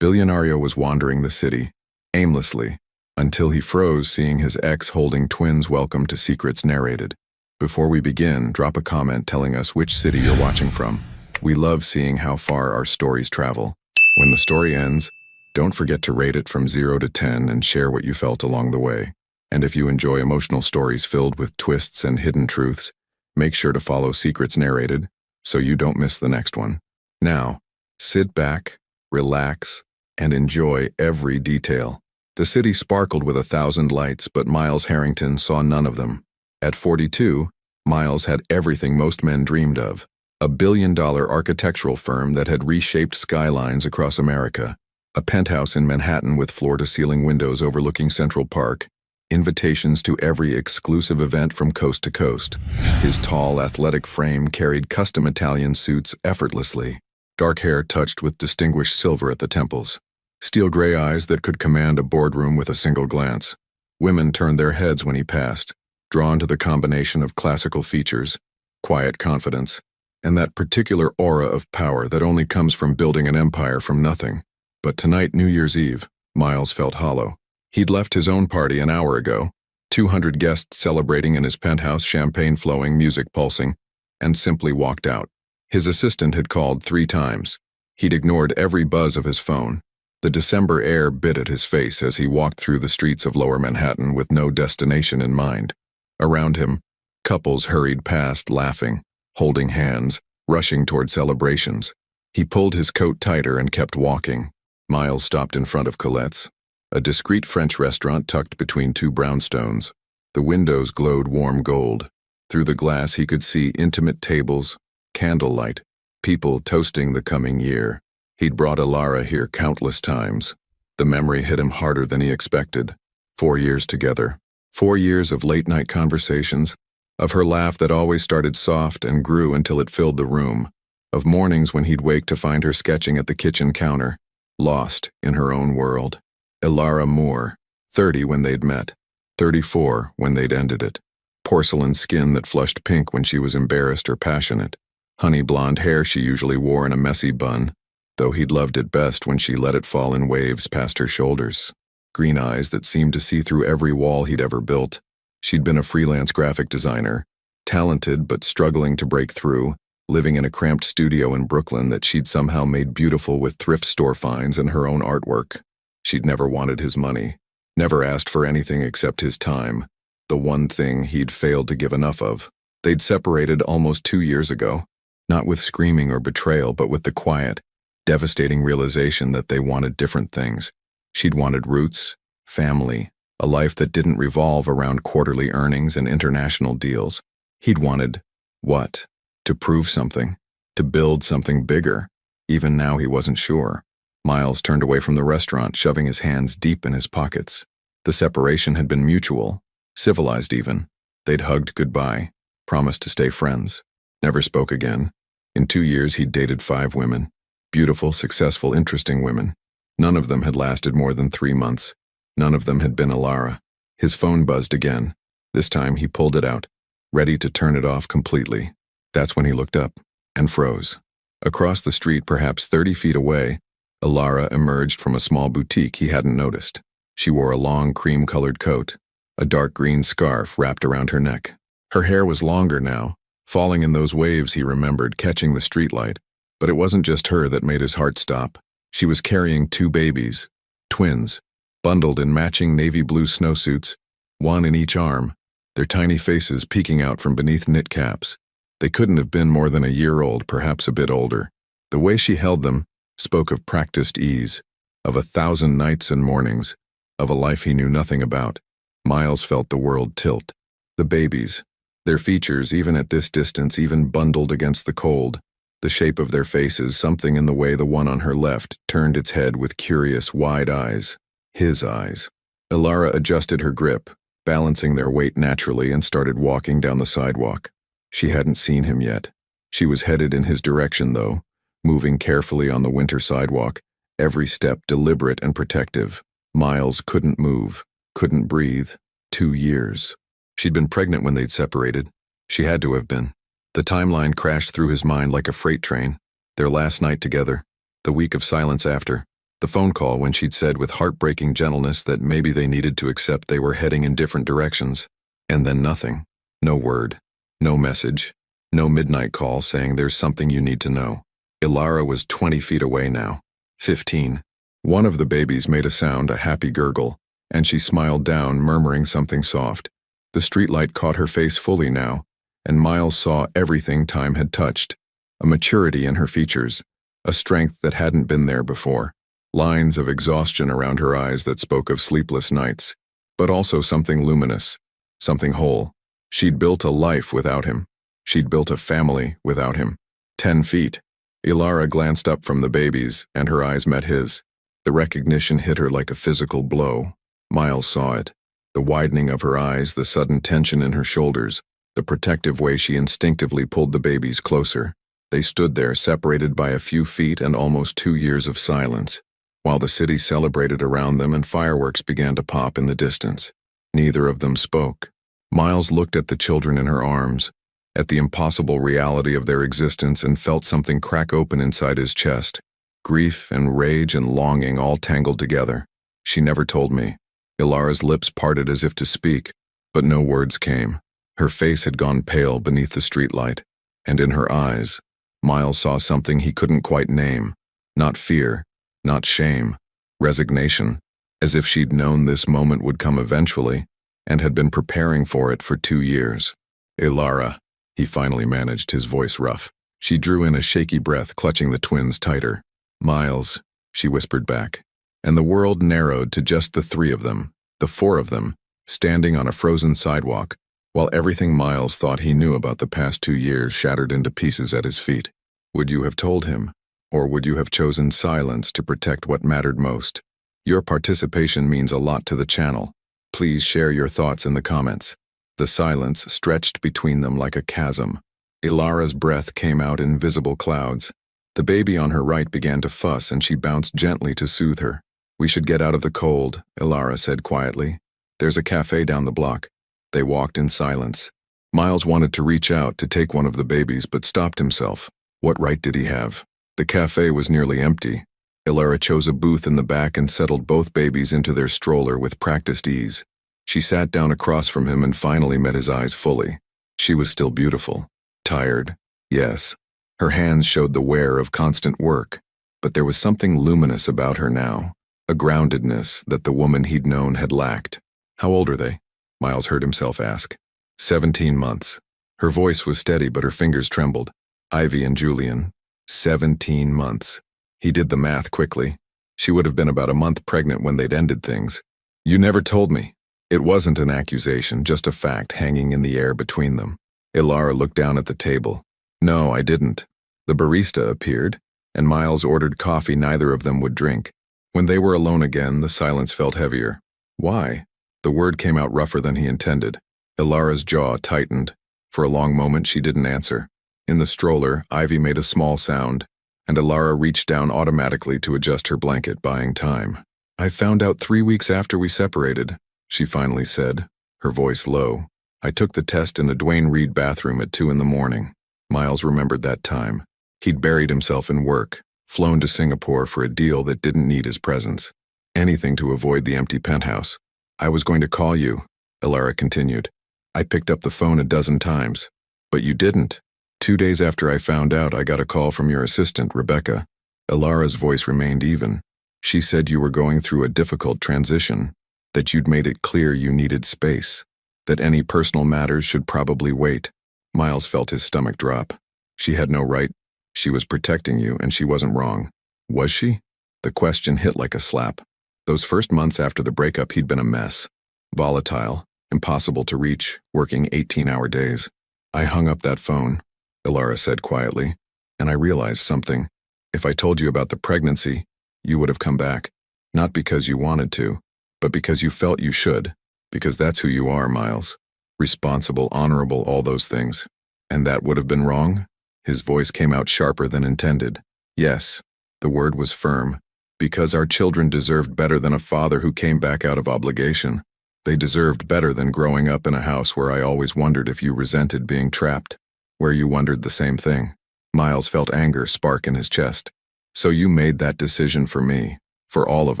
Bilionario was wandering the city, aimlessly, until he froze seeing his ex holding twins' welcome to secrets narrated. Before we begin, drop a comment telling us which city you're watching from. We love seeing how far our stories travel. When the story ends, don't forget to rate it from 0 to 10 and share what you felt along the way. And if you enjoy emotional stories filled with twists and hidden truths, make sure to follow Secrets Narrated so you don't miss the next one. Now, sit back, relax, and enjoy every detail. The city sparkled with 1,000 lights, but Miles Harrington saw none of them. At 42, Miles had everything most men dreamed of: a billion-dollar architectural firm that had reshaped skylines across America, a penthouse in Manhattan with floor-to-ceiling windows overlooking Central Park, invitations to every exclusive event from coast to coast. His tall, athletic frame carried custom Italian suits effortlessly, dark hair touched with distinguished silver at the temples, steel gray eyes that could command a boardroom with a single glance. Women turned their heads when he passed, drawn to the combination of classical features, quiet confidence, and that particular aura of power that only comes from building an empire from nothing. But tonight, New Year's Eve, Miles felt hollow. He'd left his own party an hour ago, 200 guests celebrating in his penthouse, champagne flowing, music pulsing, and simply walked out. His assistant had called 3 times. He'd ignored every buzz of his phone. The December air bit at his face as he walked through the streets of Lower Manhattan with no destination in mind. Around him, couples hurried past, laughing, holding hands, rushing toward celebrations. He pulled his coat tighter and kept walking. Miles stopped in front of Colette's, a discreet French restaurant tucked between 2 brownstones. The windows glowed warm gold. Through the glass he could see intimate tables, candlelight, people toasting the coming year. He'd brought Alara here countless times. The memory hit him harder than he expected. 4 years together. 4 years of late-night conversations, of her laugh that always started soft and grew until it filled the room, of mornings when he'd wake to find her sketching at the kitchen counter, lost in her own world. Alara Moore, 30 when they'd met, 34 when they'd ended it. Porcelain skin that flushed pink when she was embarrassed or passionate. Honey blonde hair she usually wore in a messy bun, though he'd loved it best when she let it fall in waves past her shoulders. Green eyes that seemed to see through every wall he'd ever built. She'd been a freelance graphic designer, talented but struggling to break through, living in a cramped studio in Brooklyn that she'd somehow made beautiful with thrift store finds and her own artwork. She'd never wanted his money, never asked for anything except his time, the one thing he'd failed to give enough of. They'd separated almost 2 years ago, not with screaming or betrayal, but with the quiet, devastating realization that they wanted different things. She'd wanted roots, family, a life that didn't revolve around quarterly earnings and international deals. He'd wanted, what? To prove something, to build something bigger. Even now he wasn't sure. Miles turned away from the restaurant, shoving his hands deep in his pockets. The separation had been mutual, civilized even. They'd hugged goodbye, promised to stay friends, never spoke again. In 2 years he'd dated 5 women. Beautiful, successful, interesting women. None of them had lasted more than 3 months. None of them had been Alara. His phone buzzed again. This time he pulled it out, ready to turn it off completely. That's when he looked up and froze. Across the street, perhaps 30 feet away, Alara emerged from a small boutique he hadn't noticed. She wore a long cream-colored coat, a dark green scarf wrapped around her neck. Her hair was longer now, falling in those waves he remembered catching the streetlight. But it wasn't just her that made his heart stop. She was carrying 2 babies, twins, bundled in matching navy blue snowsuits, one in each arm, their tiny faces peeking out from beneath knit caps. They couldn't have been more than a year old, perhaps a bit older. The way she held them spoke of practiced ease, of 1,000 nights and mornings, of a life he knew nothing about. Miles felt the world tilt. The babies, their features, even at this distance, even bundled against the cold, the shape of their faces, something in the way the one on her left turned its head with curious, wide eyes. His eyes. Alara adjusted her grip, balancing their weight naturally, and started walking down the sidewalk. She hadn't seen him yet. She was headed in his direction, though, moving carefully on the winter sidewalk, every step deliberate and protective. Miles couldn't move, couldn't breathe. 2 years. She'd been pregnant when they'd separated. She had to have been. The timeline crashed through his mind like a freight train. Their last night together, the week of silence after, The phone call when she'd said with heartbreaking gentleness that maybe they needed to accept they were heading in different directions. And then nothing. No word. No message. No midnight call saying there's something you need to know. Ilara was 20 feet away now. 15. One of the babies made a sound, a happy gurgle, and she smiled down, murmuring something soft. The streetlight caught her face fully now, and Miles saw everything time had touched. A maturity in her features, a strength that hadn't been there before, lines of exhaustion around her eyes that spoke of sleepless nights, but also something luminous, something whole. She'd built a life without him. She'd built a family without him. 10 feet. Ilara glanced up from the babies, and her eyes met his. The recognition hit her like a physical blow. Miles saw it. The widening of her eyes, the sudden tension in her shoulders, the protective way she instinctively pulled the babies closer. They stood there, separated by a few feet and almost 2 years of silence, while the city celebrated around them and fireworks began to pop in the distance. Neither of them spoke. Miles looked at the children in her arms, at the impossible reality of their existence, and felt something crack open inside his chest. Grief and rage and longing all tangled together. She never told me. Ilara's lips parted as if to speak, but no words came. Her face had gone pale beneath the streetlight, and in her eyes, Miles saw something he couldn't quite name. Not fear, not shame, resignation, as if she'd known this moment would come eventually, and had been preparing for it for 2 years. Ilara, he finally managed, his voice rough. She drew in a shaky breath, clutching the twins tighter. Miles, she whispered back. And the world narrowed to just the 3 of them, the 4 of them, standing on a frozen sidewalk, while everything Miles thought he knew about the past 2 years shattered into pieces at his feet. Would you have told him? Or would you have chosen silence to protect what mattered most? Your participation means a lot to the channel. Please share your thoughts in the comments. The silence stretched between them like a chasm. Ilara's breath came out in visible clouds. The baby on her right began to fuss, and she bounced gently to soothe her. We should get out of the cold, Ilara said quietly. There's a cafe down the block. They walked in silence. Miles wanted to reach out to take one of the babies, but stopped himself. What right did he have? The cafe was nearly empty. Ilara chose a booth in the back and settled both babies into their stroller with practiced ease. She sat down across from him and finally met his eyes fully. She was still beautiful. Tired, yes. Her hands showed the wear of constant work, but there was something luminous about her now, a groundedness that the woman he'd known had lacked. How old are they? Miles heard himself ask. 17 months. Her voice was steady, but her fingers trembled. Ivy and Julian. 17 months. He did the math quickly. She would have been about a month pregnant when they'd ended things. You never told me. It wasn't an accusation, just a fact hanging in the air between them. Ilara looked down at the table. No, I didn't. The barista appeared, and Miles ordered coffee neither of them would drink. When they were alone again, the silence felt heavier. Why? The word came out rougher than he intended. Ilara's jaw tightened. For a long moment, she didn't answer. In the stroller, Ivy made a small sound, and Ilara reached down automatically to adjust her blanket, buying time. I found out 3 weeks after we separated, she finally said, her voice low. I took the test in a Duane Reade bathroom at 2 a.m. Miles remembered that time. He'd buried himself in work, flown to Singapore for a deal that didn't need his presence. Anything to avoid the empty penthouse. I was going to call you, Ilara continued. I picked up the phone a dozen times. But you didn't. 2 days after I found out, I got a call from your assistant, Rebecca. Ilara's voice remained even. She said you were going through a difficult transition, that you'd made it clear you needed space, that any personal matters should probably wait. Miles felt his stomach drop. She had no right. She was protecting you, and she wasn't wrong. Was she? The question hit like a slap. Those first months after the breakup, he'd been a mess. Volatile, impossible to reach, working 18-hour days. I hung up that phone, Ilara said quietly, and I realized something. If I told you about the pregnancy, you would have come back. Not because you wanted to, but because you felt you should. Because that's who you are, Miles. Responsible, honorable, all those things. And that would have been wrong? His voice came out sharper than intended. Yes, the word was firm. Because our children deserved better than a father who came back out of obligation. They deserved better than growing up in a house where I always wondered if you resented being trapped. Where you wondered the same thing. Miles felt anger spark in his chest. So you made that decision for me. For all of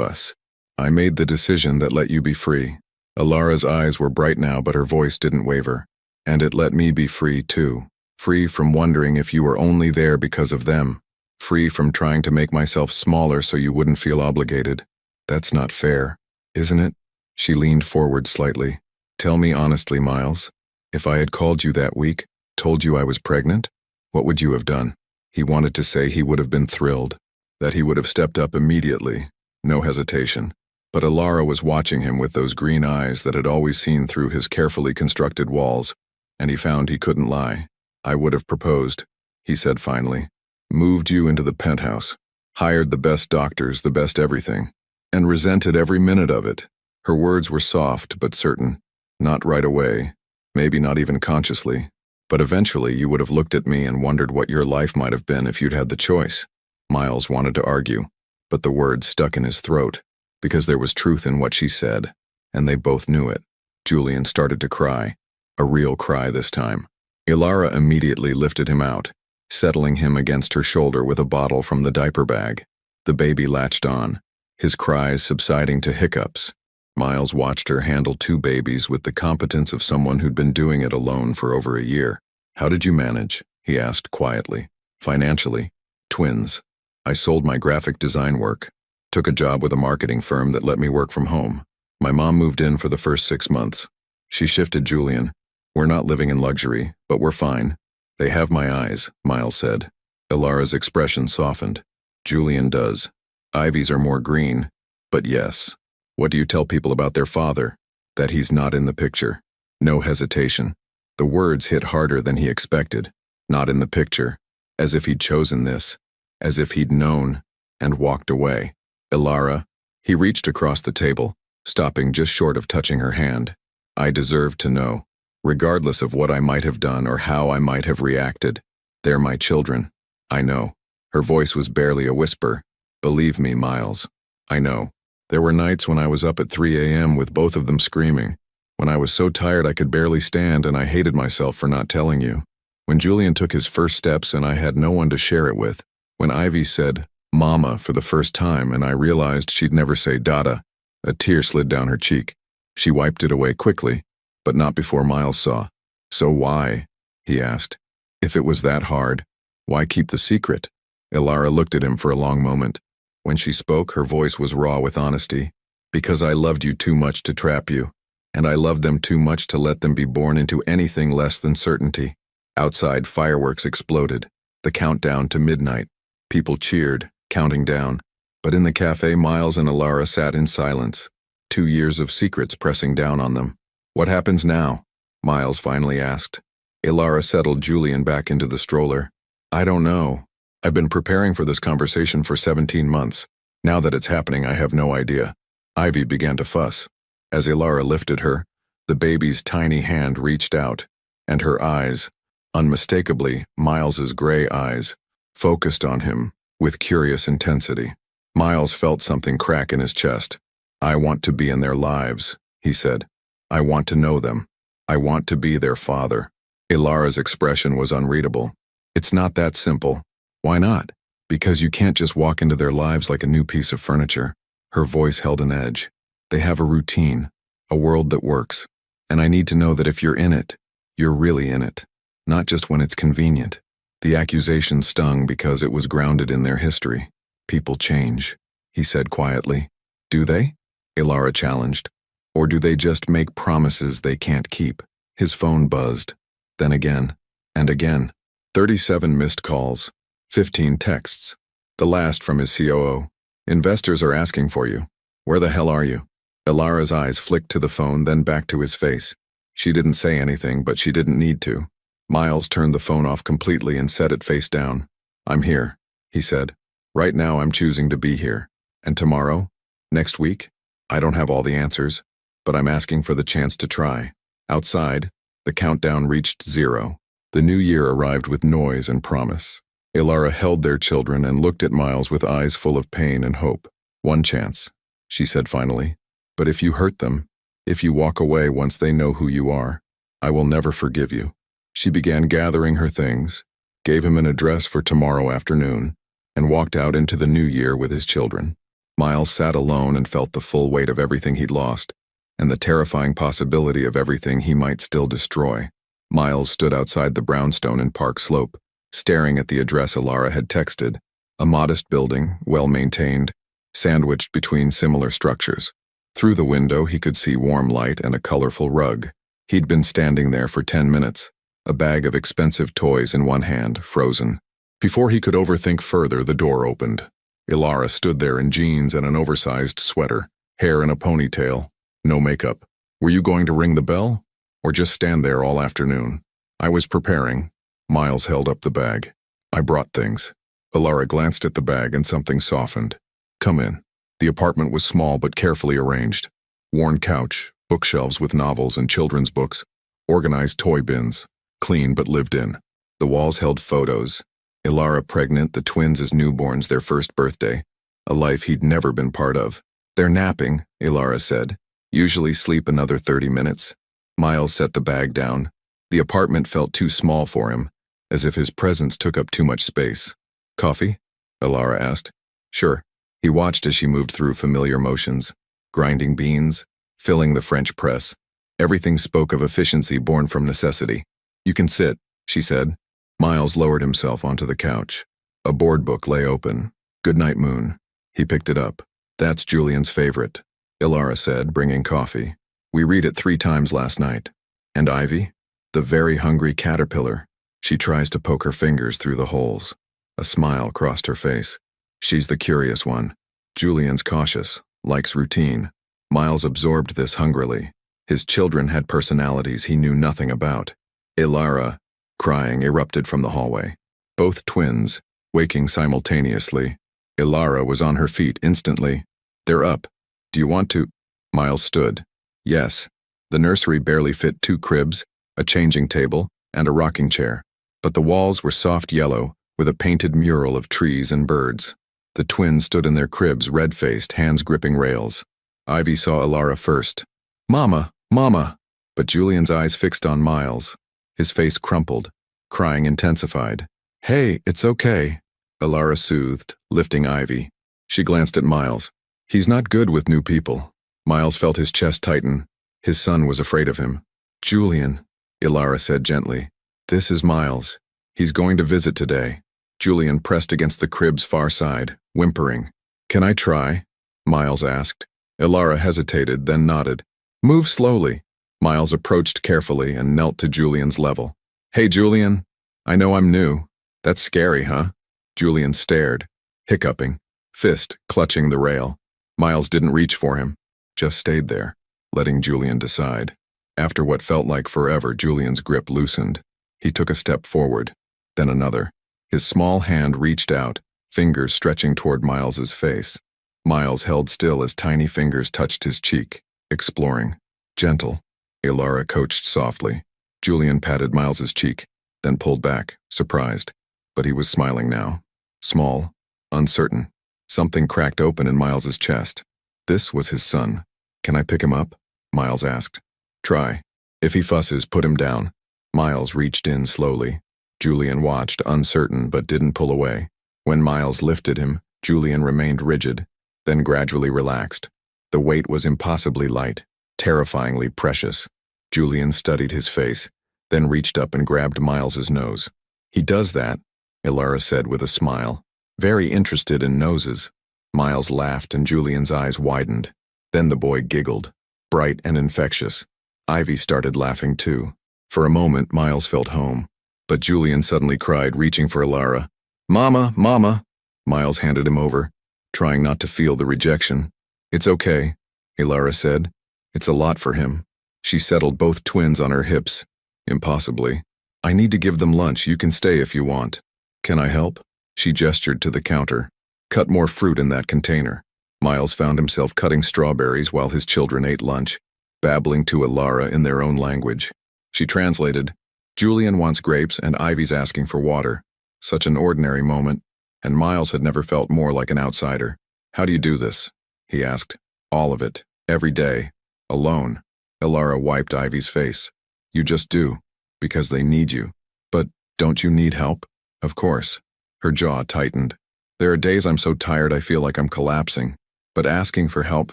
us. I made the decision that let you be free. Alara's eyes were bright now, but her voice didn't waver. And it let me be free too. Free from wondering if you were only there because of them. Free from trying to make myself smaller so you wouldn't feel obligated. That's not fair, isn't it? She leaned forward slightly. Tell me honestly, Miles. If I had called you that week, told you I was pregnant, what would you have done? He wanted to say he would have been thrilled, that he would have stepped up immediately, no hesitation. But Alara was watching him with those green eyes that had always seen through his carefully constructed walls, and he found he couldn't lie. I would have proposed, he said finally. Moved you into the penthouse, hired the best doctors, the best everything, and resented every minute of it. Her words were soft but certain. Not right away, maybe not even consciously, but eventually you would have looked at me and wondered what your life might have been if you'd had the choice. Miles wanted to argue, but the words stuck in his throat, because there was truth in what she said, and they both knew it. Julian started to cry, a real cry this time. Alara immediately lifted him out, settling him against her shoulder with a bottle from the diaper bag. The baby latched on, his cries subsiding to hiccups. Miles watched her handle two babies with the competence of someone who'd been doing it alone for over a year. How did you manage? He asked quietly. Financially. Twins. I sold my graphic design work. Took a job with a marketing firm that let me work from home. My mom moved in for the first 6 months. She shifted Julian. We're not living in luxury, but we're fine. They have my eyes, Miles said. Alara's expression softened. Julian does. Ivy's are more green. But yes. What do you tell people about their father? That he's not in the picture. No hesitation. The words hit harder than he expected. Not in the picture. As if he'd chosen this. As if he'd known. And walked away. Alara. He reached across the table, stopping just short of touching her hand. I deserve to know. Regardless of what I might have done or how I might have reacted. They're my children. I know. Her voice was barely a whisper. Believe me, Miles. I know. There were nights when I was up at 3 a.m. with both of them screaming, when I was so tired I could barely stand and I hated myself for not telling you. When Julian took his first steps and I had no one to share it with. When Ivy said, Mama, for the first time and I realized she'd never say Dada. A tear slid down her cheek. She wiped it away quickly, but not before Miles saw. So why? He asked. If it was that hard, why keep the secret? Alara looked at him for a long moment. When she spoke, her voice was raw with honesty. Because I loved you too much to trap you, and I loved them too much to let them be born into anything less than certainty. Outside, fireworks exploded, the countdown to midnight. People cheered, counting down. But in the cafe, Miles and Alara sat in silence, 2 years of secrets pressing down on them. What happens now? Miles finally asked. Alara settled Julian back into the stroller. I don't know. I've been preparing for this conversation for 17 months. Now that it's happening, I have no idea. Ivy began to fuss. As Alara lifted her, the baby's tiny hand reached out, and her eyes, unmistakably Miles's gray eyes, focused on him with curious intensity. Miles felt something crack in his chest. I want to be in their lives, he said. I want to know them. I want to be their father. Alara's expression was unreadable. It's not that simple. Why not? Because you can't just walk into their lives like a new piece of furniture. Her voice held an edge. They have a routine, a world that works. And I need to know that if you're in it, you're really in it. Not just when it's convenient. The accusation stung because it was grounded in their history. People change, he said quietly. Do they? Alara challenged. Or do they just make promises they can't keep? His phone buzzed. Then again, and again. 37 missed calls. 15 texts. The last from his COO. Investors are asking for you. Where the hell are you? Alara's eyes flicked to the phone, then back to his face. She didn't say anything, but she didn't need to. Miles turned the phone off completely and set it face down. I'm here, he said. Right now I'm choosing to be here. And tomorrow? Next week? I don't have all the answers, but I'm asking for the chance to try. Outside, the countdown reached 0. The new year arrived with noise and promise. Alara held their children and looked at Miles with eyes full of pain and hope. One chance, she said finally. But if you hurt them, if you walk away once they know who you are, I will never forgive you. She began gathering her things, gave him an address for tomorrow afternoon, and walked out into the new year with his children. Miles sat alone and felt the full weight of everything he'd lost, and the terrifying possibility of everything he might still destroy. Miles stood outside the brownstone in Park Slope, staring at the address Alara had texted, a modest building, well-maintained, sandwiched between similar structures. Through the window he could see warm light and a colorful rug. He'd been standing there for 10 minutes, a bag of expensive toys in one hand, frozen. Before he could overthink further, the door opened. Alara stood there in jeans and an oversized sweater, hair in a ponytail, no makeup. "Were you going to ring the bell? Or just stand there all afternoon?" "I was preparing." Miles held up the bag. "I brought things." Alara glanced at the bag and something softened. "Come in." The apartment was small but carefully arranged. Worn couch, bookshelves with novels and children's books, organized toy bins, clean but lived in. The walls held photos. Alara pregnant, the twins as newborns, their first birthday, a life he'd never been part of. "They're napping," Alara said. "Usually sleep another 30 minutes. Miles set the bag down. The apartment felt too small for him, as if his presence took up too much space. "Coffee?" Alara asked. "Sure." He watched as she moved through familiar motions, grinding beans, filling the French press. Everything spoke of efficiency born from necessity. "You can sit," she said. Miles lowered himself onto the couch. A board book lay open. "Goodnight Moon." He picked it up. "That's Julian's favorite," Alara said, bringing coffee. "We read it 3 times last night." "And Ivy?" "The very hungry caterpillar." She tries to poke her fingers through the holes. A smile crossed her face. "She's the curious one. Julian's cautious, likes routine." Miles absorbed this hungrily. His children had personalities he knew nothing about. Alara, crying, erupted from the hallway. Both twins, waking simultaneously. Alara was on her feet instantly. "They're up. Do you want to?" Miles stood. "Yes." The nursery barely fit 2 cribs, a changing table, and a rocking chair. But the walls were soft yellow, with a painted mural of trees and birds. The twins stood in their cribs, red-faced, hands gripping rails. Ivy saw Alara first. "Mama, Mama!" But Julian's eyes fixed on Miles. His face crumpled. Crying intensified. "Hey, it's okay," Alara soothed, lifting Ivy. She glanced at Miles. "He's not good with new people." Miles felt his chest tighten. His son was afraid of him. "Julian," Alara said gently. "This is Miles. He's going to visit today." Julian pressed against the crib's far side, whimpering. "Can I try?" Miles asked. Alara hesitated, then nodded. "Move slowly." Miles approached carefully and knelt to Julian's level. "Hey, Julian. I know I'm new. That's scary, huh?" Julian stared, hiccuping, fist clutching the rail. Miles didn't reach for him, just stayed there, letting Julian decide. After what felt like forever, Julian's grip loosened. He took a step forward, then another. His small hand reached out, fingers stretching toward Miles's face. Miles held still as tiny fingers touched his cheek, exploring. "Gentle," Alara coached softly. Julian patted Miles's cheek, then pulled back, surprised. But he was smiling now. Small, uncertain. Something cracked open in Miles's chest. This was his son. "Can I pick him up?" Miles asked. "Try. If he fusses, put him down." Miles reached in slowly. Julian watched, uncertain, but didn't pull away. When Miles lifted him, Julian remained rigid, then gradually relaxed. The weight was impossibly light, terrifyingly precious. Julian studied his face, then reached up and grabbed Miles's nose. "He does that," Alara said with a smile. "Very interested in noses." Miles laughed and Julian's eyes widened. Then the boy giggled, bright and infectious. Ivy started laughing too. For a moment, Miles felt home. But Julian suddenly cried, reaching for Alara. "Mama, Mama!" Miles handed him over, trying not to feel the rejection. "It's okay," Alara said. "It's a lot for him." She settled both twins on her hips, impossibly. "I need to give them lunch. You can stay if you want." "Can I help?" She gestured to the counter. "Cut more fruit in that container." Miles found himself cutting strawberries while his children ate lunch, babbling to Alara in their own language. She translated, "Julian wants grapes and Ivy's asking for water." Such an ordinary moment, and Miles had never felt more like an outsider. "How do you do this?" he asked. "All of it. Every day. Alone." Alara wiped Ivy's face. "You just do. Because they need you. But don't you need help?" "Of course." Her jaw tightened. "There are days I'm so tired I feel like I'm collapsing. but asking for help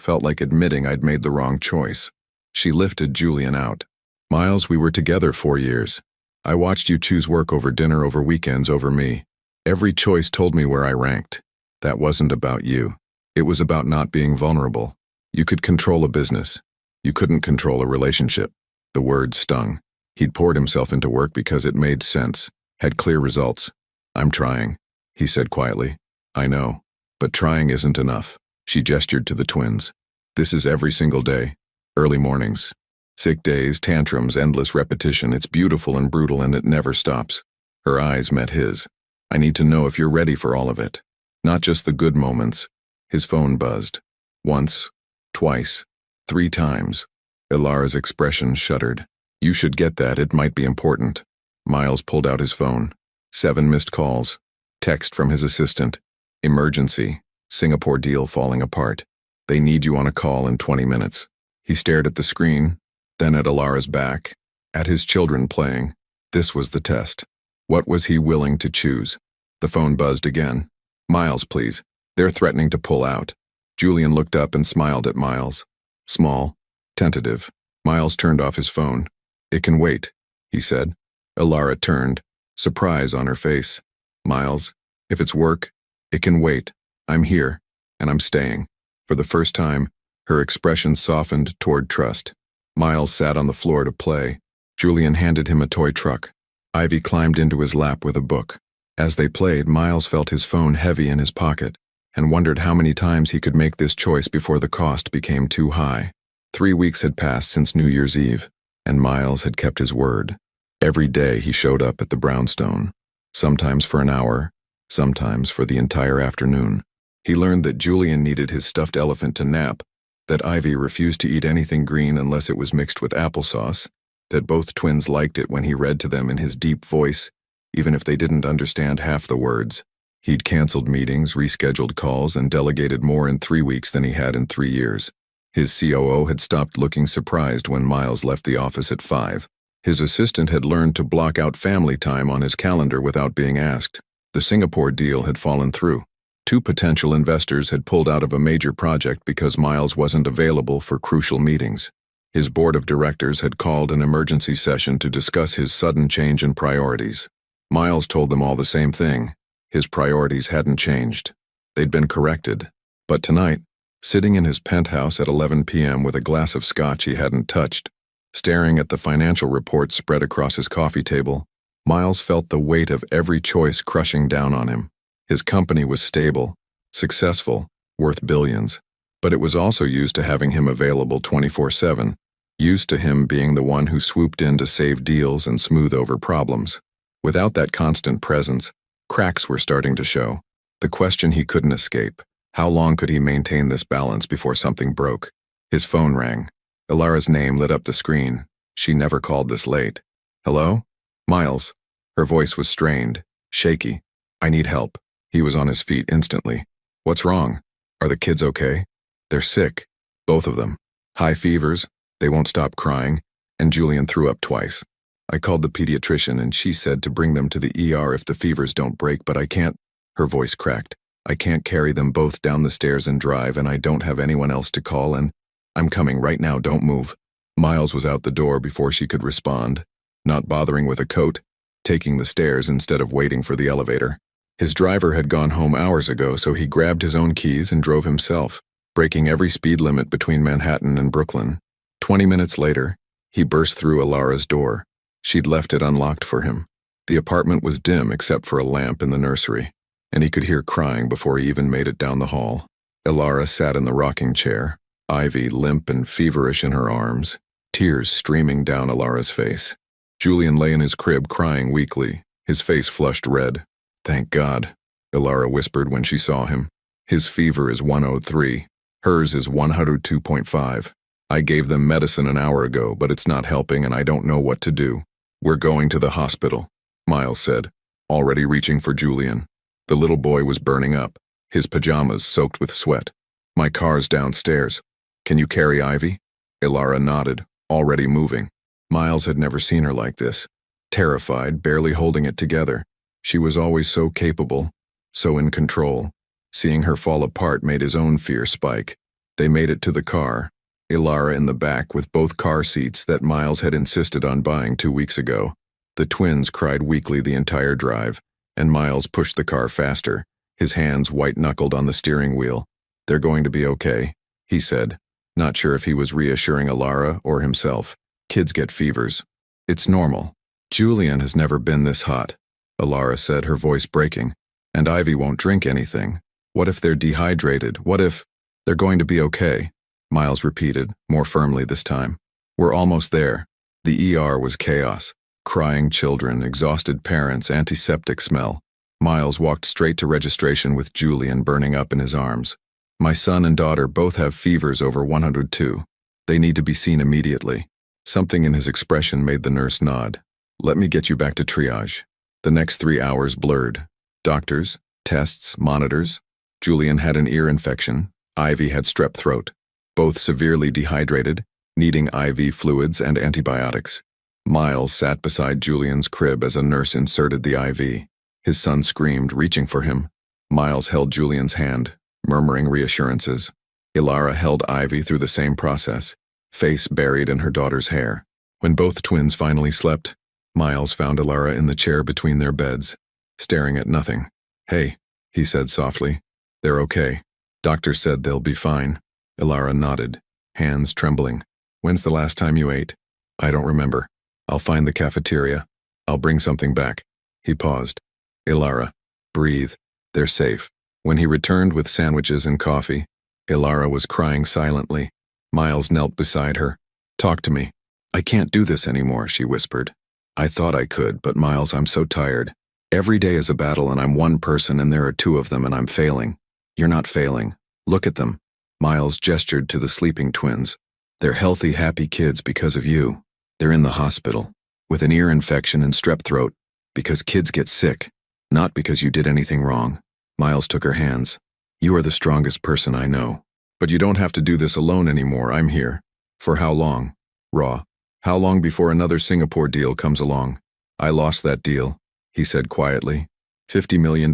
felt like admitting I'd made the wrong choice. She lifted Julian out. Miles, we were together 4 years. I watched you choose work over dinner over weekends over me. Every choice told me where I ranked. That wasn't about you. It was about not being vulnerable. You could control a business. You couldn't control a relationship. The words stung. He'd poured himself into work because it made sense, had clear results. I'm trying, he said quietly. I know, but trying isn't enough. She gestured to the twins. This is every single day. Early mornings. Sick days, tantrums, endless repetition. It's beautiful and brutal and it never stops. Her eyes met his. I need to know if you're ready for all of it. Not just the good moments. His phone buzzed. Once, twice, 3 times. Ilara's expression shuddered. You should get that, it might be important. Miles pulled out his phone. 7 missed calls. Text from his assistant. Emergency. Singapore deal falling apart. They need you on a call in 20 minutes. He stared at the screen, then at Ilara's back, at his children playing. This was the test. What was he willing to choose? The phone buzzed again. Miles, please. They're threatening to pull out. Julian looked up and smiled at Miles. Small, tentative. Miles turned off his phone. It can wait, he said. Ilara turned, surprise on her face. Miles, if it's work, it can wait. I'm here, and I'm staying. For the first time, her expression softened toward trust. Miles sat on the floor to play. Julian handed him a toy truck. Ivy climbed into his lap with a book. As they played, Miles felt his phone heavy in his pocket and wondered how many times he could make this choice before the cost became too high. 3 weeks had passed since New Year's Eve, and Miles had kept his word. Every day he showed up at the brownstone, sometimes for an hour, sometimes for the entire afternoon. He learned that Julian needed his stuffed elephant to nap, that Ivy refused to eat anything green unless it was mixed with applesauce, that both twins liked it when he read to them in his deep voice, even if they didn't understand half the words. He'd canceled meetings, rescheduled calls, and delegated more in 3 weeks than he had in 3 years. His COO had stopped looking surprised when Miles left the office at 5. His assistant had learned to block out family time on his calendar without being asked. The Singapore deal had fallen through. 2 potential investors had pulled out of a major project because Miles wasn't available for crucial meetings. His board of directors had called an emergency session to discuss his sudden change in priorities. Miles told them all the same thing. His priorities hadn't changed. They'd been corrected. But tonight, sitting in his penthouse at 11 p.m. with a glass of scotch he hadn't touched, staring at the financial reports spread across his coffee table, Miles felt the weight of every choice crushing down on him. His company was stable, successful, worth billions, but it was also used to having him available 24/7, used to him being the one who swooped in to save deals and smooth over problems. Without that constant presence, cracks were starting to show. The question he couldn't escape: how long could he maintain this balance before something broke? His phone rang. Ilara's name lit up the screen. She never called this late. Hello? Miles. Her voice was strained, shaky. I need help. He was on his feet instantly. What's wrong? Are the kids okay? They're sick. Both of them. High fevers. They won't stop crying. And Julian threw up twice. I called the pediatrician and she said to bring them to the ER if the fevers don't break, but I can't. Her voice cracked. I can't carry them both down the stairs and drive, and I don't have anyone else to call, and I'm coming right now, don't move. Miles was out the door before she could respond, not bothering with a coat, taking the stairs instead of waiting for the elevator. His driver had gone home hours ago, so he grabbed his own keys and drove himself, breaking every speed limit between Manhattan and Brooklyn. 20 minutes later, he burst through Ilara's door. She'd left it unlocked for him. The apartment was dim except for a lamp in the nursery, and he could hear crying before he even made it down the hall. Ilara sat in the rocking chair, Ivy limp and feverish in her arms, tears streaming down Ilara's face. Julian lay in his crib crying weakly, his face flushed red. Thank God, Ilara whispered when she saw him. His fever is 103. Hers is 102.5. I gave them medicine an hour ago, but it's not helping and I don't know what to do. We're going to the hospital, Miles said, already reaching for Julian. The little boy was burning up, his pajamas soaked with sweat. My car's downstairs. Can you carry Ivy? Ilara nodded, already moving. Miles had never seen her like this. Terrified, barely holding it together. She was always so capable, so in control. Seeing her fall apart made his own fear spike. They made it to the car, Ilara in the back with both car seats that Miles had insisted on buying 2 weeks ago. The twins cried weakly the entire drive, and Miles pushed the car faster, his hands white-knuckled on the steering wheel. "They're going to be okay," he said, not sure if he was reassuring Ilara or himself. "Kids get fevers. It's normal. Julian has never been this hot," Ilara said, her voice breaking. "And Ivy won't drink anything. What if they're dehydrated? What if—" "They're going to be okay," Miles repeated, more firmly this time. "We're almost there." The ER was chaos. Crying children, exhausted parents, antiseptic smell. Miles walked straight to registration with Julian burning up in his arms. "My son and daughter both have fevers over 102. They need to be seen immediately." Something in his expression made the nurse nod. "Let me get you back to triage." The next 3 hours blurred. Doctors, tests, monitors. Julian had an ear infection. Ivy had strep throat. Both severely dehydrated, needing IV fluids and antibiotics. Miles sat beside Julian's crib as a nurse inserted the IV. His son screamed, reaching for him. Miles held Julian's hand, murmuring reassurances. Ilara held Ivy through the same process, face buried in her daughter's hair. When both twins finally slept, Miles found Ilara in the chair between their beds, staring at nothing. "Hey," he said softly. "They're okay. Doctor said they'll be fine." Ilara nodded, hands trembling. "When's the last time you ate?" "I don't remember. I'll find the cafeteria. I'll bring something back." He paused. "Ilara, breathe. They're safe." When he returned with sandwiches and coffee, Ilara was crying silently. Miles knelt beside her. "Talk to me." "I can't do this anymore," she whispered. "I thought I could, but Miles, I'm so tired. Every day is a battle and I'm one person and there are two of them and I'm failing." "You're not failing. Look at them." Miles gestured to the sleeping twins. "They're healthy, happy kids because of you. They're in the hospital, with an ear infection and strep throat, because kids get sick, not because you did anything wrong." Miles took her hands. "You are the strongest person I know. But you don't have to do this alone anymore. I'm here." "For how long?" "Raw. How long before another Singapore deal comes along?" "I lost that deal," he said quietly. $50 million,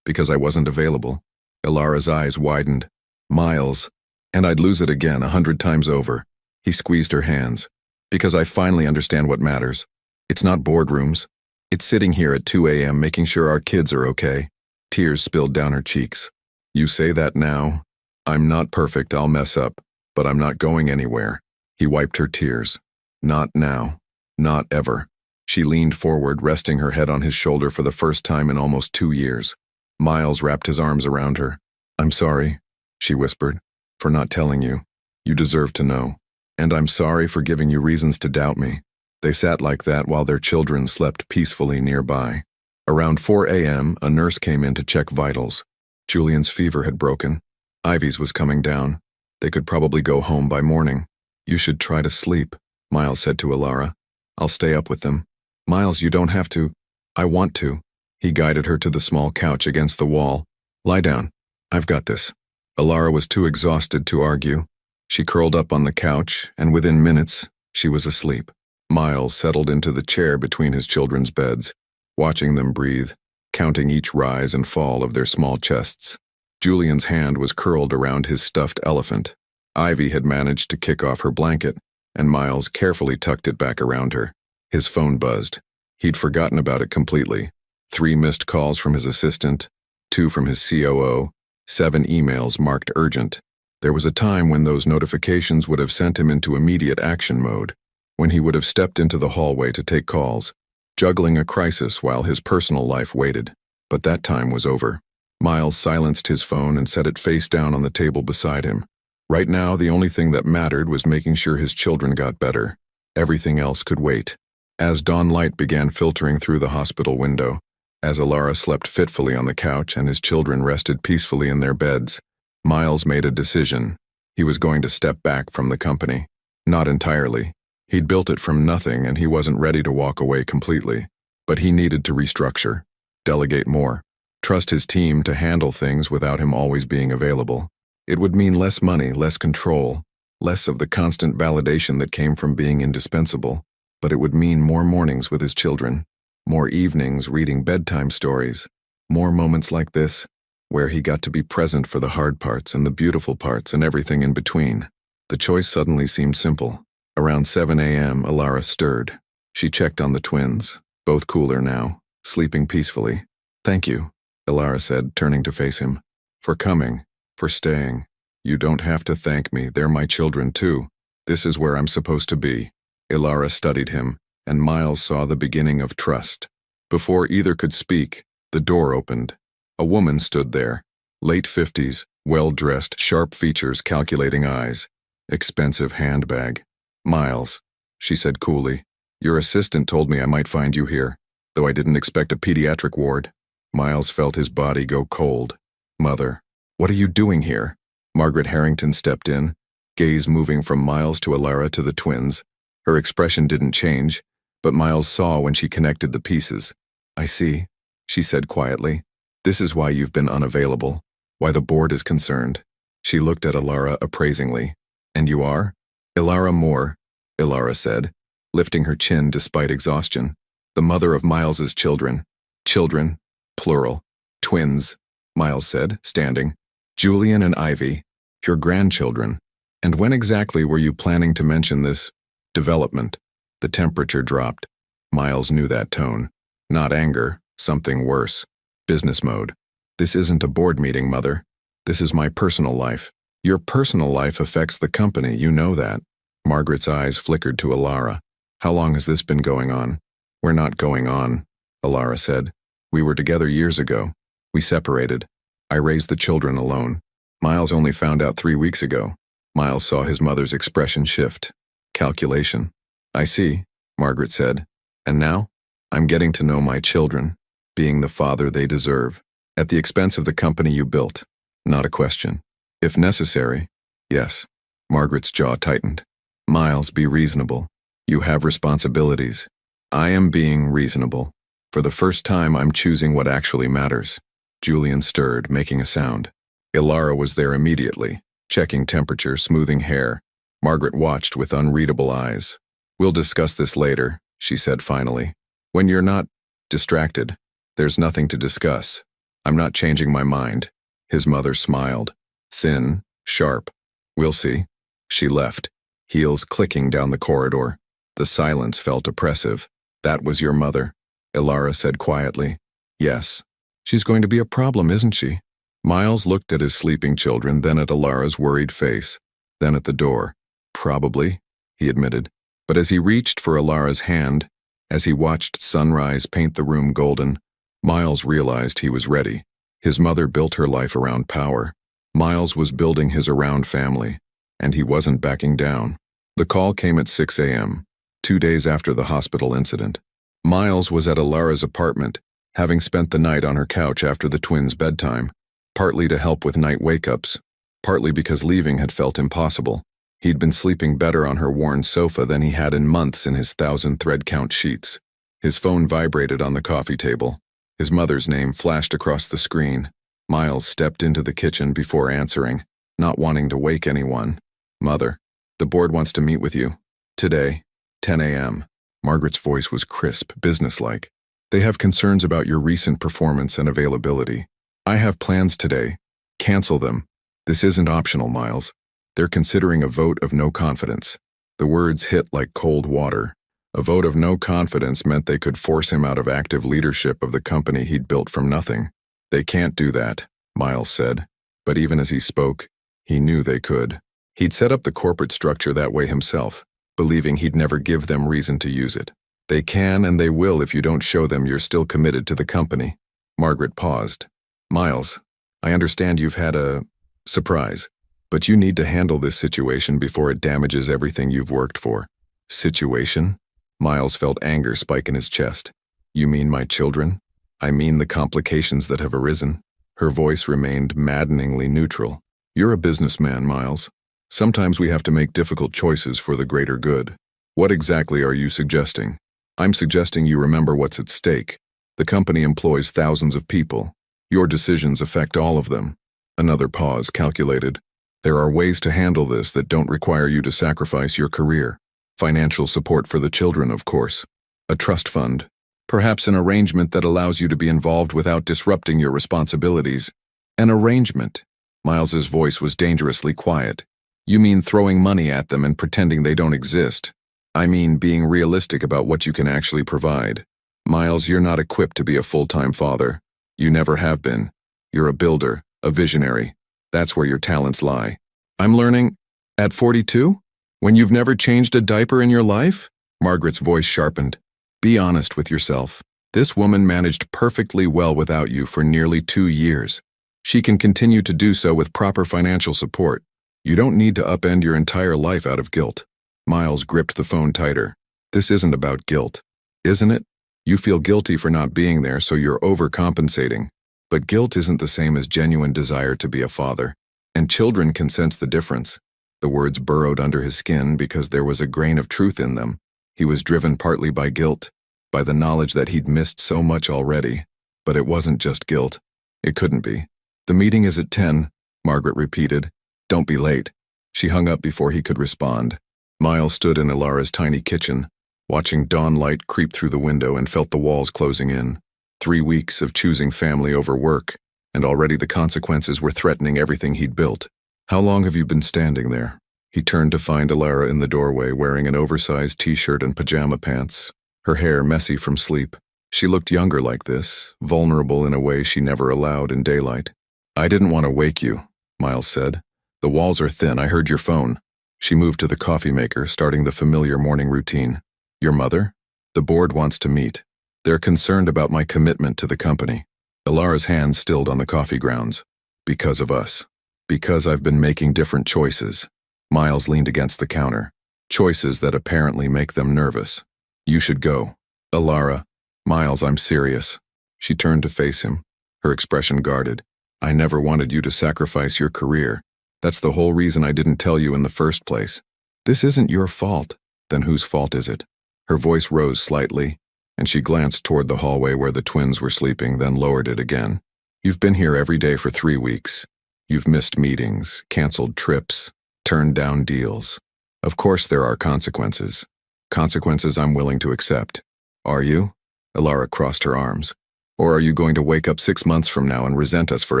because I wasn't available." Ilara's eyes widened. "Miles, and I'd lose it again 100 times over." He squeezed her hands. "Because I finally understand what matters. It's not boardrooms. It's sitting here at 2 a.m. making sure our kids are okay." Tears spilled down her cheeks. "You say that now? I'm not perfect, I'll mess up, but I'm not going anywhere." He wiped her tears. "Not now. Not ever." She leaned forward, resting her head on his shoulder for the first time in almost 2 years. Miles wrapped his arms around her. "I'm sorry," she whispered, "for not telling you. You deserve to know. And I'm sorry for giving you reasons to doubt me." They sat like that while their children slept peacefully nearby. Around 4 a.m., a nurse came in to check vitals. Julian's fever had broken. Ivy's was coming down. They could probably go home by morning. "You should try to sleep," Miles said to Ilara. "I'll stay up with them." "Miles, you don't have to." "I want to." He guided her to the small couch against the wall. "Lie down. I've got this." Ilara was too exhausted to argue. She curled up on the couch, and within minutes, she was asleep. Miles settled into the chair between his children's beds, watching them breathe, counting each rise and fall of their small chests. Julian's hand was curled around his stuffed elephant. Ivy had managed to kick off her blanket, and Miles carefully tucked it back around her. His phone buzzed. He'd forgotten about it completely. 3 missed calls from his assistant, 2 from his COO, 7 emails marked urgent. There was a time when those notifications would have sent him into immediate action mode, when he would have stepped into the hallway to take calls, juggling a crisis while his personal life waited. But that time was over. Miles silenced his phone and set it face down on the table beside him. Right now, the only thing that mattered was making sure his children got better. Everything else could wait. As dawn light began filtering through the hospital window, as Ilara slept fitfully on the couch and his children rested peacefully in their beds, Miles made a decision. He was going to step back from the company. Not entirely. He'd built it from nothing and he wasn't ready to walk away completely. But he needed to restructure, delegate more, trust his team to handle things without him always being available. It would mean less money, less control, less of the constant validation that came from being indispensable. But it would mean more mornings with his children, more evenings reading bedtime stories, more moments like this, where he got to be present for the hard parts and the beautiful parts and everything in between. The choice suddenly seemed simple. Around 7 a.m., Alara stirred. She checked on the twins, both cooler now, sleeping peacefully. "Thank you," Alara said, turning to face him. "For coming, for staying. You don't have to thank me, they're my children too. This is where I'm supposed to be." Alara studied him, and Miles saw the beginning of trust. Before either could speak, the door opened. A woman stood there, late 50s, well-dressed, sharp features, calculating eyes. Expensive handbag. "Miles," she said coolly, "your assistant told me I might find you here, though I didn't expect a pediatric ward." Miles felt his body go cold. "Mother, what are you doing here?" Margaret Harrington stepped in, gaze moving from Miles to Alara to the twins. Her expression didn't change, but Miles saw when she connected the pieces. "I see," she said quietly. "This is why you've been unavailable, why the board is concerned." She looked at Alara appraisingly. "And you are?" "Alara Moore," Alara said, lifting her chin despite exhaustion. "The mother of Miles's children." "Children, plural. Twins," Miles said, standing. "Julian and Ivy, your grandchildren. And when exactly were you planning to mention this development?" The temperature dropped. Miles knew that tone. Not anger, something worse. Business mode. "This isn't a board meeting, Mother. This is my personal life." "Your personal life affects the company, you know that." Margaret's eyes flickered to Alara. "How long has this been going on?" "We're not going on," Alara said. "We were together years ago. We separated. I raised the children alone. Miles only found out 3 weeks ago." Miles saw his mother's expression shift. Calculation. "I see," Margaret said. "And now? I'm getting to know my children, being the father they deserve, at the expense of the company you built. Not a question. If necessary, yes." Margaret's jaw tightened. "Miles, be reasonable. You have responsibilities." "I am being reasonable. For the first time, I'm choosing what actually matters." Julian stirred, making a sound. Alara was there immediately, checking temperature, smoothing hair. Margaret watched with unreadable eyes. "We'll discuss this later," she said finally. "When you're not distracted, there's nothing to discuss. I'm not changing my mind." His mother smiled. Thin, sharp. "We'll see." She left, heels clicking down the corridor. The silence felt oppressive. "That was your mother," Alara said quietly. "Yes. She's going to be a problem, isn't she?" Miles looked at his sleeping children, then at Alara's worried face, then at the door. "Probably," he admitted. But as he reached for Alara's hand, as he watched sunrise paint the room golden, Miles realized he was ready. His mother built her life around power. Miles was building his around family, and he wasn't backing down. The call came at 6 a.m., 2 days after the hospital incident. Miles was at Alara's apartment, having spent the night on her couch after the twins' bedtime, partly to help with night wake-ups, partly because leaving had felt impossible. He'd been sleeping better on her worn sofa than he had in months in his 1,000-thread-count sheets. His phone vibrated on the coffee table. His mother's name flashed across the screen. Miles stepped into the kitchen before answering, not wanting to wake anyone. "Mother, the board wants to meet with you. Today, 10 a.m. Margaret's voice was crisp, businesslike. "They have concerns about your recent performance and availability. I have plans today. Cancel them. This isn't optional, Miles. They're considering a vote of no confidence." The words hit like cold water. A vote of no confidence meant they could force him out of active leadership of the company he'd built from nothing. "They can't do that," Miles said. But even as he spoke, he knew they could. He'd set up the corporate structure that way himself, believing he'd never give them reason to use it. "They can and they will if you don't show them you're still committed to the company." Margaret paused. "Miles, I understand you've had a surprise, but you need to handle this situation before it damages everything you've worked for." "Situation?" Miles felt anger spike in his chest. "You mean my children? I mean the complications that have arisen." Her voice remained maddeningly neutral. "You're a businessman, Miles. Sometimes we have to make difficult choices for the greater good. What exactly are you suggesting?" "I'm suggesting you remember what's at stake. The company employs thousands of people. Your decisions affect all of them." Another pause, calculated. "There are ways to handle this that don't require you to sacrifice your career. Financial support for the children, of course. A trust fund. Perhaps an arrangement that allows you to be involved without disrupting your responsibilities." An arrangement. Miles's voice was dangerously quiet. You mean throwing money at them and pretending they don't exist? I mean being realistic about what you can actually provide. Miles, you're not equipped to be a full-time father. You never have been. You're a builder, a visionary. That's where your talents lie. I'm learning. At 42? When you've never changed a diaper in your life? Margaret's voice sharpened. Be honest with yourself. This woman managed perfectly well without you for nearly 2 years. She can continue to do so with proper financial support. You don't need to upend your entire life out of guilt. Miles gripped the phone tighter. This isn't about guilt, isn't it? You feel guilty for not being there, so you're overcompensating. But guilt isn't the same as genuine desire to be a father. And children can sense the difference. The words burrowed under his skin because there was a grain of truth in them. He was driven partly by guilt, by the knowledge that he'd missed so much already. But it wasn't just guilt. It couldn't be. The meeting is at 10, Margaret repeated. Don't be late. She hung up before he could respond. Miles stood in Ilara's tiny kitchen, watching dawn light creep through the window and felt the walls closing in. 3 weeks of choosing family over work, and already the consequences were threatening everything he'd built. How long have you been standing there? He turned to find Ilara in the doorway wearing an oversized t-shirt and pajama pants, her hair messy from sleep. She looked younger like this, vulnerable in a way she never allowed in daylight. I didn't want to wake you, Miles said. The walls are thin, I heard your phone. She moved to the coffee maker, starting the familiar morning routine. Your mother? The board wants to meet. They're concerned about my commitment to the company. Ilara's hand stilled on the coffee grounds. Because of us. Because I've been making different choices. Miles leaned against the counter. Choices that apparently make them nervous. You should go. Ilara. Miles, I'm serious. She turned to face him, her expression guarded. I never wanted you to sacrifice your career. That's the whole reason I didn't tell you in the first place. This isn't your fault. Then whose fault is it? Her voice rose slightly, and she glanced toward the hallway where the twins were sleeping, then lowered it again. You've been here every day for 3 weeks. You've missed meetings, canceled trips, turned down deals. Of course there are consequences. Consequences I'm willing to accept. Are you? Ilara crossed her arms. Or are you going to wake up 6 months from now and resent us for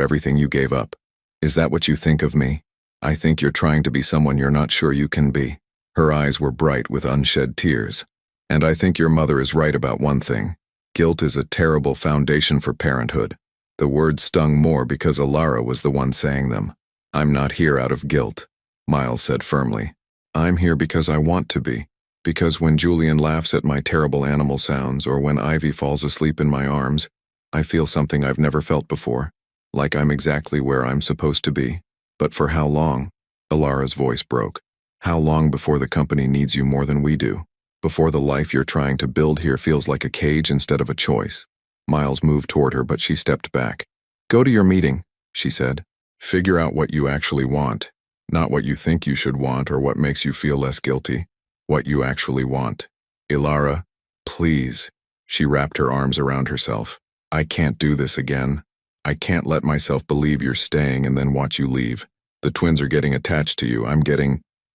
everything you gave up? Is that what you think of me? I think you're trying to be someone you're not sure you can be. Her eyes were bright with unshed tears. And I think your mother is right about one thing. Guilt is a terrible foundation for parenthood. The words stung more because Ilara was the one saying them. I'm not here out of guilt, Miles said firmly. I'm here because I want to be. Because when Julian laughs at my terrible animal sounds or when Ivy falls asleep in my arms, I feel something I've never felt before. Like I'm exactly where I'm supposed to be. But for how long? Ilara's voice broke. How long before the company needs you more than we do? Before the life you're trying to build here feels like a cage instead of a choice? Miles moved toward her, but she stepped back. Go to your meeting, she said. Figure out what you actually want. Not what you think you should want or what makes you feel less guilty. What you actually want. Ilara, please. She wrapped her arms around herself. I can't do this again. I can't let myself believe you're staying and then watch you leave. The twins are getting attached to you.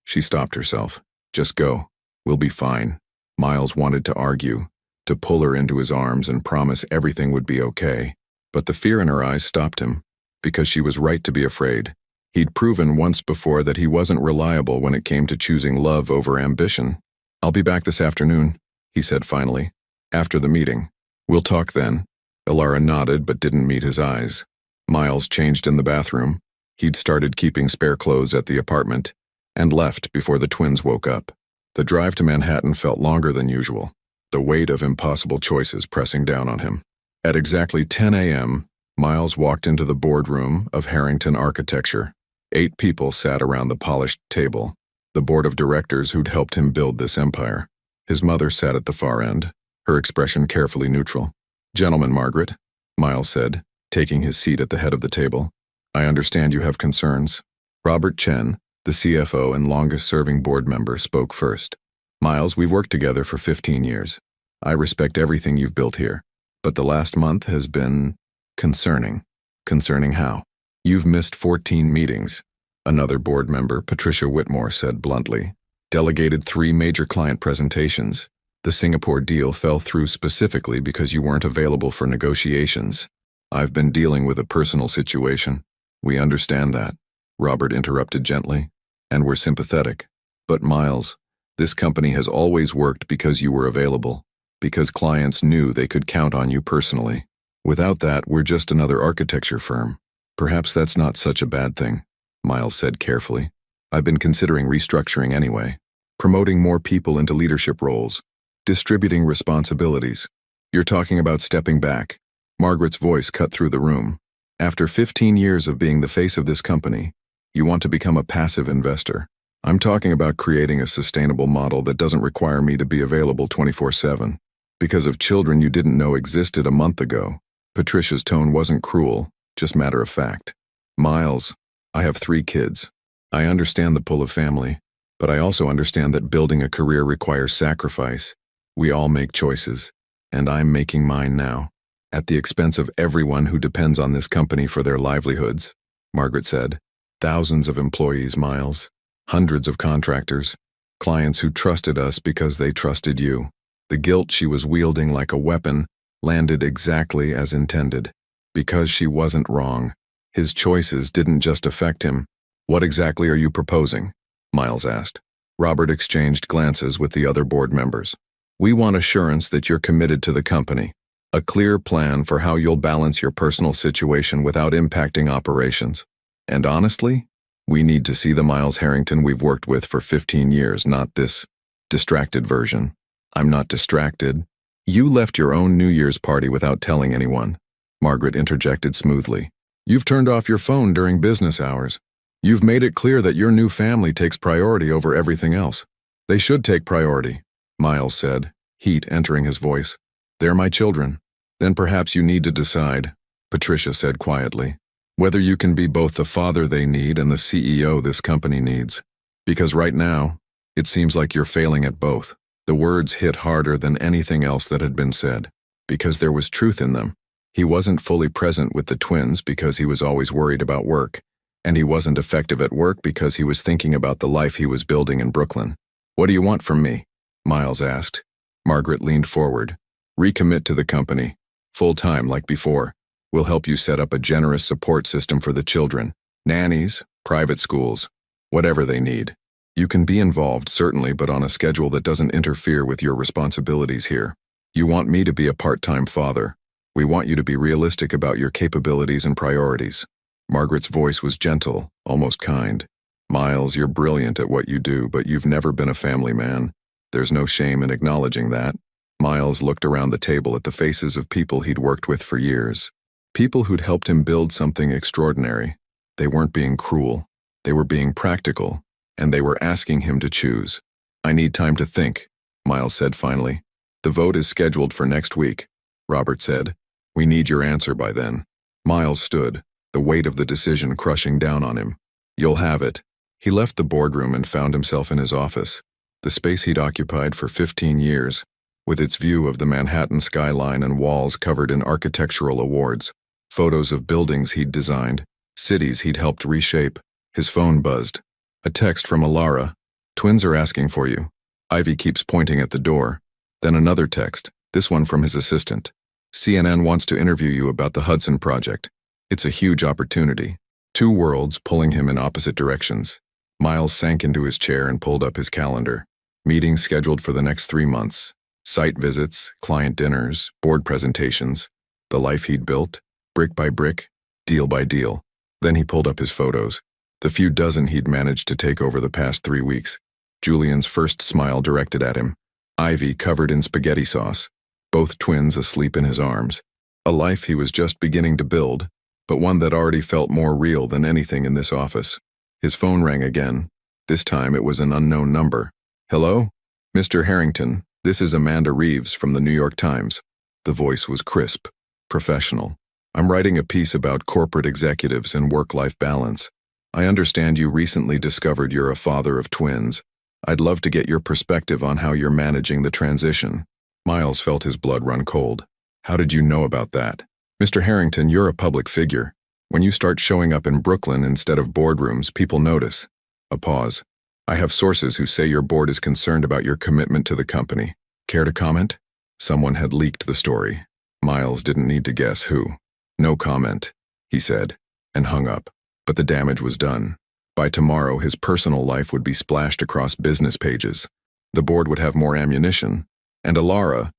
She stopped herself. Just go. We'll be fine. Miles wanted to argue, to pull her into his arms and promise everything would be okay. But the fear in her eyes stopped him, because she was right to be afraid. He'd proven once before that he wasn't reliable when it came to choosing love over ambition. I'll be back this afternoon, he said finally. After the meeting. We'll talk then. Ilara nodded but didn't meet his eyes. Miles changed in the bathroom. He'd started keeping spare clothes at the apartment, and left before the twins woke up. The drive to Manhattan felt longer than usual, the weight of impossible choices pressing down on him. At exactly 10 a.m., Miles walked into the boardroom of Harrington Architecture. 8 people sat around the polished table, the board of directors who'd helped him build this empire. His mother sat at the far end, her expression carefully neutral. Gentlemen, Margaret, Miles said, taking his seat at the head of the table. I understand you have concerns. Robert Chen, the CFO and longest-serving board member, spoke first. Miles, we've worked together for 15 years. I respect everything you've built here, but the last month has been concerning. Concerning how? You've missed 14 meetings. Another board member, Patricia Whitmore, said bluntly. Delegated 3 major client presentations. The Singapore deal fell through specifically because you weren't available for negotiations. I've been dealing with a personal situation. We understand that, Robert interrupted gently, and we're sympathetic. But Miles, this company has always worked because you were available, because clients knew they could count on you personally. Without that, we're just another architecture firm. Perhaps that's not such a bad thing, Miles said carefully. I've been considering restructuring anyway, promoting more people into leadership roles, distributing responsibilities. You're talking about stepping back. Margaret's voice cut through the room. After 15 years of being the face of this company, you want to become a passive investor. I'm talking about creating a sustainable model that doesn't require me to be available 24/7. Because of children you didn't know existed a month ago. Patricia's tone wasn't cruel, just matter of fact. Miles, I have 3 kids. I understand the pull of family, but I also understand that building a career requires sacrifice. We all make choices, and I'm making mine now, at the expense of everyone who depends on this company for their livelihoods, Margaret said. Thousands of employees, Miles. Hundreds of contractors. Clients who trusted us because they trusted you. The guilt she was wielding like a weapon landed exactly as intended. Because she wasn't wrong. His choices didn't just affect him. What exactly are you proposing? Miles asked. Robert exchanged glances with the other board members. We want assurance that you're committed to the company. A clear plan for how you'll balance your personal situation without impacting operations. And honestly, we need to see the Miles Harrington we've worked with for 15 years, not this distracted version. I'm not distracted. You left your own New Year's party without telling anyone, Margaret interjected smoothly. You've turned off your phone during business hours. You've made it clear that your new family takes priority over everything else. They should take priority, Miles said, heat entering his voice. They're my children. Then perhaps you need to decide, Patricia said quietly, whether you can be both the father they need and the CEO this company needs. Because right now, it seems like you're failing at both. The words hit harder than anything else that had been said, because there was truth in them. He wasn't fully present with the twins because he was always worried about work, and he wasn't effective at work because he was thinking about the life he was building in Brooklyn. What do you want from me? Miles asked. Margaret leaned forward. Recommit to the company. Full-time like before. We'll help you set up a generous support system for the children. Nannies, private schools, whatever they need. You can be involved, certainly, but on a schedule that doesn't interfere with your responsibilities here. You want me to be a part-time father. We want you to be realistic about your capabilities and priorities. Margaret's voice was gentle, almost kind. Miles, you're brilliant at what you do, but you've never been a family man. There's no shame in acknowledging that. Miles looked around the table at the faces of people he'd worked with for years. People who'd helped him build something extraordinary. They weren't being cruel. They were being practical, and they were asking him to choose. I need time to think, Miles said finally. The vote is scheduled for next week, Robert said. We need your answer by then. Miles stood, the weight of the decision crushing down on him. You'll have it. He left the boardroom and found himself in his office, the space he'd occupied for 15 years, with its view of the Manhattan skyline and walls covered in architectural awards. Photos of buildings he'd designed, cities he'd helped reshape. His phone buzzed. A text from Alara. Twins are asking for you. Ivy keeps pointing at the door. Then another text, this one from his assistant. CNN wants to interview you about the Hudson Project. It's a huge opportunity. 2 worlds pulling him in opposite directions. Miles sank into his chair and pulled up his calendar. Meetings scheduled for the next 3 months. Site visits, client dinners, board presentations. The life he'd built. Brick by brick, deal by deal. Then he pulled up his photos, the few dozen he'd managed to take over the past 3 weeks. Julian's first smile directed at him. Ivy covered in spaghetti sauce, both twins asleep in his arms. A life he was just beginning to build, but one that already felt more real than anything in this office. His phone rang again. This time it was an unknown number. Hello? Mr. Harrington, this is Amanda Reeves from the New York Times. The voice was crisp, professional. I'm writing a piece about corporate executives and work-life balance. I understand you recently discovered you're a father of twins. I'd love to get your perspective on how you're managing the transition. Miles felt his blood run cold. How did you know about that? Mr. Harrington, you're a public figure. When you start showing up in Brooklyn instead of boardrooms, people notice. A pause. I have sources who say your board is concerned about your commitment to the company. Care to comment? Someone had leaked the story. Miles didn't need to guess who. No comment, he said, and hung up. But the damage was done. By tomorrow, his personal life would be splashed across business pages. The board would have more ammunition. And Ilara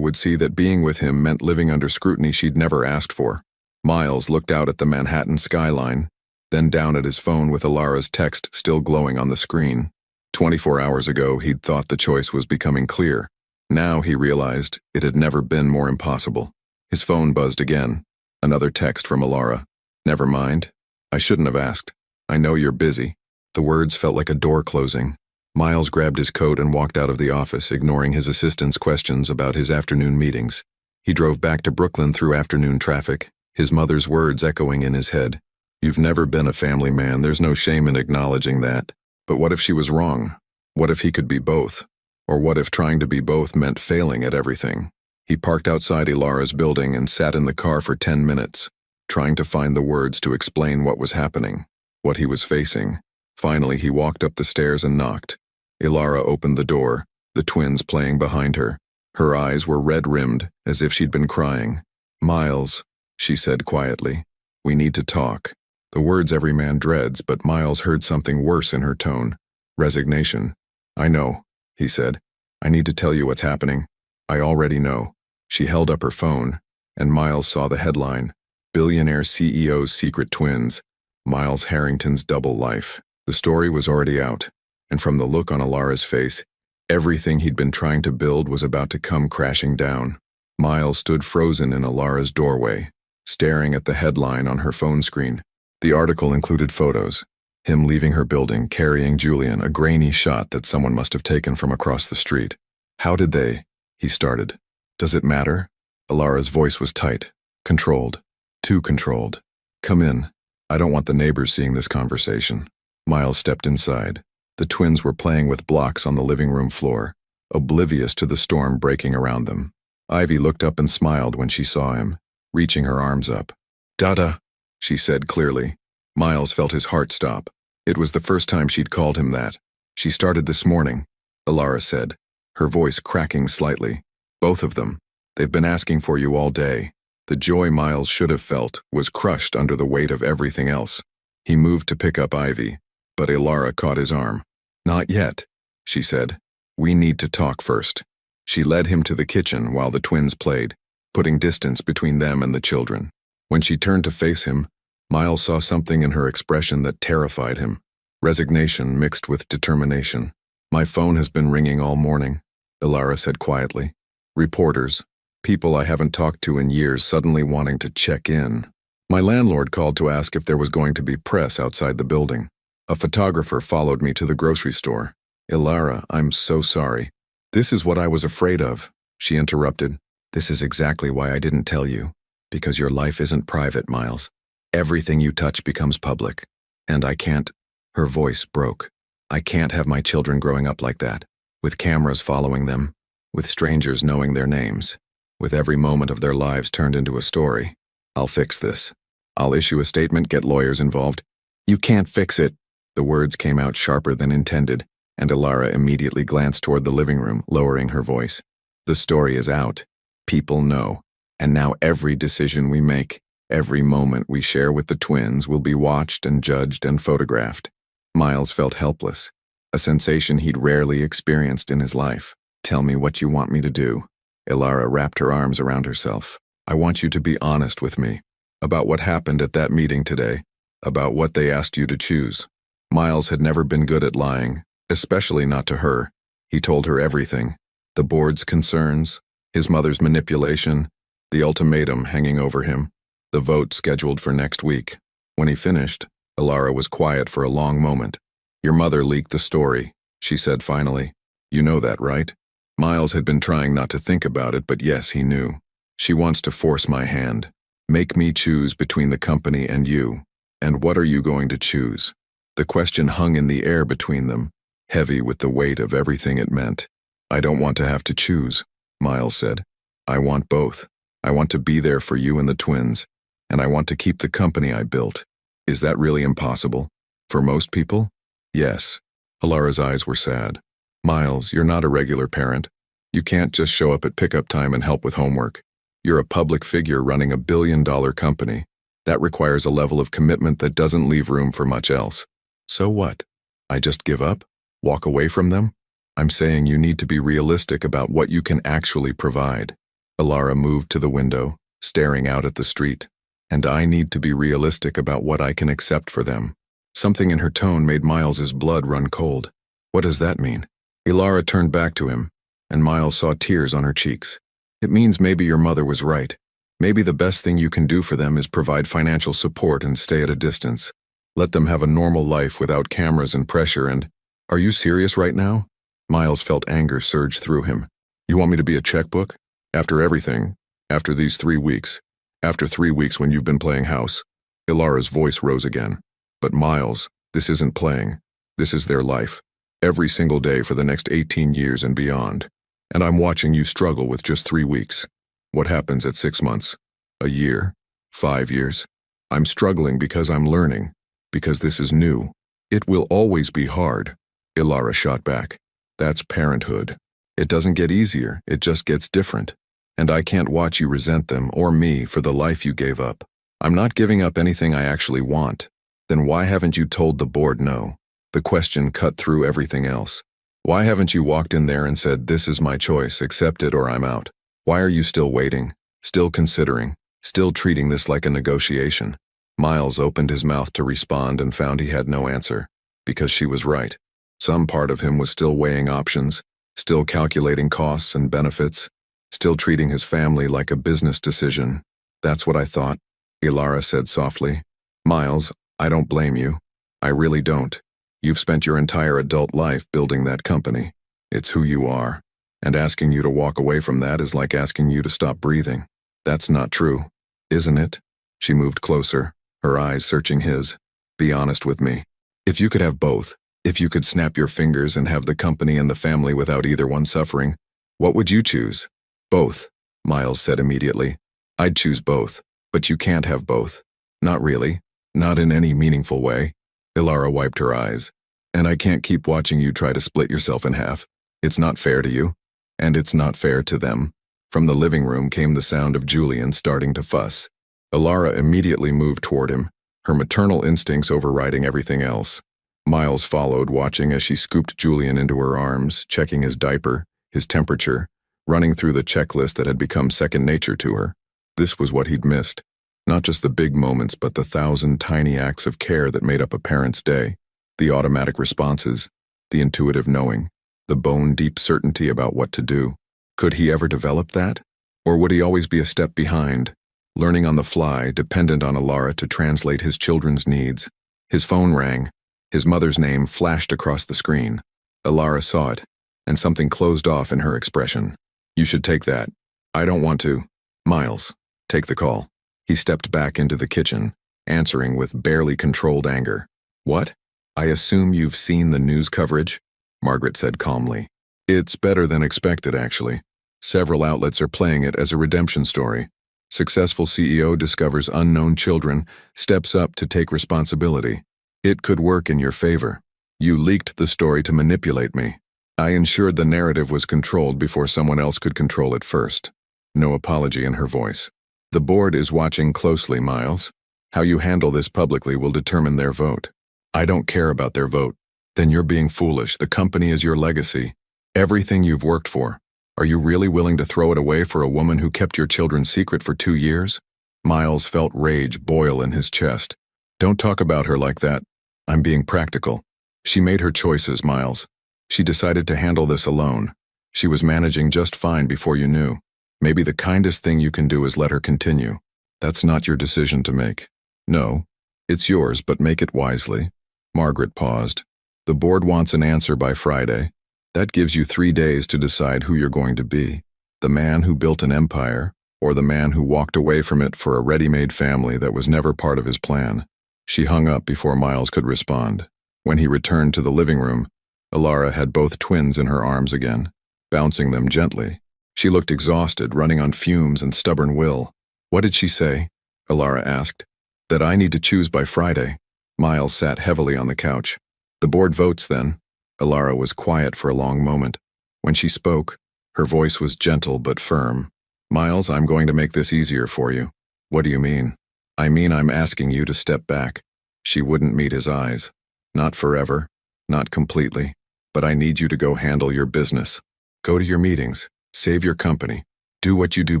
would see that being with him meant living under scrutiny she'd never asked for. Miles looked out at the Manhattan skyline, then down at his phone with Ilara's text still glowing on the screen. 24 hours ago, he'd thought the choice was becoming clear. Now he realized it had never been more impossible. His phone buzzed again. Another text from Ilara. "Never mind. I shouldn't have asked. I know you're busy." The words felt like a door closing. Miles grabbed his coat and walked out of the office, ignoring his assistant's questions about his afternoon meetings. He drove back to Brooklyn through afternoon traffic, his mother's words echoing in his head. "You've never been a family man, there's no shame in acknowledging that. But what if she was wrong? What if he could be both? Or what if trying to be both meant failing at everything?" He parked outside Ilara's building and sat in the car for 10 minutes, trying to find the words to explain what was happening, what he was facing. Finally, he walked up the stairs and knocked. Ilara opened the door, the twins playing behind her. Her eyes were red-rimmed, as if she'd been crying. "Miles," she said quietly, "we need to talk." The words every man dreads, but Miles heard something worse in her tone. Resignation. "I know," he said. "I need to tell you what's happening. I already know." She held up her phone, and Miles saw the headline, "Billionaire CEO's Secret Twins, Miles Harrington's Double Life." The story was already out, and from the look on Ilara's face, everything he'd been trying to build was about to come crashing down. Miles stood frozen in Ilara's doorway, staring at the headline on her phone screen. The article included photos. Him leaving her building, carrying Julian, a grainy shot that someone must have taken from across the street. "How did they?" he started. "Does it matter?" Ilara's voice was tight, controlled, too controlled. "Come in. I don't want the neighbors seeing this conversation." Miles stepped inside. The twins were playing with blocks on the living room floor, oblivious to the storm breaking around them. Ivy looked up and smiled when she saw him, reaching her arms up. "Dada," she said clearly. Miles felt his heart stop. It was the first time she'd called him that. "She started this morning," Ilara said, her voice cracking slightly. "Both of them. They've been asking for you all day." The joy Miles should have felt was crushed under the weight of everything else. He moved to pick up Ivy, but Ilara caught his arm. "Not yet," she said. "We need to talk first." She led him to the kitchen while the twins played, putting distance between them and the children. When she turned to face him, Miles saw something in her expression that terrified him. Resignation mixed with determination. "My phone has been ringing all morning," Ilara said quietly. "Reporters, people I haven't talked to in years suddenly wanting to check in. My landlord called to ask if there was going to be press outside the building. A photographer followed me to the grocery store." "Ilara, I'm so sorry." "This is what I was afraid of," she interrupted. "This is exactly why I didn't tell you. Because your life isn't private, Miles. Everything you touch becomes public. And I can't—" Her voice broke. "I can't have my children growing up like that, with cameras following them, with strangers knowing their names, with every moment of their lives turned into a story. I'll fix this. I'll issue a statement, get lawyers involved." "You can't fix it." The words came out sharper than intended, and Ilara immediately glanced toward the living room, lowering her voice. "The story is out. People know. And now every decision we make, every moment we share with the twins will be watched and judged and photographed." Miles felt helpless, a sensation he'd rarely experienced in his life. "Tell me what you want me to do." Ilara wrapped her arms around herself. "I want you to be honest with me. About what happened at that meeting today. About what they asked you to choose." Miles had never been good at lying, especially not to her. He told her everything. The board's concerns, his mother's manipulation, the ultimatum hanging over him, the vote scheduled for next week. When he finished, Ilara was quiet for a long moment. "Your mother leaked the story," she said finally. "You know that, right?" Miles had been trying not to think about it, but yes, he knew. "She wants to force my hand. Make me choose between the company and you. And what are you going to choose?" The question hung in the air between them, heavy with the weight of everything it meant. "I don't want to have to choose," Miles said. "I want both. I want to be there for you and the twins, and I want to keep the company I built." "Is that really impossible? For most people?" "Yes." Ilara's eyes were sad. "Miles, you're not a regular parent. You can't just show up at pickup time and help with homework. You're a public figure running a billion-dollar company. That requires a level of commitment that doesn't leave room for much else. So what? I just give up? Walk away from them? I'm saying you need to be realistic about what you can actually provide. Ilara moved to the window, staring out at the street. And I need to be realistic about what I can accept for them. Something in her tone made Miles's blood run cold. What does that mean? Ilara turned back to him, and Miles saw tears on her cheeks. It means maybe your mother was right. Maybe the best thing you can do for them is provide financial support and stay at a distance. Let them have a normal life without cameras and pressure and… Are you serious right now? Miles felt anger surge through him. You want me to be a checkbook? After everything, after these 3 weeks, after 3 weeks when you've been playing house. Ilara's voice rose again. But Miles, this isn't playing. This is their life. Every single day for the next 18 years and beyond. And I'm watching you struggle with just 3 weeks. What happens at 6 months? A year? 5 years? I'm struggling because I'm learning. Because this is new. It will always be hard. Ilara shot back. That's parenthood. It doesn't get easier, it just gets different. And I can't watch you resent them or me for the life you gave up. I'm not giving up anything I actually want. Then why haven't you told the board no? The question cut through everything else. Why haven't you walked in there and said, this is my choice, accept it or I'm out? Why are you still waiting, still considering, still treating this like a negotiation? Miles opened his mouth to respond and found he had no answer. Because she was right. Some part of him was still weighing options, still calculating costs and benefits, still treating his family like a business decision. That's what I thought, Ilara said softly. Miles, I don't blame you. I really don't. You've spent your entire adult life building that company. It's who you are. And asking you to walk away from that is like asking you to stop breathing. That's not true, isn't it? She moved closer, her eyes searching his. Be honest with me. If you could have both, if you could snap your fingers and have the company and the family without either one suffering, what would you choose? Both, Miles said immediately. I'd choose both, but you can't have both. Not really. Not in any meaningful way. Ilara wiped her eyes. And I can't keep watching you try to split yourself in half. It's not fair to you. And it's not fair to them. From the living room came the sound of Julian starting to fuss. Ilara immediately moved toward him, her maternal instincts overriding everything else. Miles followed, watching as she scooped Julian into her arms, checking his diaper, his temperature, running through the checklist that had become second nature to her. This was what he'd missed. Not just the big moments, but the 1,000 tiny acts of care that made up a parent's day. The automatic responses, the intuitive knowing, the bone-deep certainty about what to do. Could he ever develop that? Or would he always be a step behind, learning on the fly, dependent on Ilara to translate his children's needs? His phone rang. His mother's name flashed across the screen. Ilara saw it, and something closed off in her expression. You should take that. I don't want to. Miles, take the call. He stepped back into the kitchen, answering with barely controlled anger. What? I assume you've seen the news coverage? Margaret said calmly. It's better than expected, actually. Several outlets are playing it as a redemption story. Successful CEO discovers unknown children, steps up to take responsibility. It could work in your favor. You leaked the story to manipulate me. I ensured the narrative was controlled before someone else could control it first. No apology in her voice. The board is watching closely, Miles. How you handle this publicly will determine their vote. I don't care about their vote. Then you're being foolish. The company is your legacy. Everything you've worked for. Are you really willing to throw it away for a woman who kept your children's secret for 2 years? Miles felt rage boil in his chest. Don't talk about her like that. I'm being practical. She made her choices, Miles. She decided to handle this alone. She was managing just fine before you knew. Maybe the kindest thing you can do is let her continue. That's not your decision to make. No, it's yours, but make it wisely. Margaret paused. The board wants an answer by Friday. That gives you 3 days to decide who you're going to be. The man who built an empire, or the man who walked away from it for a ready-made family that was never part of his plan. She hung up before Miles could respond. When he returned to the living room, Ilara had both twins in her arms again, bouncing them gently. She looked exhausted, running on fumes and stubborn will. What did she say? Ilara asked. That I need to choose by Friday. Miles sat heavily on the couch. The board votes then. Ilara was quiet for a long moment. When she spoke, her voice was gentle but firm. Miles, I'm going to make this easier for you. What do you mean? I mean, I'm asking you to step back. She wouldn't meet his eyes. Not forever, not completely, but I need you to go handle your business. Go to your meetings, save your company, do what you do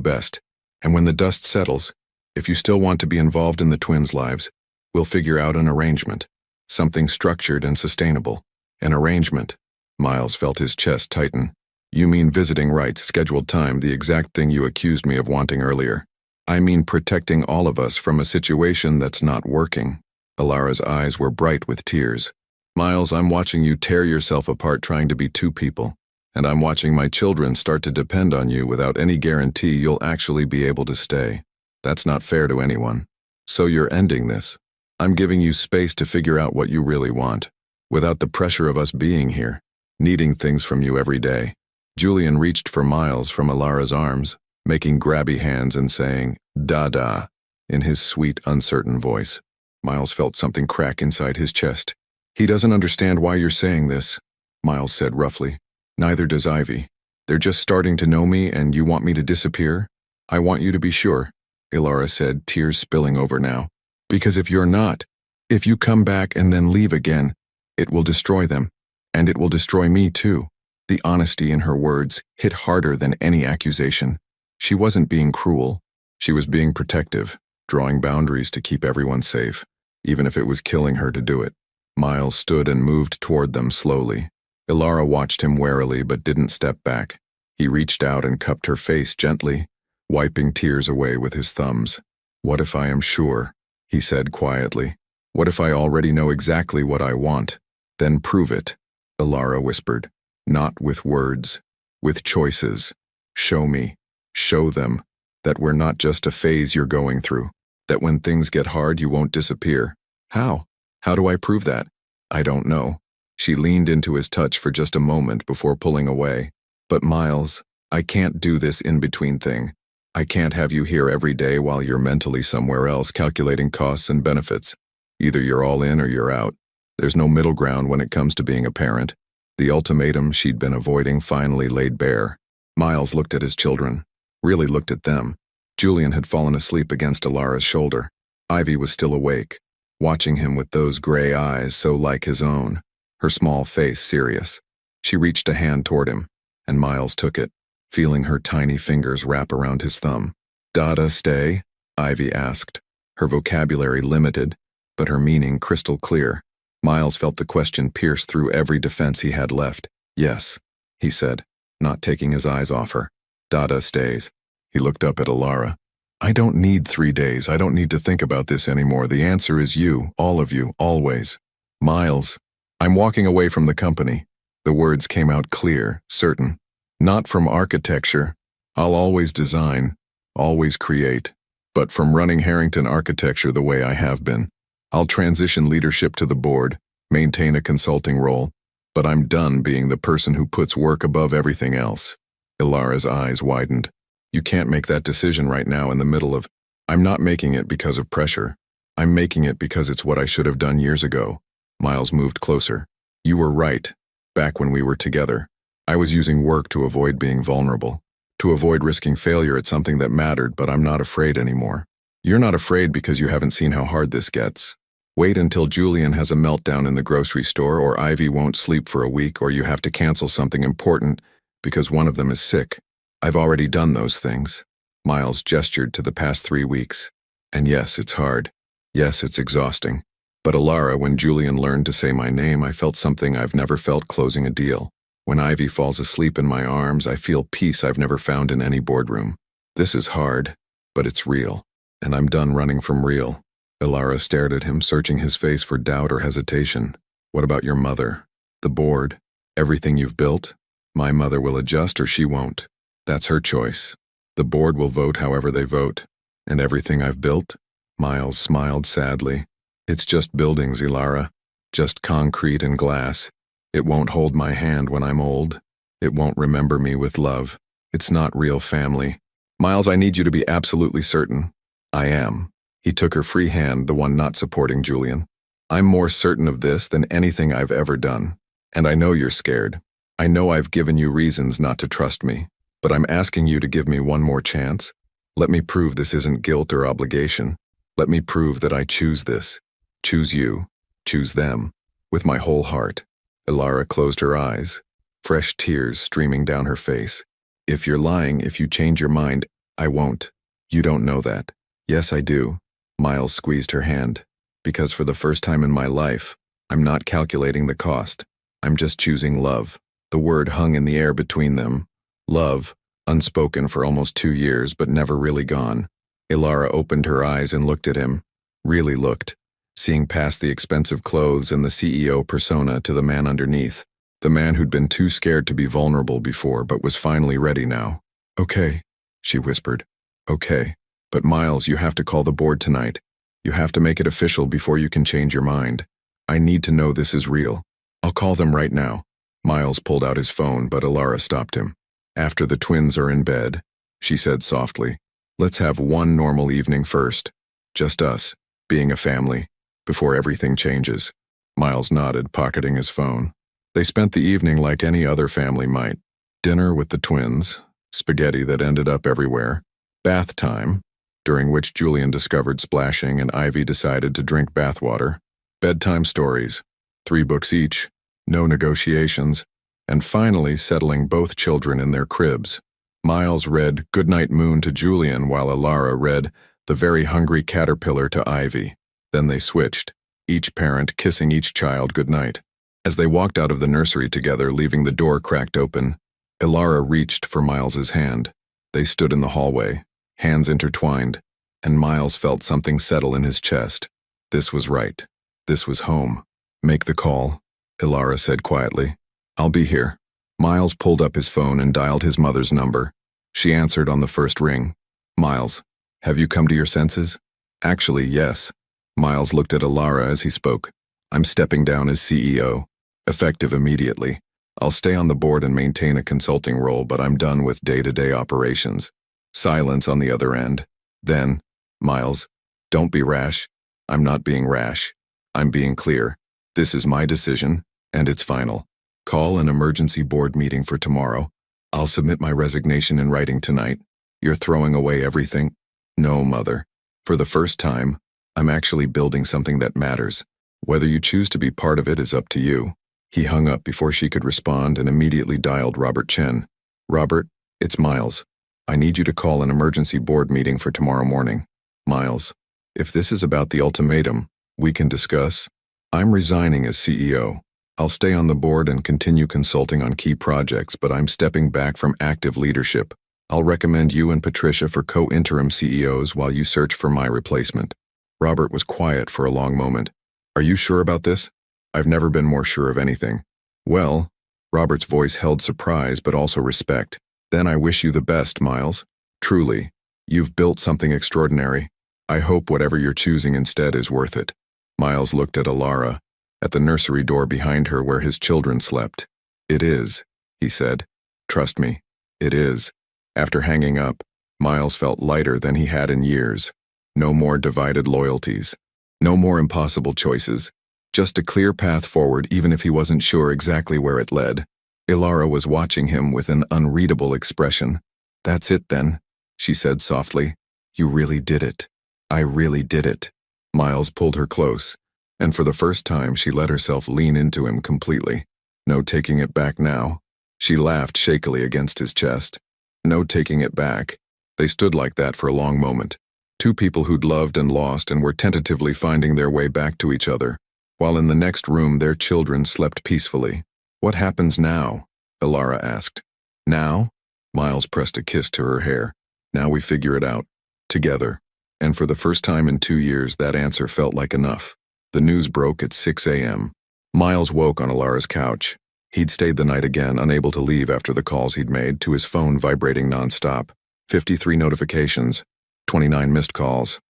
best. And when the dust settles, if you still want to be involved in the twins' lives, we'll figure out an arrangement. Something structured and sustainable. An arrangement. Miles felt his chest tighten. You mean visiting rights, scheduled time, the exact thing you accused me of wanting earlier. I mean protecting all of us from a situation that's not working. Alara's eyes were bright with tears. Miles, I'm watching you tear yourself apart trying to be two people. And I'm watching my children start to depend on you without any guarantee you'll actually be able to stay. That's not fair to anyone. So you're ending this. I'm giving you space to figure out what you really want, without the pressure of us being here, needing things from you every day. Julian reached for Miles from Alara's arms, making grabby hands and saying, "Da-da," in his sweet, uncertain voice. Miles felt something crack inside his chest. He doesn't understand why you're saying this, Miles said roughly. Neither does Ivy. They're just starting to know me and you want me to disappear? I want you to be sure, Alara said, tears spilling over now. Because if you're not, if you come back and then leave again, it will destroy them. And it will destroy me too. The honesty in her words hit harder than any accusation. She wasn't being cruel. She was being protective, drawing boundaries to keep everyone safe, even if it was killing her to do it. Miles stood and moved toward them slowly. Alara watched him warily but didn't step back. He reached out and cupped her face gently, wiping tears away with his thumbs. "What if I am sure?" he said quietly. "What if I already know exactly what I want? Then prove it," Alara whispered. "Not with words, with choices. Show me, show them, that we're not just a phase you're going through, that when things get hard you won't disappear. How? How do I prove that? I don't know." She leaned into his touch for just a moment before pulling away. "But Miles, I can't do this in-between thing. I can't have you here every day while you're mentally somewhere else calculating costs and benefits. Either you're all in or you're out. There's no middle ground when it comes to being a parent." The ultimatum she'd been avoiding finally laid bare. Miles looked at his children, really looked at them. Julian had fallen asleep against Alara's shoulder. Ivy was still awake, watching him with those gray eyes so like his own, her small face serious. She reached a hand toward him, and Miles took it, feeling her tiny fingers wrap around his thumb. "Dada stay?" Ivy asked, her vocabulary limited, but her meaning crystal clear. Miles felt the question pierce through every defense he had left. "Yes," he said, not taking his eyes off her. "Dada stays." He looked up at Alara. "I don't need 3 days. I don't need to think about this anymore. The answer is you, all of you, always." "Miles, I'm walking away from the company." The words came out clear, certain. "Not from architecture. I'll always design, always create. But from running Harrington Architecture the way I have been. I'll transition leadership to the board, maintain a consulting role, but I'm done being the person who puts work above everything else." Ilara's eyes widened. "You can't make that decision right now in the middle of—" "I'm not making it because of pressure. I'm making it because it's what I should have done years ago." Miles moved closer. "You were right, back when we were together. I was using work to avoid being vulnerable, to avoid risking failure at something that mattered, but I'm not afraid anymore. You're not afraid because you haven't seen how hard this gets. Wait until Julian has a meltdown in the grocery store, or Ivy won't sleep for a week, or you have to cancel something important because one of them is sick. I've already done those things." Miles gestured to the past 3 weeks. "And yes, it's hard. Yes, it's exhausting. But Alara, when Julian learned to say my name, I felt something I've never felt closing a deal. When Ivy falls asleep in my arms, I feel peace I've never found in any boardroom. This is hard, but it's real. And I'm done running from real." Alara stared at him, searching his face for doubt or hesitation. "What about your mother? The board? Everything you've built? My mother will adjust or she won't. That's her choice. The board will vote however they vote. And everything I've built?" Miles smiled sadly. "It's just buildings, Alara. Just concrete and glass. It won't hold my hand when I'm old. It won't remember me with love. It's not real family. Miles, I need you to be absolutely certain." "I am." He took her free hand, the one not supporting Julian. "I'm more certain of this than anything I've ever done. And I know you're scared. I know I've given you reasons not to trust me. But I'm asking you to give me one more chance. Let me prove this isn't guilt or obligation. Let me prove that I choose this. Choose you. Choose them. With my whole heart. Ilara closed her eyes, fresh tears streaming down her face. If you're lying, if you change your mind, I won't. You don't know that. Yes, I do. Miles squeezed her hand. Because for the first time in my life, I'm not calculating the cost. I'm just choosing love. The word hung in the air between them. Love, unspoken for almost 2 years but never really gone. Ilara opened her eyes and looked at him. Really looked, seeing past the expensive clothes and the CEO persona to the man underneath. The man who'd been too scared to be vulnerable before but was finally ready now. Okay, she whispered. Okay. But Miles, you have to call the board tonight. You have to make it official before you can change your mind. I need to know this is real. I'll call them right now. Miles pulled out his phone, but Ilara stopped him. After the twins are in bed, she said softly, let's have one normal evening first. Just us, being a family, before everything changes. Miles nodded, pocketing his phone. They spent the evening like any other family might. Dinner with the twins, spaghetti that ended up everywhere, bath time, during which Julian discovered splashing and Ivy decided to drink bathwater, bedtime stories, 3 books each, no negotiations, and finally settling both children in their cribs. Miles read Goodnight Moon to Julian while Ilara read The Very Hungry Caterpillar to Ivy. Then they switched, each parent kissing each child goodnight. As they walked out of the nursery together, leaving the door cracked open, Ilara reached for Miles's hand. They stood in the hallway, hands intertwined, and Miles felt something settle in his chest. This was right. This was home. Make the call, Ilara said quietly. I'll be here. Miles pulled up his phone and dialed his mother's number. She answered on the first ring. Miles, have you come to your senses? Actually, yes. Miles looked at Ilara as he spoke. I'm stepping down as CEO. Effective immediately. I'll stay on the board and maintain a consulting role, but I'm done with day-to-day operations. Silence on the other end. Then, Miles, don't be rash. I'm not being rash. I'm being clear. This is my decision, and it's final. Call an emergency board meeting for tomorrow. I'll submit my resignation in writing tonight. You're throwing away everything? No, Mother. For the first time, I'm actually building something that matters. Whether you choose to be part of it is up to you. He hung up before she could respond and immediately dialed Robert Chen. Robert, it's Miles. I need you to call an emergency board meeting for tomorrow morning. Miles, if this is about the ultimatum, we can discuss. I'm resigning as CEO. I'll stay on the board and continue consulting on key projects, but I'm stepping back from active leadership. I'll recommend you and Patricia for co-interim CEOs while you search for my replacement. Robert was quiet for a long moment. Are you sure about this? I've never been more sure of anything. Well, Robert's voice held surprise but also respect. Then I wish you the best, Miles. Truly, you've built something extraordinary. I hope whatever you're choosing instead is worth it. Miles looked at Ilara, at the nursery door behind her where his children slept. It is, he said. Trust me, it is. After hanging up, Miles felt lighter than he had in years. No more divided loyalties. No more impossible choices. Just a clear path forward even if he wasn't sure exactly where it led. Ilara was watching him with an unreadable expression. That's it then, she said softly. You really did it. I really did it. Miles pulled her close, and for the first time she let herself lean into him completely. No taking it back now. She laughed shakily against his chest. No taking it back. They stood like that for a long moment. Two people who'd loved and lost and were tentatively finding their way back to each other, while in the next room their children slept peacefully. What happens now? Ilara asked. Now? Miles pressed a kiss to her hair. Now we figure it out. Together. And for the first time in 2 years, that answer felt like enough. The news broke at 6 a.m. Miles woke on Ilara's couch. He'd stayed the night again, unable to leave after the calls he'd made, to his phone vibrating nonstop. 53 notifications, 29 missed calls.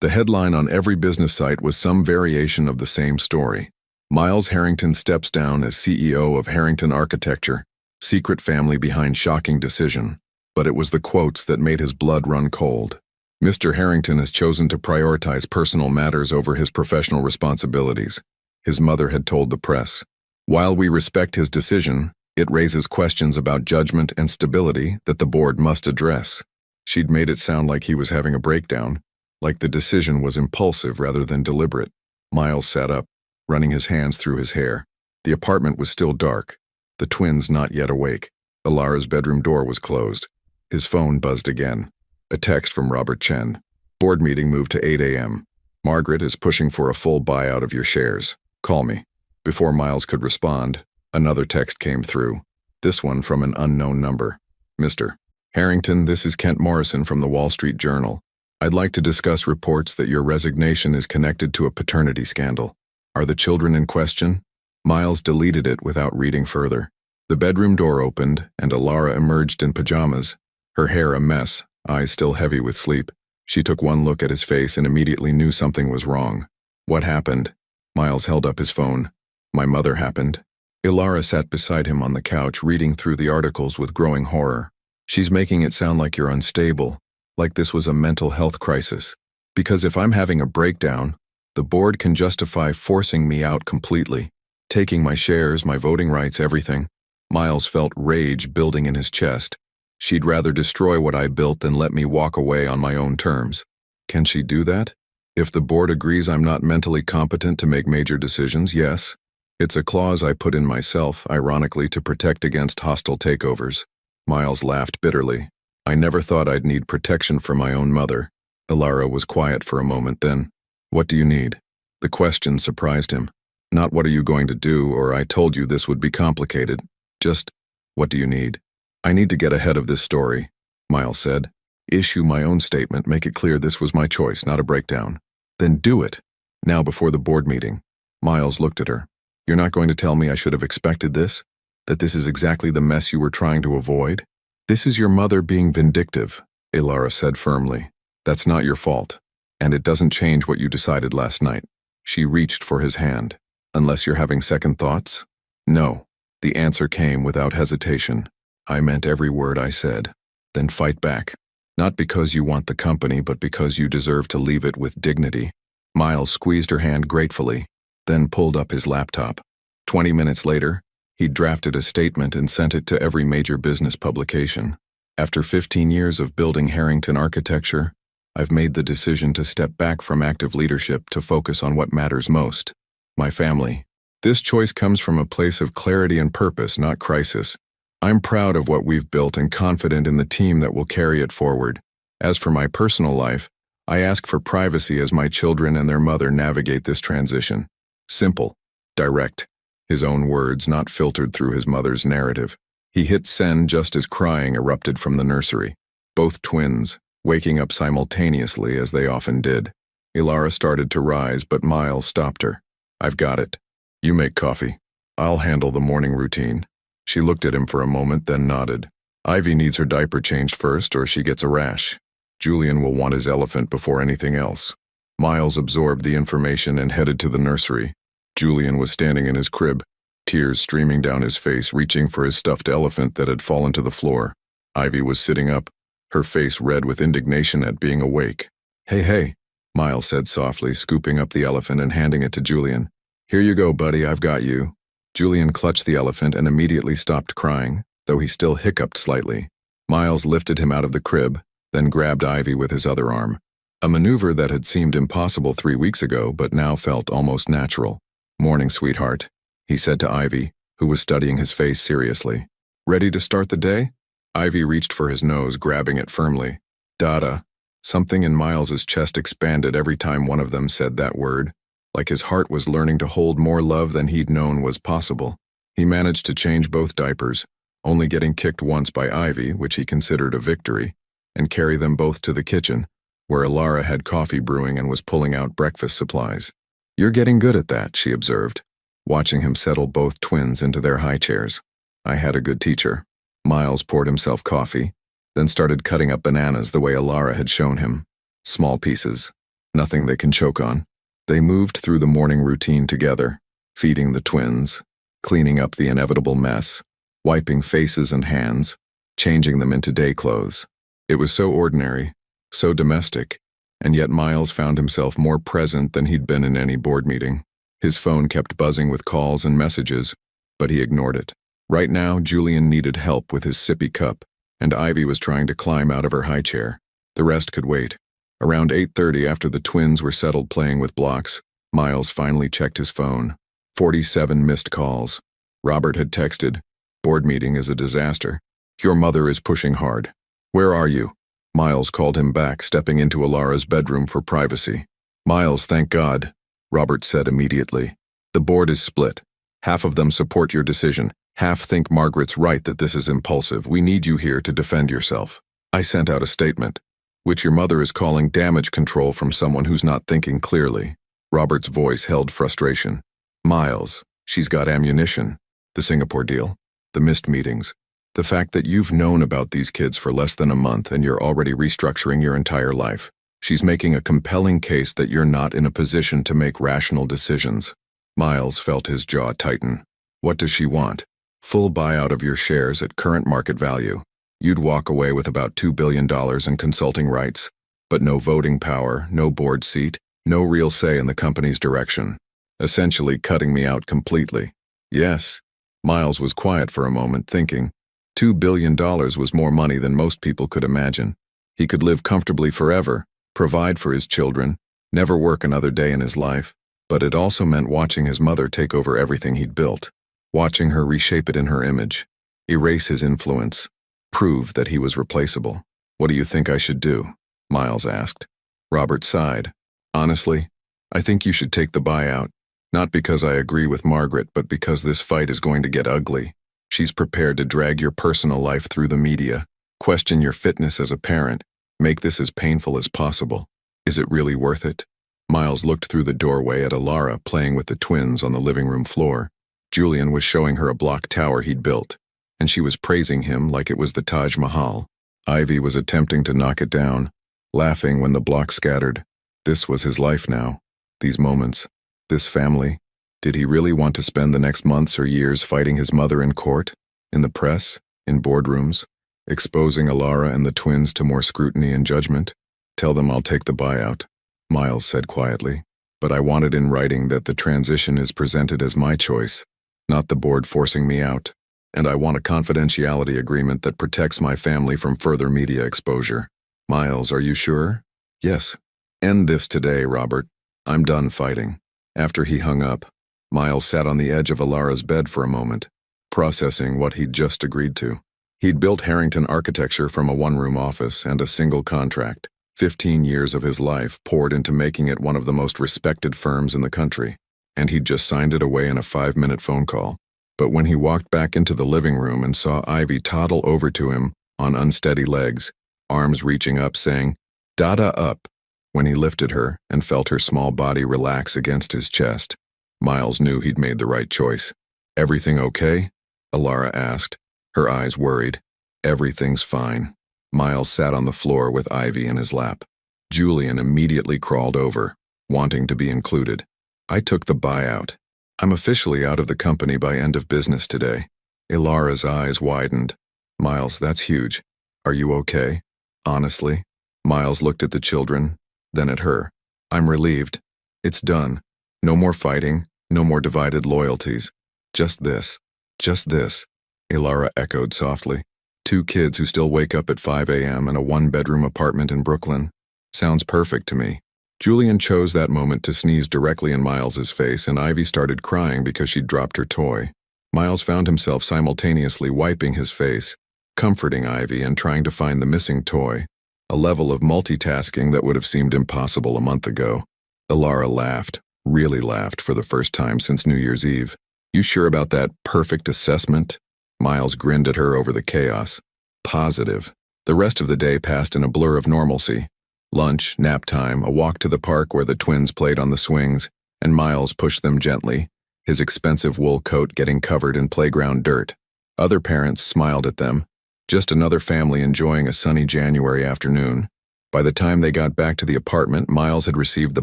The headline on every business site was some variation of the same story. Miles Harrington steps down as CEO of Harrington Architecture, secret family behind shocking decision. But it was the quotes that made his blood run cold. Mr. Harrington has chosen to prioritize personal matters over his professional responsibilities, his mother had told the press. While we respect his decision, it raises questions about judgment and stability that the board must address. She'd made it sound like he was having a breakdown. like the decision was impulsive rather than deliberate. Miles sat up, running his hands through his hair. The apartment was still dark, the twins not yet awake. Alara's bedroom door was closed. His phone buzzed again. A text from Robert Chen. Board meeting moved to 8 a.m. Margaret is pushing for a full buyout of your shares. Call me. Before Miles could respond, another text came through. This one from an unknown number. Mr. Harrington, this is Kent Morrison from the Wall Street Journal. I'd like to discuss reports that your resignation is connected to a paternity scandal. Are the children in question? Miles deleted it without reading further. The bedroom door opened, and Alara emerged in pajamas, her hair a mess, eyes still heavy with sleep. She took one look at his face and immediately knew something was wrong. What happened? Miles held up his phone. My mother happened. Alara sat beside him on the couch, reading through the articles with growing horror. She's making it sound like you're unstable, like this was a mental health crisis. Because if I'm having a breakdown, the board can justify forcing me out completely, taking my shares, my voting rights, everything. Miles felt rage building in his chest. She'd rather destroy what I built than let me walk away on my own terms. Can she do that? If the board agrees I'm not mentally competent to make major decisions, yes. It's a clause I put in myself, ironically, to protect against hostile takeovers. Miles laughed bitterly. I never thought I'd need protection from my own mother. Alara was quiet for a moment, then, what do you need? The question surprised him. Not what are you going to do, or I told you this would be complicated. Just, what do you need? I need to get ahead of this story, Miles said. Issue my own statement, make it clear this was my choice, not a breakdown. Then do it. Now before the board meeting. Miles looked at her. You're not going to tell me I should have expected this? That this is exactly the mess you were trying to avoid? This is your mother being vindictive, Alara said firmly. That's not your fault, and it doesn't change what you decided last night. She reached for his hand. Unless you're having second thoughts? No. The answer came without hesitation. I meant every word I said. Then fight back. Not because you want the company, but because you deserve to leave it with dignity. Miles squeezed her hand gratefully, then pulled up his laptop. 20 minutes later, he'd drafted a statement and sent it to every major business publication. After 15 years of building Harrington architecture, I've made the decision to step back from active leadership to focus on what matters most. My family. This choice comes from a place of clarity and purpose, not crisis. I'm proud of what we've built and confident in the team that will carry it forward. As for my personal life, I ask for privacy as my children and their mother navigate this transition. Simple, direct. His own words, not filtered through his mother's narrative. He hit send just as crying erupted from the nursery. Both twins, waking up simultaneously as they often did. Alara started to rise, but Miles stopped her. I've got it. You make coffee. I'll handle the morning routine. She looked at him for a moment, then nodded. Ivy needs her diaper changed first, or she gets a rash. Julian will want his elephant before anything else. Miles absorbed the information and headed to the nursery. Julian was standing in his crib, tears streaming down his face, reaching for his stuffed elephant that had fallen to the floor. Ivy was sitting up, her face red with indignation at being awake. Hey, Miles said softly, scooping up the elephant and handing it to Julian. Here you go, buddy, I've got you. Julian clutched the elephant and immediately stopped crying, though he still hiccuped slightly. Miles lifted him out of the crib, then grabbed Ivy with his other arm. A maneuver that had seemed impossible 3 weeks ago but now felt almost natural. Morning, sweetheart, he said to Ivy, who was studying his face seriously. Ready to start the day? Ivy reached for his nose, grabbing it firmly. Dada. Something in Miles's chest expanded every time one of them said that word, like his heart was learning to hold more love than he'd known was possible. He managed to change both diapers, only getting kicked once by Ivy, which he considered a victory, and carry them both to the kitchen, where Alara had coffee brewing and was pulling out breakfast supplies. You're getting good at that, she observed, watching him settle both twins into their high chairs. I had a good teacher. Miles poured himself coffee, then started cutting up bananas the way Alara had shown him. Small pieces, nothing they can choke on. They moved through the morning routine together, feeding the twins, cleaning up the inevitable mess, wiping faces and hands, changing them into day clothes. It was so ordinary, so domestic, and yet Miles found himself more present than he'd been in any board meeting. His phone kept buzzing with calls and messages, but he ignored it. Right now, Julian needed help with his sippy cup, and Ivy was trying to climb out of her high chair. The rest could wait. Around 8:30, after the twins were settled playing with blocks, Miles finally checked his phone. 47 missed calls. Robert had texted, "Board meeting is a disaster. Your mother is pushing hard. Where are you?" Miles called him back, stepping into Alara's bedroom for privacy. "Miles, thank God," Robert said immediately. "The board is split. Half of them support your decision. Half think Margaret's right that this is impulsive. We need you here to defend yourself. I sent out a statement, which your mother is calling damage control from someone who's not thinking clearly." Robert's voice held frustration. "Miles, she's got ammunition. The Singapore deal, the missed meetings, the fact that you've known about these kids for less than a month and you're already restructuring your entire life. She's making a compelling case that you're not in a position to make rational decisions." Miles felt his jaw tighten. "What does she want?" "Full buyout of your shares at current market value. You'd walk away with about $2 billion in consulting rights, but no voting power, no board seat, no real say in the company's direction. Essentially cutting me out completely." "Yes." Miles was quiet for a moment, thinking. $2 billion was more money than most people could imagine. He could live comfortably forever, provide for his children, never work another day in his life, but it also meant watching his mother take over everything he'd built, watching her reshape it in her image, erase his influence, prove that he was replaceable. "What do you think I should do?" Miles asked. Robert sighed. "Honestly, I think you should take the buyout. Not because I agree with Margaret, but because this fight is going to get ugly. She's prepared to drag your personal life through the media, question your fitness as a parent, make this as painful as possible. Is it really worth it?" Miles looked through the doorway at Alara playing with the twins on the living room floor. Julian was showing her a block tower he'd built, and she was praising him like it was the Taj Mahal. Ivy was attempting to knock it down, laughing when the block scattered. This was his life now. These moments. This family. Did he really want to spend the next months or years fighting his mother in court, in the press, in boardrooms, exposing Alara and the twins to more scrutiny and judgment? "Tell them I'll take the buyout," Miles said quietly. "But I want it in writing that the transition is presented as my choice, not the board forcing me out. And I want a confidentiality agreement that protects my family from further media exposure." "Miles, are you sure?" "Yes. End this today, Robert. I'm done fighting." After he hung up, Miles sat on the edge of Alara's bed for a moment, processing what he'd just agreed to. He'd built Harrington architecture from a one-room office and a single contract. 15 years of his life poured into making it one of the most respected firms in the country, and he'd just signed it away in a 5-minute phone call. But when he walked back into the living room and saw Ivy toddle over to him on unsteady legs, arms reaching up saying, "Dada up," when he lifted her and felt her small body relax against his chest, Miles knew he'd made the right choice. "Everything okay?" Alara asked, her eyes worried. "Everything's fine." Miles sat on the floor with Ivy in his lap. Julian immediately crawled over, wanting to be included. "I took the buyout. I'm officially out of the company by end of business today." Alara's eyes widened. "Miles, that's huge. Are you okay? Honestly?" Miles looked at the children, then at her. "I'm relieved. It's done. No more fighting, no more divided loyalties. Just this. Just this," Alara echoed softly. "2 kids who still wake up at 5 a.m. in a 1-bedroom apartment in Brooklyn. Sounds perfect to me." Julian chose that moment to sneeze directly in Miles's face, and Ivy started crying because she'd dropped her toy. Miles found himself simultaneously wiping his face, comforting Ivy, and trying to find the missing toy, a level of multitasking that would have seemed impossible a month ago. Alara laughed, really laughed for the first time since New Year's Eve. "You sure about that perfect assessment?" Miles grinned at her over the chaos. "Positive." The rest of the day passed in a blur of normalcy. Lunch, nap time, a walk to the park where the twins played on the swings, and Miles pushed them gently, his expensive wool coat getting covered in playground dirt. Other parents smiled at them. Just another family enjoying a sunny January afternoon. By the time they got back to the apartment, Miles had received the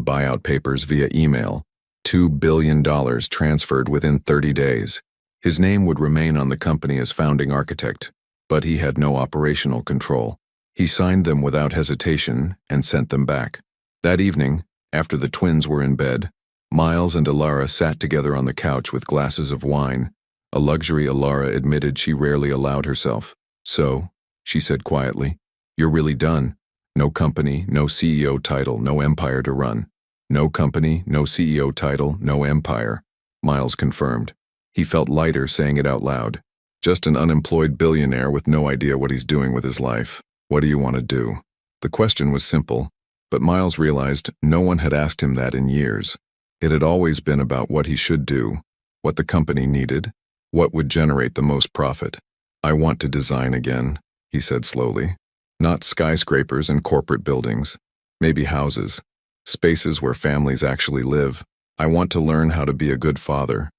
buyout papers via email. $2 billion transferred within 30 days. His name would remain on the company as founding architect, but he had no operational control. He signed them without hesitation and sent them back. That evening, after the twins were in bed, Miles and Alara sat together on the couch with glasses of wine, a luxury Alara admitted she rarely allowed herself. "So," she said quietly, "you're really done. No company, no CEO title, no empire to run. No company, no CEO title, no empire. Miles confirmed. He felt lighter saying it out loud. Just an unemployed billionaire with no idea what he's doing with his life. What do you want to do? The question was simple, but Miles realized no one had asked him that in years. It had always been about what he should do, what the company needed, what would generate the most profit. I want to design again, he said slowly. Not skyscrapers and corporate buildings. Maybe houses. Spaces where families actually live. I want to learn how to be a good father.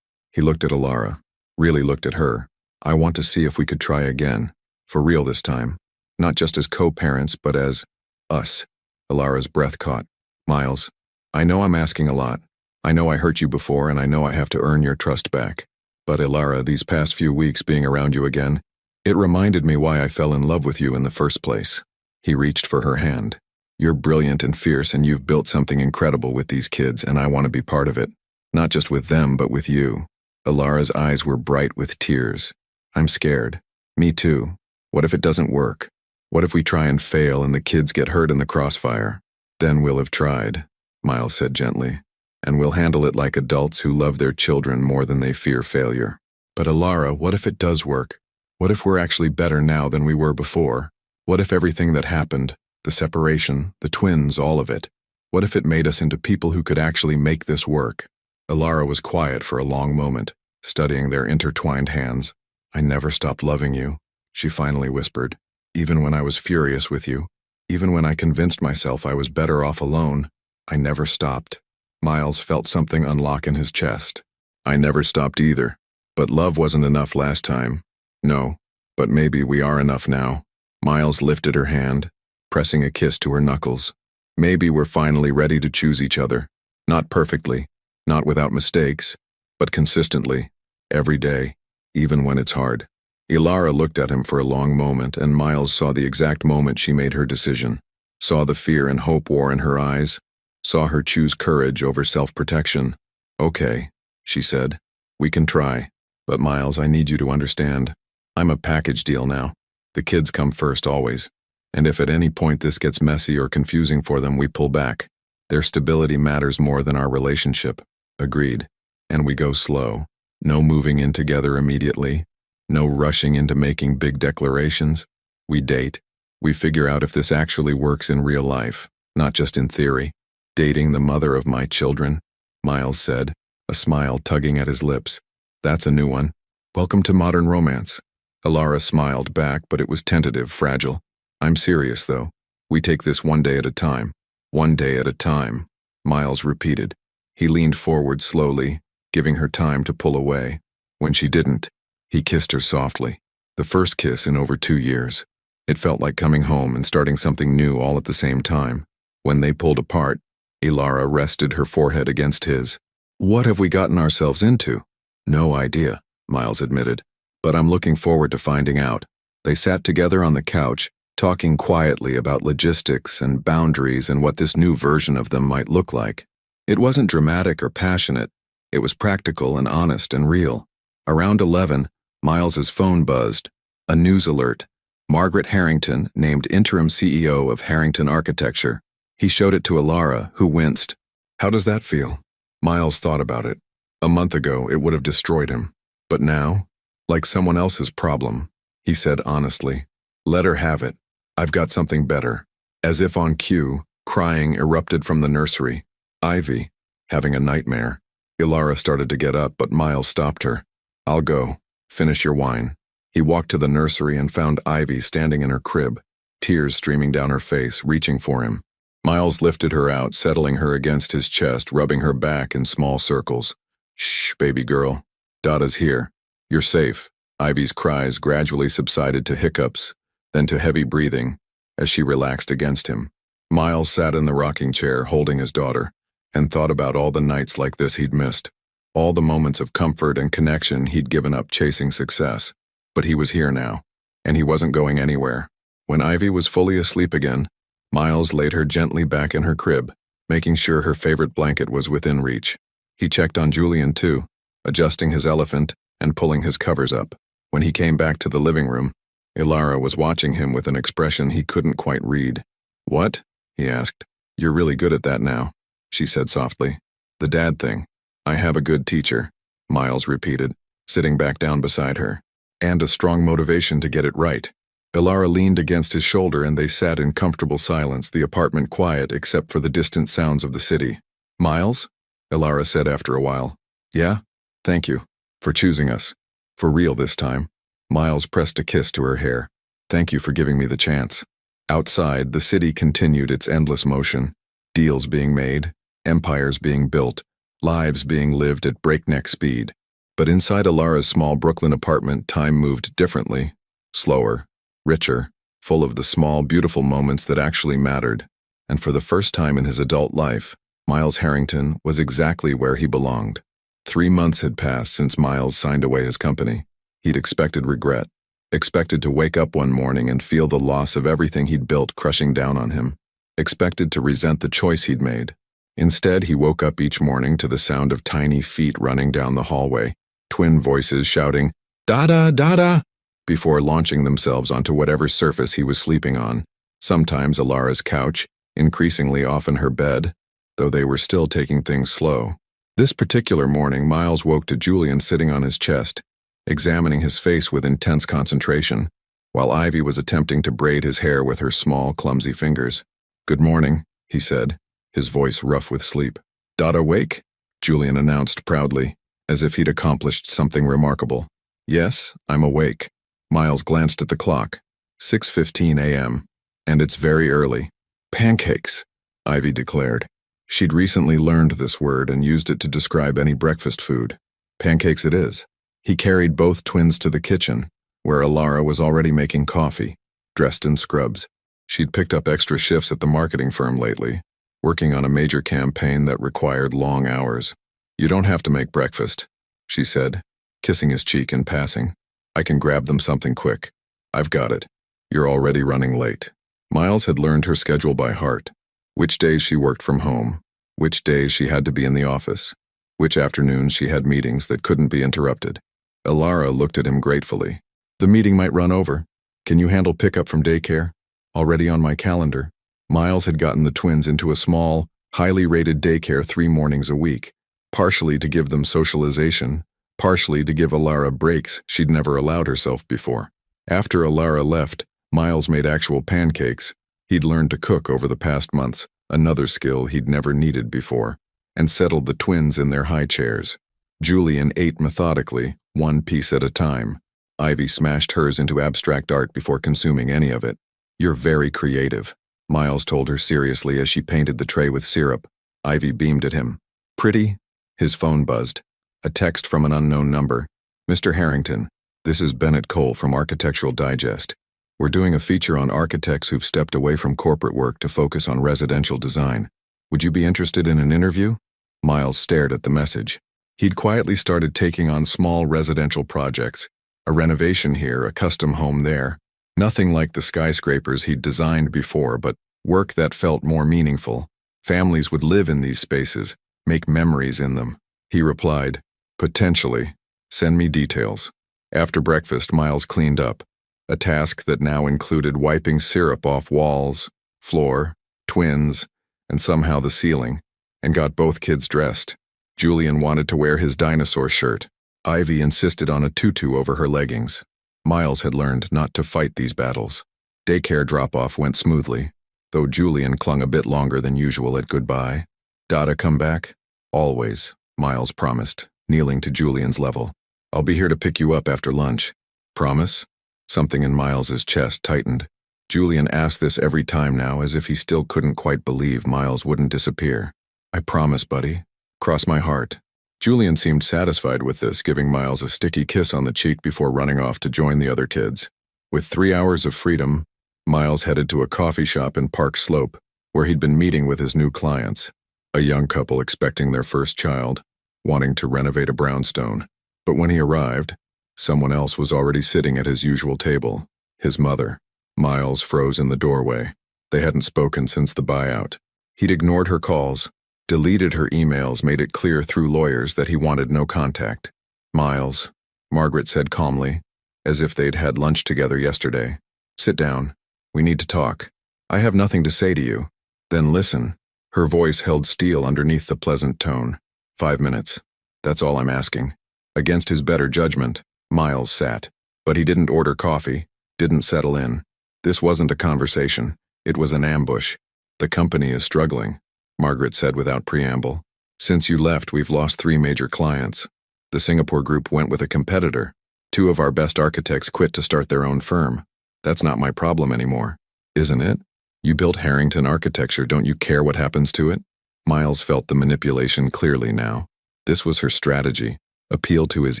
He looked at Alara, really looked at her. I want to see if we could try again. For real this time. Not just as co-parents, but as us. Alara's breath caught. Miles, I know I'm asking a lot. I know I hurt you before and I know I have to earn your trust back. But Alara, these past few weeks being around you again, it reminded me why I fell in love with you in the first place. He reached for her hand. You're brilliant and fierce and you've built something incredible with these kids and I want to be part of it. Not just with them, but with you. Alara's eyes were bright with tears. I'm scared. Me too. What if it doesn't work? What if we try and fail and the kids get hurt in the crossfire? Then we'll have tried, Miles said gently. And we'll handle it like adults who love their children more than they fear failure. But Alara, what if it does work? What if we're actually better now than we were before? What if everything that happened, the separation, the twins, all of it, what if it made us into people who could actually make this work? Alara was quiet for a long moment, studying their intertwined hands. I never stopped loving you, she finally whispered. Even when I was furious with you, even when I convinced myself I was better off alone, I never stopped. Miles felt something unlock in his chest. I never stopped either. But love wasn't enough last time. No, but maybe we are enough now. Miles lifted her hand, pressing a kiss to her knuckles. Maybe we're finally ready to choose each other. Not perfectly, not without mistakes, but consistently, every day, even when it's hard. Alara looked at him for a long moment, and Miles saw the exact moment she made her decision. Saw the fear and hope war in her eyes. Saw her choose courage over self-protection. Okay, she said. We can try. But Miles, I need you to understand. I'm a package deal now. The kids come first always. And if at any point this gets messy or confusing for them, we pull back. Their stability matters more than our relationship. Agreed. And we go slow. No moving in together immediately. No rushing into making big declarations. We date. We figure out if this actually works in real life, not just in theory. Dating the mother of my children, Miles said, a smile tugging at his lips. That's a new one. Welcome to modern romance. Alara smiled back, but it was tentative, fragile. I'm serious, though. We take this one day at a time. One day at a time, Miles repeated. He leaned forward slowly, giving her time to pull away. When she didn't, he kissed her softly. The first kiss in over 2 years. It felt like coming home and starting something new all at the same time. When they pulled apart, Alara rested her forehead against his. What have we gotten ourselves into? No idea, Miles admitted. But I'm looking forward to finding out. They sat together on the couch, talking quietly about logistics and boundaries and what this new version of them might look like. It wasn't dramatic or passionate. It was practical and honest and real. Around 11, Miles's phone buzzed. A news alert. Margaret Harrington, named interim CEO of Harrington Architecture. He showed it to Alara, who winced. How does that feel? Miles thought about it. A month ago, it would have destroyed him. But now, like someone else's problem, he said honestly. Let her have it. I've got something better. As if on cue, crying erupted from the nursery. Ivy, having a nightmare. Alara started to get up, but Miles stopped her. I'll go. Finish your wine. He walked to the nursery and found Ivy standing in her crib, tears streaming down her face, reaching for him. Miles lifted her out, settling her against his chest, rubbing her back in small circles. Shh, baby girl. Dada's here. You're safe. Ivy's cries gradually subsided to hiccups, then to heavy breathing, as she relaxed against him. Miles sat in the rocking chair, holding his daughter, and thought about all the nights like this he'd missed. All the moments of comfort and connection he'd given up chasing success. But he was here now, and he wasn't going anywhere. When Ivy was fully asleep again, Miles laid her gently back in her crib, making sure her favorite blanket was within reach. He checked on Julian too, adjusting his elephant and pulling his covers up. When he came back to the living room, Ilara was watching him with an expression he couldn't quite read. "What?" he asked. "You're really good at that now," she said softly. "The dad thing. I have a good teacher," Miles repeated, sitting back down beside her. "And a strong motivation to get it right." Ilara leaned against his shoulder and they sat in comfortable silence, the apartment quiet except for the distant sounds of the city. "Miles?" Ilara said after a while. "Yeah? Thank you. For choosing us. For real this time." Miles pressed a kiss to her hair. "Thank you for giving me the chance." Outside, the city continued its endless motion. Deals being made, empires being built, lives being lived at breakneck speed. But inside Ilara's small Brooklyn apartment, time moved differently. Slower, richer, full of the small, beautiful moments that actually mattered. And for the first time in his adult life, Miles Harrington was exactly where he belonged. 3 months had passed since Miles signed away his company. He'd expected regret, expected to wake up one morning and feel the loss of everything he'd built crushing down on him, expected to resent the choice he'd made. Instead, he woke up each morning to the sound of tiny feet running down the hallway, twin voices shouting, "Dada, Dada!" before launching themselves onto whatever surface he was sleeping on, sometimes Ilara's couch, increasingly often her bed, though they were still taking things slow. This particular morning, Miles woke to Julian sitting on his chest, examining his face with intense concentration, while Ivy was attempting to braid his hair with her small, clumsy fingers. "Good morning," he said, his voice rough with sleep. "Dada awake?" Julian announced proudly, as if he'd accomplished something remarkable. "Yes, I'm awake." Miles glanced at the clock. 6:15 a.m., and it's very early. "Pancakes," Ivy declared. She'd recently learned this word and used it to describe any breakfast food. "Pancakes it is." He carried both twins to the kitchen, where Ilara was already making coffee, dressed in scrubs. She'd picked up extra shifts at the marketing firm lately, working on a major campaign that required long hours. "You don't have to make breakfast," she said, kissing his cheek in passing. "I can grab them something quick. I've got it. You're already running late." Miles had learned her schedule by heart. Which days she worked from home, which days she had to be in the office, which afternoons she had meetings that couldn't be interrupted. Ilara looked at him gratefully. "The meeting might run over. Can you handle pickup from daycare?" "Already on my calendar." Miles had gotten the twins into a small, highly rated daycare 3 mornings a week, partially to give them socialization, partially to give Ilara breaks she'd never allowed herself before. After Ilara left, Miles made actual pancakes. He'd learned to cook over the past months, another skill he'd never needed before, and settled the twins in their high chairs. Julian ate methodically, one piece at a time. Ivy smashed hers into abstract art before consuming any of it. "You're very creative," Miles told her seriously as she painted the tray with syrup. Ivy beamed at him. "Pretty?" His phone buzzed. A text from an unknown number. "Mr. Harrington, this is Bennett Cole from Architectural Digest. We're doing a feature on architects who've stepped away from corporate work to focus on residential design. Would you be interested in an interview?" Miles stared at the message. He'd quietly started taking on small residential projects, a renovation here, a custom home there. Nothing like the skyscrapers he'd designed before, but work that felt more meaningful. Families would live in these spaces, make memories in them. He replied, "Potentially. Send me details." After breakfast, Miles cleaned up, a task that now included wiping syrup off walls, floor, twins, and somehow the ceiling, and got both kids dressed. Julian wanted to wear his dinosaur shirt. Ivy insisted on a tutu over her leggings. Miles had learned not to fight these battles. Daycare drop-off went smoothly, though Julian clung a bit longer than usual at goodbye. "Dada come back?" "Always," Miles promised, kneeling to Julian's level. "I'll be here to pick you up after lunch." "Promise?" Something in Miles's chest tightened. Julian asked this every time now, as if he still couldn't quite believe Miles wouldn't disappear. "I promise, buddy. Cross my heart." Julian seemed satisfied with this, giving Miles a sticky kiss on the cheek before running off to join the other kids. With 3 hours of freedom, Miles headed to a coffee shop in Park Slope, where he'd been meeting with his new clients, a young couple expecting their first child, wanting to renovate a brownstone. But when he arrived, someone else was already sitting at his usual table, his mother. Miles froze in the doorway. They hadn't spoken since the buyout. He'd ignored her calls, deleted her emails, made it clear through lawyers that he wanted no contact. "Miles," Margaret said calmly, as if they'd had lunch together yesterday. "Sit down. We need to talk. I have nothing to say to you." "Then listen." Her voice held steel underneath the pleasant tone. 5 minutes. That's all I'm asking." Against his better judgment, Miles sat. But he didn't order coffee, didn't settle in. This wasn't a conversation. It was an ambush. "The company is struggling," Margaret said without preamble. "Since you left, we've lost 3 major clients. The Singapore group went with a competitor. 2 of our best architects quit to start their own firm. That's not my problem anymore." "Isn't it? You built Harrington Architecture, don't you care what happens to it?" Miles felt the manipulation clearly now. This was her strategy: appeal to his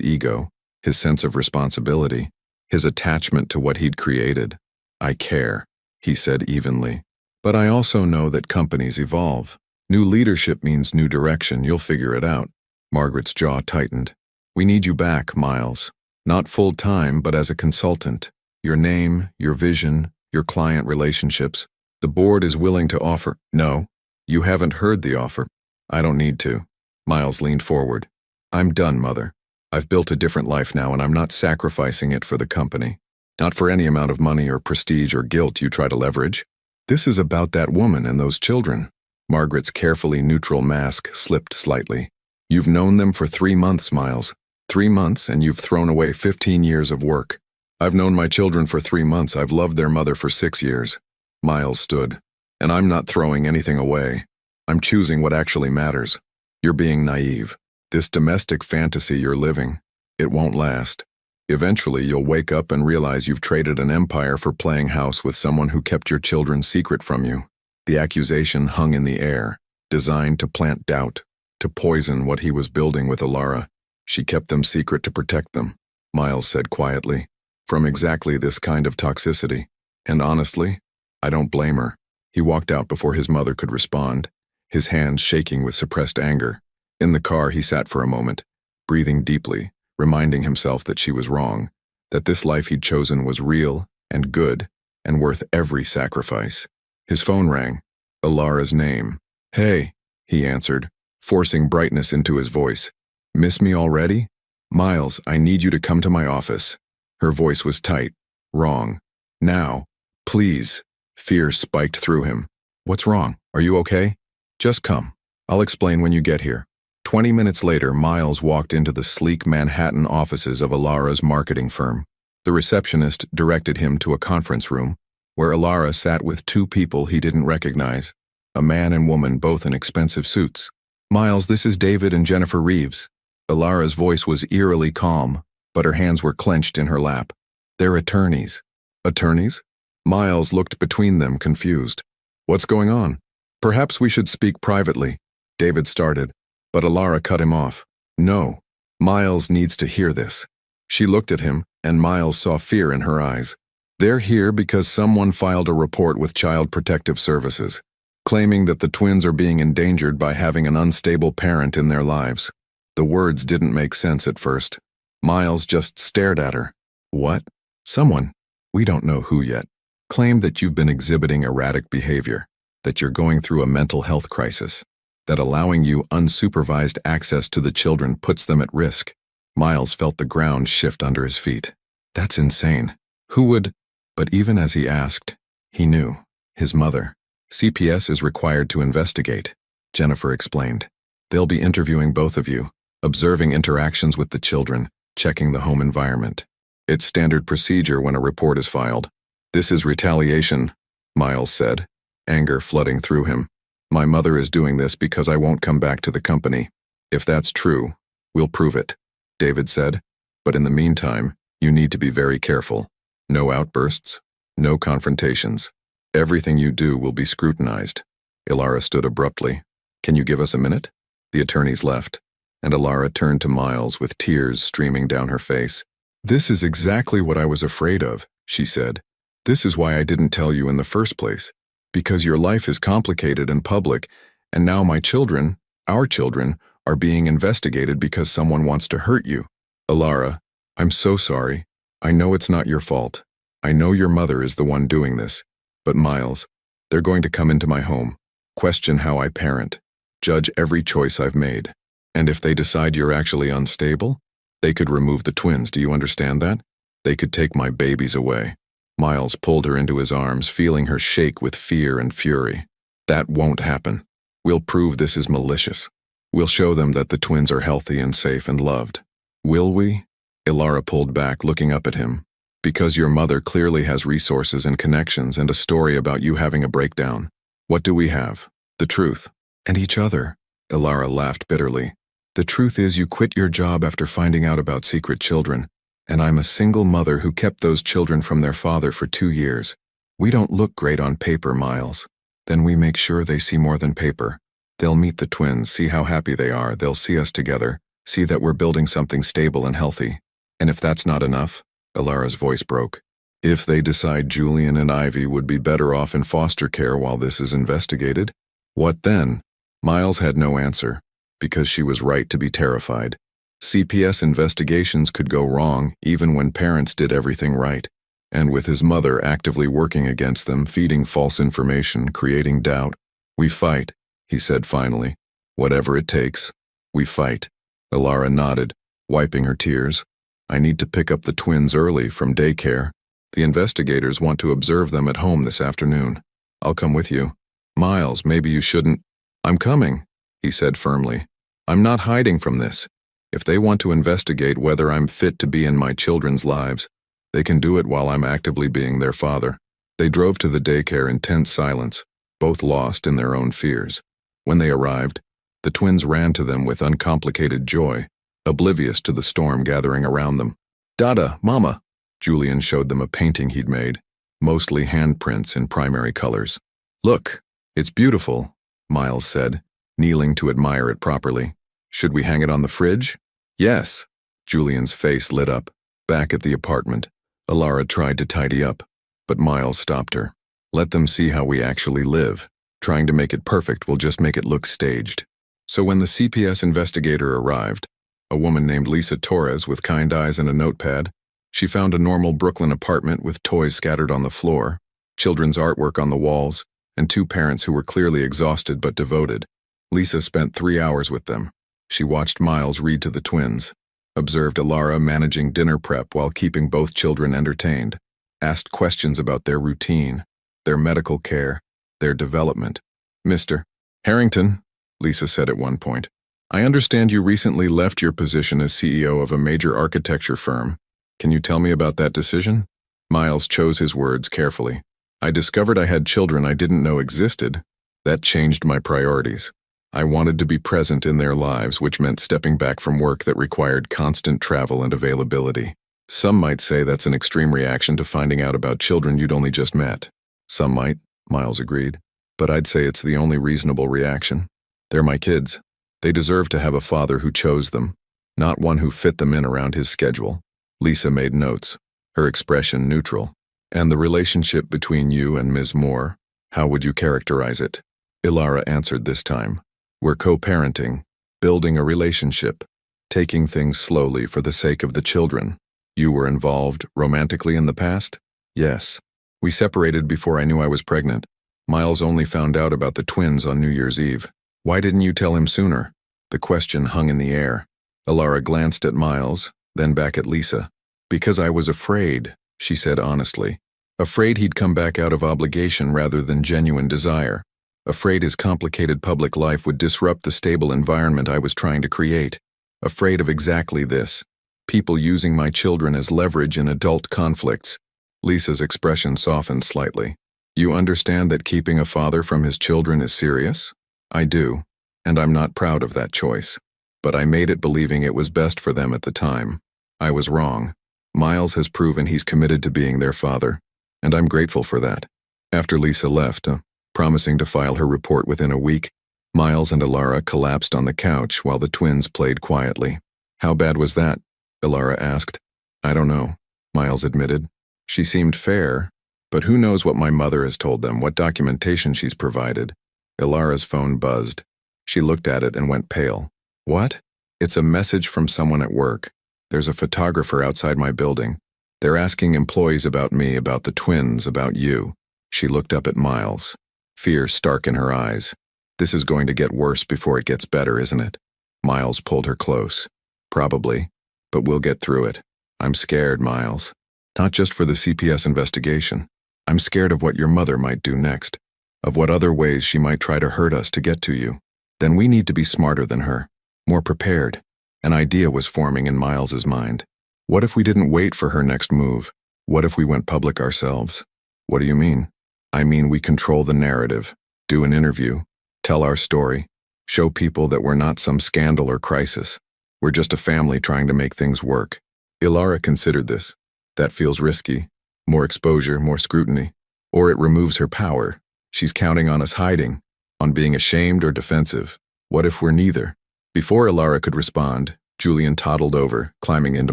ego, his sense of responsibility, his attachment to what he'd created. "I care," he said evenly. "But I also know that companies evolve. New leadership means new direction. You'll figure it out." Margaret's jaw tightened. "We need you back, Miles. Not full-time, but as a consultant. Your name, your vision, your client relationships. The board is willing to offer—" "No, you haven't heard the offer." "I don't need to." Miles leaned forward. "I'm done, Mother. I've built a different life now, and I'm not sacrificing it for the company. Not for any amount of money or prestige or guilt you try to leverage. This is about that woman and those children." Margaret's carefully neutral mask slipped slightly. "You've known them for 3 months, Miles. 3 months, and you've thrown away 15 years of work." "I've known my children for 3 months. I've loved their mother for 6 years. Miles stood. "And I'm not throwing anything away. I'm choosing what actually matters. You're being naive. This domestic fantasy you're living, it won't last. Eventually you'll wake up and realize you've traded an empire for playing house with someone who kept your children's secret from you." The accusation hung in the air, designed to plant doubt, to poison what he was building with Alara. "She kept them secret to protect them," Miles said quietly, "from exactly this kind of toxicity. And honestly, I don't blame her." He walked out before his mother could respond, his hands shaking with suppressed anger. In the car, he sat for a moment, breathing deeply, reminding himself that she was wrong, that this life he'd chosen was real and good and worth every sacrifice. His phone rang. Alara's name. "Hey," he answered, forcing brightness into his voice. "Miss me already? Miles, I need you to come to my office." Her voice was tight, wrong. "Now, please." Fear spiked through him. "What's wrong? Are you okay?" "Just come. I'll explain when you get here." 20 minutes later, Miles walked into the sleek Manhattan offices of Alara's marketing firm. The receptionist directed him to a conference room, where Alara sat with 2 people he didn't recognize, a man and woman both in expensive suits. "Miles, this is David and Jennifer Reeves." Alara's voice was eerily calm, but her hands were clenched in her lap. "They're attorneys." "Attorneys?" Miles looked between them, confused. "What's going on?" "Perhaps we should speak privately," David started, but Alara cut him off. "No, Miles needs to hear this." She looked at him, and Miles saw fear in her eyes. "They're here because someone filed a report with Child Protective Services, claiming that the twins are being endangered by having an unstable parent in their lives." The words didn't make sense at first. Miles just stared at her. "What?" "Someone, we don't know who yet, claimed that you've been exhibiting erratic behavior, that you're going through a mental health crisis, that allowing you unsupervised access to the children puts them at risk." Miles felt the ground shift under his feet. "That's insane. Who would—" But even as he asked, he knew. His mother. "CPS is required to investigate," Jennifer explained. "They'll be interviewing both of you, observing interactions with the children, checking the home environment. It's standard procedure when a report is filed." "This is retaliation," Miles said, anger flooding through him. "My mother is doing this because I won't come back to the company. If that's true, we'll prove it," David said. "But in the meantime, you need to be very careful. No outbursts, no confrontations. Everything you do will be scrutinized." Alara stood abruptly. "Can you give us a minute?" The attorneys left, and Alara turned to Miles with tears streaming down her face. "This is exactly what I was afraid of," she said. "This is why I didn't tell you in the first place. Because your life is complicated and public, and now my children, our children, are being investigated because someone wants to hurt you. Alara, I'm so sorry. I know it's not your fault. I know your mother is the one doing this. But Miles, they're going to come into my home, question how I parent, judge every choice I've made. And if they decide you're actually unstable, they could remove the twins. Do you understand that? They could take my babies away. Miles pulled her into his arms, feeling her shake with fear and fury. That won't happen. We'll prove this is malicious. We'll show them that the twins are healthy and safe and loved. Will we? Ilara pulled back, looking up at him. Because your mother clearly has resources and connections and a story about you having a breakdown. What do we have? The truth. And each other. Ilara laughed bitterly. The truth is you quit your job after finding out about secret children, and I'm a single mother who kept those children from their father for 2 years. We don't look great on paper, Miles. Then we make sure they see more than paper. They'll meet the twins, see how happy they are, they'll see us together, see that we're building something stable and healthy. And if that's not enough, Ilara's voice broke. If they decide Julian and Ivy would be better off in foster care while this is investigated, what then? Miles had no answer, because she was right to be terrified. CPS investigations could go wrong even when parents did everything right. And with his mother actively working against them, feeding false information, creating doubt. We fight, he said finally. Whatever it takes, we fight. Ilara nodded, wiping her tears. I need to pick up the twins early from daycare. The investigators want to observe them at home this afternoon. I'll come with you. Miles, maybe you shouldn't. I'm coming, he said firmly. I'm not hiding from this. If they want to investigate whether I'm fit to be in my children's lives, they can do it while I'm actively being their father. They drove to the daycare in tense silence, both lost in their own fears. When they arrived, the twins ran to them with uncomplicated joy, oblivious to the storm gathering around them. Dada, Mama! Julian showed them a painting he'd made, mostly handprints in primary colors. Look, it's beautiful, Miles said, kneeling to admire it properly. Should we hang it on the fridge? Yes. Julian's face lit up. Back at the apartment, Ilara tried to tidy up, but Miles stopped her. Let them see how we actually live. Trying to make it perfect will just make it look staged. So when the CPS investigator arrived, a woman named Lisa Torres with kind eyes and a notepad, she found a normal Brooklyn apartment with toys scattered on the floor, children's artwork on the walls, and 2 parents who were clearly exhausted but devoted. Lisa spent 3 hours with them. She watched Miles read to the twins, observed Ilara managing dinner prep while keeping both children entertained, asked questions about their routine, their medical care, their development. Mr. Harrington, Lisa said at one point, I understand you recently left your position as CEO of a major architecture firm. Can you tell me about that decision? Miles chose his words carefully. I discovered I had children I didn't know existed. That changed my priorities. I wanted to be present in their lives, which meant stepping back from work that required constant travel and availability. Some might say that's an extreme reaction to finding out about children you'd only just met. Some might, Miles agreed. But I'd say it's the only reasonable reaction. They're my kids. They deserve to have a father who chose them, not one who fit them in around his schedule. Lisa made notes, her expression neutral. And the relationship between you and Ms. Moore, how would you characterize it? Ilara answered this time. We're co-parenting, building a relationship, taking things slowly for the sake of the children. You were involved romantically in the past? Yes. We separated before I knew I was pregnant. Miles only found out about the twins on New Year's Eve. Why didn't you tell him sooner? The question hung in the air. Ilara glanced at Miles, then back at Lisa. Because I was afraid, she said honestly. Afraid he'd come back out of obligation rather than genuine desire. Afraid his complicated public life would disrupt the stable environment I was trying to create. Afraid of exactly this. People using my children as leverage in adult conflicts. Lisa's expression softened slightly. You understand that keeping a father from his children is serious? I do, and I'm not proud of that choice. But I made it believing it was best for them at the time. I was wrong. Miles has proven he's committed to being their father, and I'm grateful for that. After Lisa left, promising to file her report within a week, Miles and Ilara collapsed on the couch while the twins played quietly. How bad was that? Ilara asked. I don't know, Miles admitted. She seemed fair, but who knows what my mother has told them, what documentation she's provided. Ilara's phone buzzed. She looked at it and went pale. What? It's a message from someone at work. There's a photographer outside my building. They're asking employees about me, about the twins, about you. She looked up at Miles, fear stark in her eyes. This is going to get worse before it gets better, isn't it? Miles pulled her close. Probably, but we'll get through it. I'm scared, Miles. Not just for the CPS investigation. I'm scared of what your mother might do next, of what other ways she might try to hurt us to get to you. Then we need to be smarter than her, more prepared. An idea was forming in Miles's mind. What if we didn't wait for her next move? What if we went public ourselves? What do you mean? I mean we control the narrative, do an interview, tell our story, show people that we're not some scandal or crisis. We're just a family trying to make things work. Ilara considered this. That feels risky. More exposure, more scrutiny. Or it removes her power. She's counting on us hiding, on being ashamed or defensive. What if we're neither? Before Ilara could respond, Julian toddled over, climbing into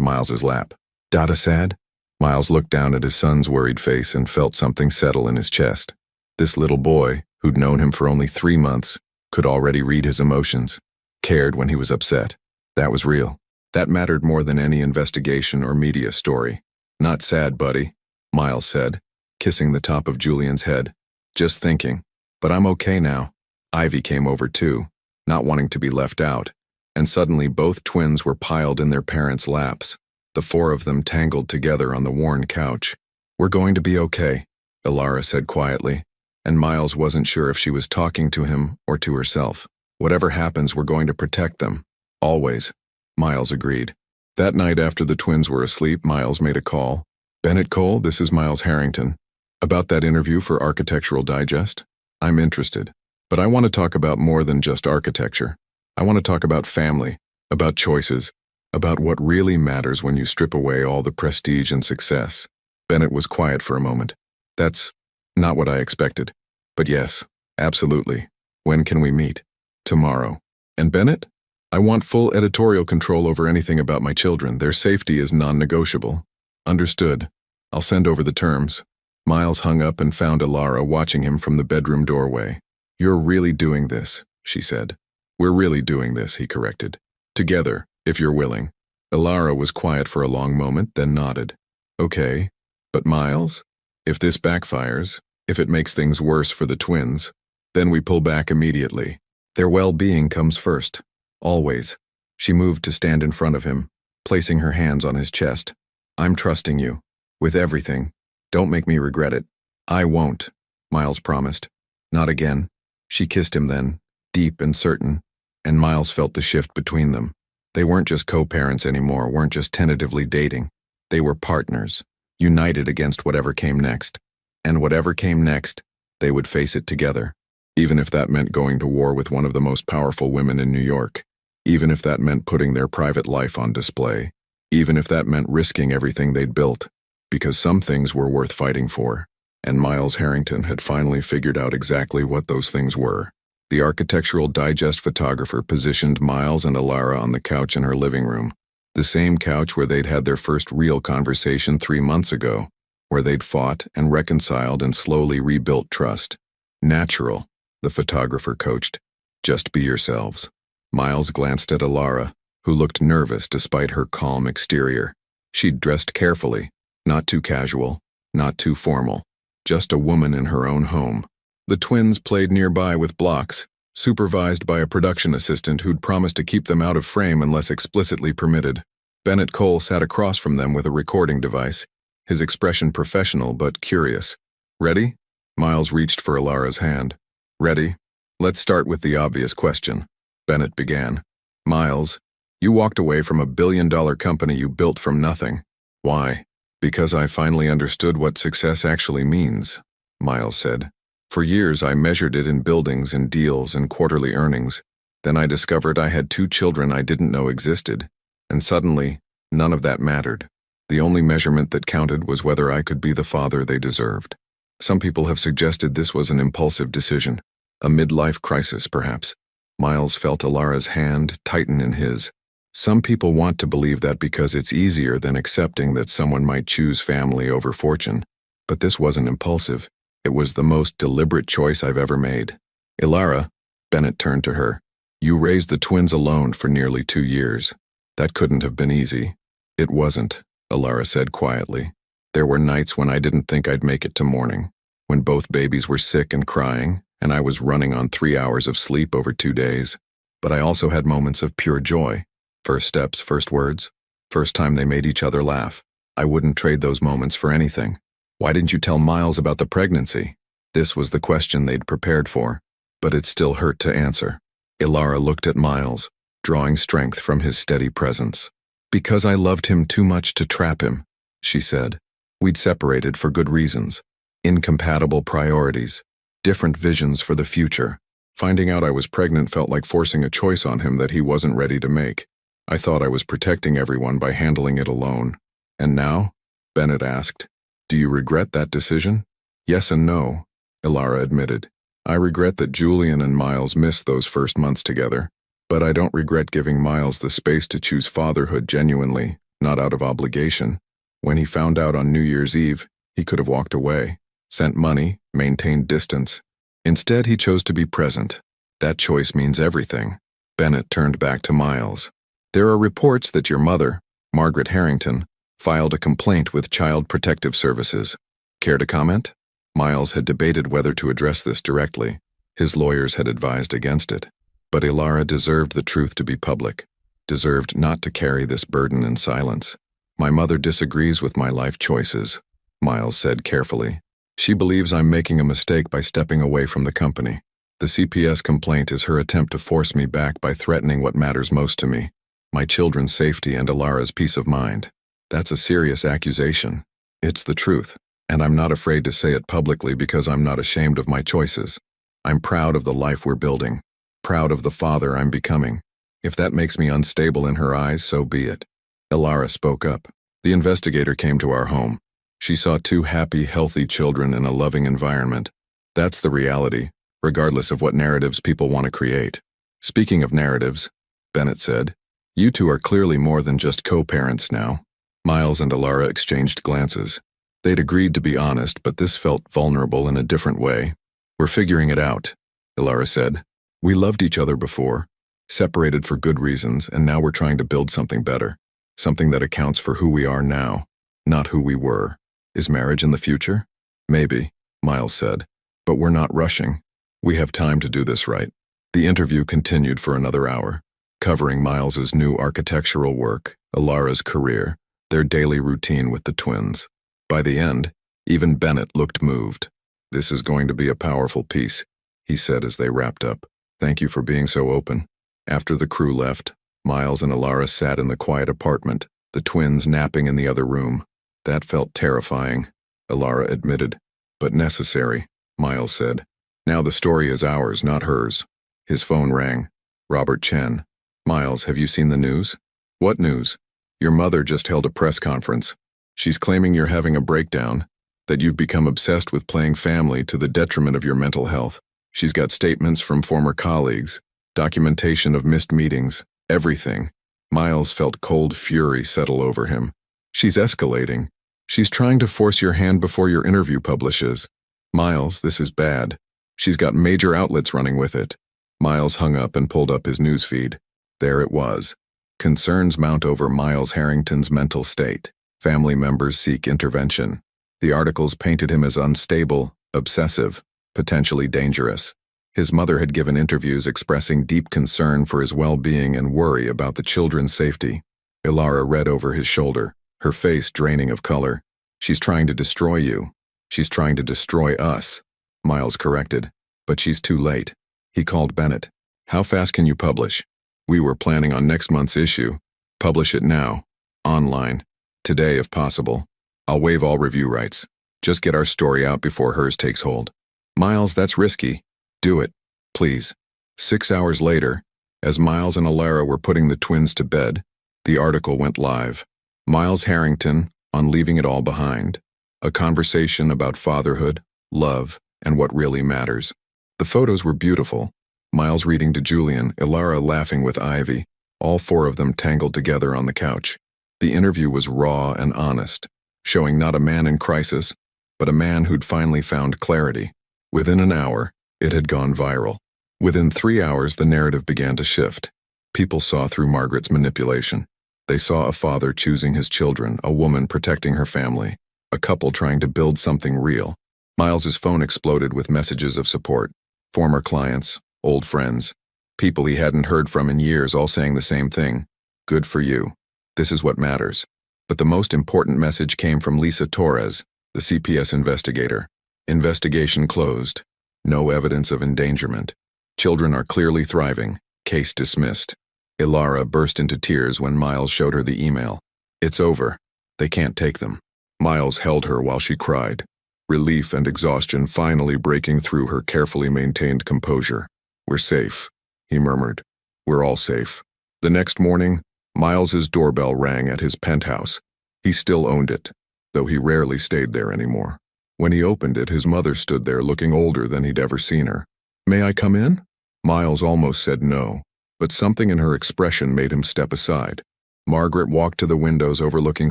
Miles's lap. Dada sad? Miles looked down at his son's worried face and felt something settle in his chest. This little boy, who'd known him for only 3 months, could already read his emotions, cared when he was upset. That was real. That mattered more than any investigation or media story. Not sad, buddy, Miles said, kissing the top of Julian's head. Just thinking. But I'm okay now. Ivy came over too, not wanting to be left out, and suddenly both twins were piled in their parents' laps, the 4 of them tangled together on the worn couch. We're going to be okay, Ilara said quietly, and Miles wasn't sure if she was talking to him or to herself. Whatever happens, we're going to protect them. Always, Miles agreed. That night after the twins were asleep, Miles made a call. Bennett Cole, this is Miles Harrington. About that interview for Architectural Digest? I'm interested. But I want to talk about more than just architecture. I want to talk about family, about choices, about what really matters when you strip away all the prestige and success. Bennett was quiet for a moment. That's not what I expected. But yes, absolutely. When can we meet? Tomorrow. And Bennett? I want full editorial control over anything about my children. Their safety is non-negotiable. Understood. I'll send over the terms. Miles hung up and found Ilara watching him from the bedroom doorway. You're really doing this, she said. We're really doing this, he corrected. Together, if you're willing. Ilara was quiet for a long moment, then nodded. Okay, but Miles, if this backfires, if it makes things worse for the twins, then we pull back immediately. Their well-being comes first. Always. She moved to stand in front of him, placing her hands on his chest. I'm trusting you. With everything. Don't make me regret it. I won't, Miles promised. Not again. She kissed him then, deep and certain, and Miles felt the shift between them. They weren't just co-parents anymore, weren't just tentatively dating. They were partners, united against whatever came next. And whatever came next, they would face it together. Even if that meant going to war with one of the most powerful women in New York. Even if that meant putting their private life on display. Even if that meant risking everything they'd built. Because some things were worth fighting for. And Miles Harrington had finally figured out exactly what those things were. The Architectural Digest photographer positioned Miles and Ilara on the couch in her living room. The same couch where they'd had their first real conversation 3 months ago. Where they'd fought and reconciled and slowly rebuilt trust. Natural, the photographer coached. Just be yourselves. Miles glanced at Ilara, who looked nervous despite her calm exterior. She'd dressed carefully, not too casual, not too formal. Just a woman in her own home. The twins played nearby with blocks, supervised by a production assistant who'd promised to keep them out of frame unless explicitly permitted. Bennett Cole sat across from them with a recording device, his expression professional but curious. Ready? Miles reached for Ilara's hand. Ready? Let's start with the obvious question. Bennett began. Miles, you walked away from a billion-dollar company you built from nothing. Why? Because I finally understood what success actually means, Miles said. For years I measured it in buildings and deals and quarterly earnings. Then I discovered I had 2 children I didn't know existed. And suddenly, none of that mattered. The only measurement that counted was whether I could be the father they deserved. Some people have suggested this was an impulsive decision. A midlife crisis, perhaps. Miles felt Ilara's hand tighten in his. Some people want to believe that because it's easier than accepting that someone might choose family over fortune. But this wasn't impulsive. It was the most deliberate choice I've ever made. Ilara, Bennett turned to her. You raised the twins alone for nearly 2 years. That couldn't have been easy. It wasn't, Ilara said quietly. There were nights when I didn't think I'd make it to morning. When both babies were sick and crying, and I was running on 3 hours of sleep over 2 days. But I also had moments of pure joy. First steps, first words. First time they made each other laugh. I wouldn't trade those moments for anything. Why didn't you tell Miles about the pregnancy? This was the question they'd prepared for, but it still hurt to answer. Ilara looked at Miles, drawing strength from his steady presence. Because I loved him too much to trap him, she said. We'd separated for good reasons. Incompatible priorities. Different visions for the future. Finding out I was pregnant felt like forcing a choice on him that he wasn't ready to make. I thought I was protecting everyone by handling it alone. And now? Bennett asked. Do you regret that decision? Yes and no, Ilara admitted. I regret that Julian and Miles missed those first months together. But I don't regret giving Miles the space to choose fatherhood genuinely, not out of obligation. When he found out on New Year's Eve, he could have walked away, sent money, maintained distance. Instead, he chose to be present. That choice means everything. Bennett turned back to Miles. There are reports that your mother, Margaret Harrington, filed a complaint with Child Protective Services. Care to comment? Miles had debated whether to address this directly. His lawyers had advised against it. But Ilara deserved the truth to be public, deserved not to carry this burden in silence. My mother disagrees with my life choices, Miles said carefully. She believes I'm making a mistake by stepping away from the company. The CPS complaint is her attempt to force me back by threatening what matters most to me, my children's safety and Ilara's peace of mind. That's a serious accusation. It's the truth, and I'm not afraid to say it publicly because I'm not ashamed of my choices. I'm proud of the life we're building. Proud of the father I'm becoming. If that makes me unstable in her eyes, so be it. Ilara spoke up. The investigator came to our home. She saw 2 happy, healthy children in a loving environment. That's the reality, regardless of what narratives people want to create. Speaking of narratives, Bennett said, you two are clearly more than just co-parents now. Miles and Ilara exchanged glances. They'd agreed to be honest, but this felt vulnerable in a different way. We're figuring it out, Ilara said. We loved each other before, separated for good reasons, and now we're trying to build something better, something that accounts for who we are now, not who we were. Is marriage in the future? Maybe, Miles said, but we're not rushing. We have time to do this right. The interview continued for another hour, covering Miles's new architectural work, Ilara's career, their daily routine with the twins. By the end, even Bennett looked moved. This is going to be a powerful piece, he said as they wrapped up. Thank you for being so open. After the crew left, Miles and Ilara sat in the quiet apartment, the twins napping in the other room. That felt terrifying, Ilara admitted. But necessary, Miles said. Now the story is ours, not hers. His phone rang. Robert Chen. Miles, have you seen the news? What news? Your mother just held a press conference. She's claiming you're having a breakdown, that you've become obsessed with playing family to the detriment of your mental health. She's got statements from former colleagues, documentation of missed meetings, everything. Miles felt cold fury settle over him. She's escalating. She's trying to force your hand before your interview publishes. Miles, this is bad. She's got major outlets running with it. Miles hung up and pulled up his newsfeed. There it was. Concerns mount over Miles Harrington's mental state. Family members seek intervention. The articles painted him as unstable, obsessive, potentially dangerous. His mother had given interviews expressing deep concern for his well-being and worry about the children's safety. Ilara read over his shoulder, her face draining of color. She's trying to destroy you. She's trying to destroy us, Miles corrected. But she's too late. He called Bennett. How fast can you publish? We were planning on next month's issue. Publish it now. Online. Today if possible. I'll waive all review rights. Just get our story out before hers takes hold. Miles, that's risky. Do it, please. 6 hours later, as Miles and Ilara were putting the twins to bed, the article went live. Miles Harrington on Leaving It All Behind. A conversation about fatherhood, love, and what really matters. The photos were beautiful. Miles reading to Julian, Ilara laughing with Ivy, all 4 of them tangled together on the couch. The interview was raw and honest, showing not a man in crisis, but a man who'd finally found clarity. Within an hour, it had gone viral. Within 3 hours, the narrative began to shift. People saw through Margaret's manipulation. They saw a father choosing his children, a woman protecting her family, a couple trying to build something real. Miles's phone exploded with messages of support. Former clients, old friends, people he hadn't heard from in years all saying the same thing. Good for you. This is what matters. But the most important message came from Lisa Torres, the CPS investigator. Investigation closed. No evidence of endangerment. Children are clearly thriving. Case dismissed. Ilara burst into tears when Miles showed her the email. It's over. They can't take them. Miles held her while she cried, relief and exhaustion finally breaking through her carefully maintained composure. We're safe, he murmured. We're all safe. The next morning, Miles's doorbell rang at his penthouse. He still owned it, though he rarely stayed there anymore. When he opened it, his mother stood there looking older than he'd ever seen her. May I come in? Miles almost said no, but something in her expression made him step aside. Margaret walked to the windows overlooking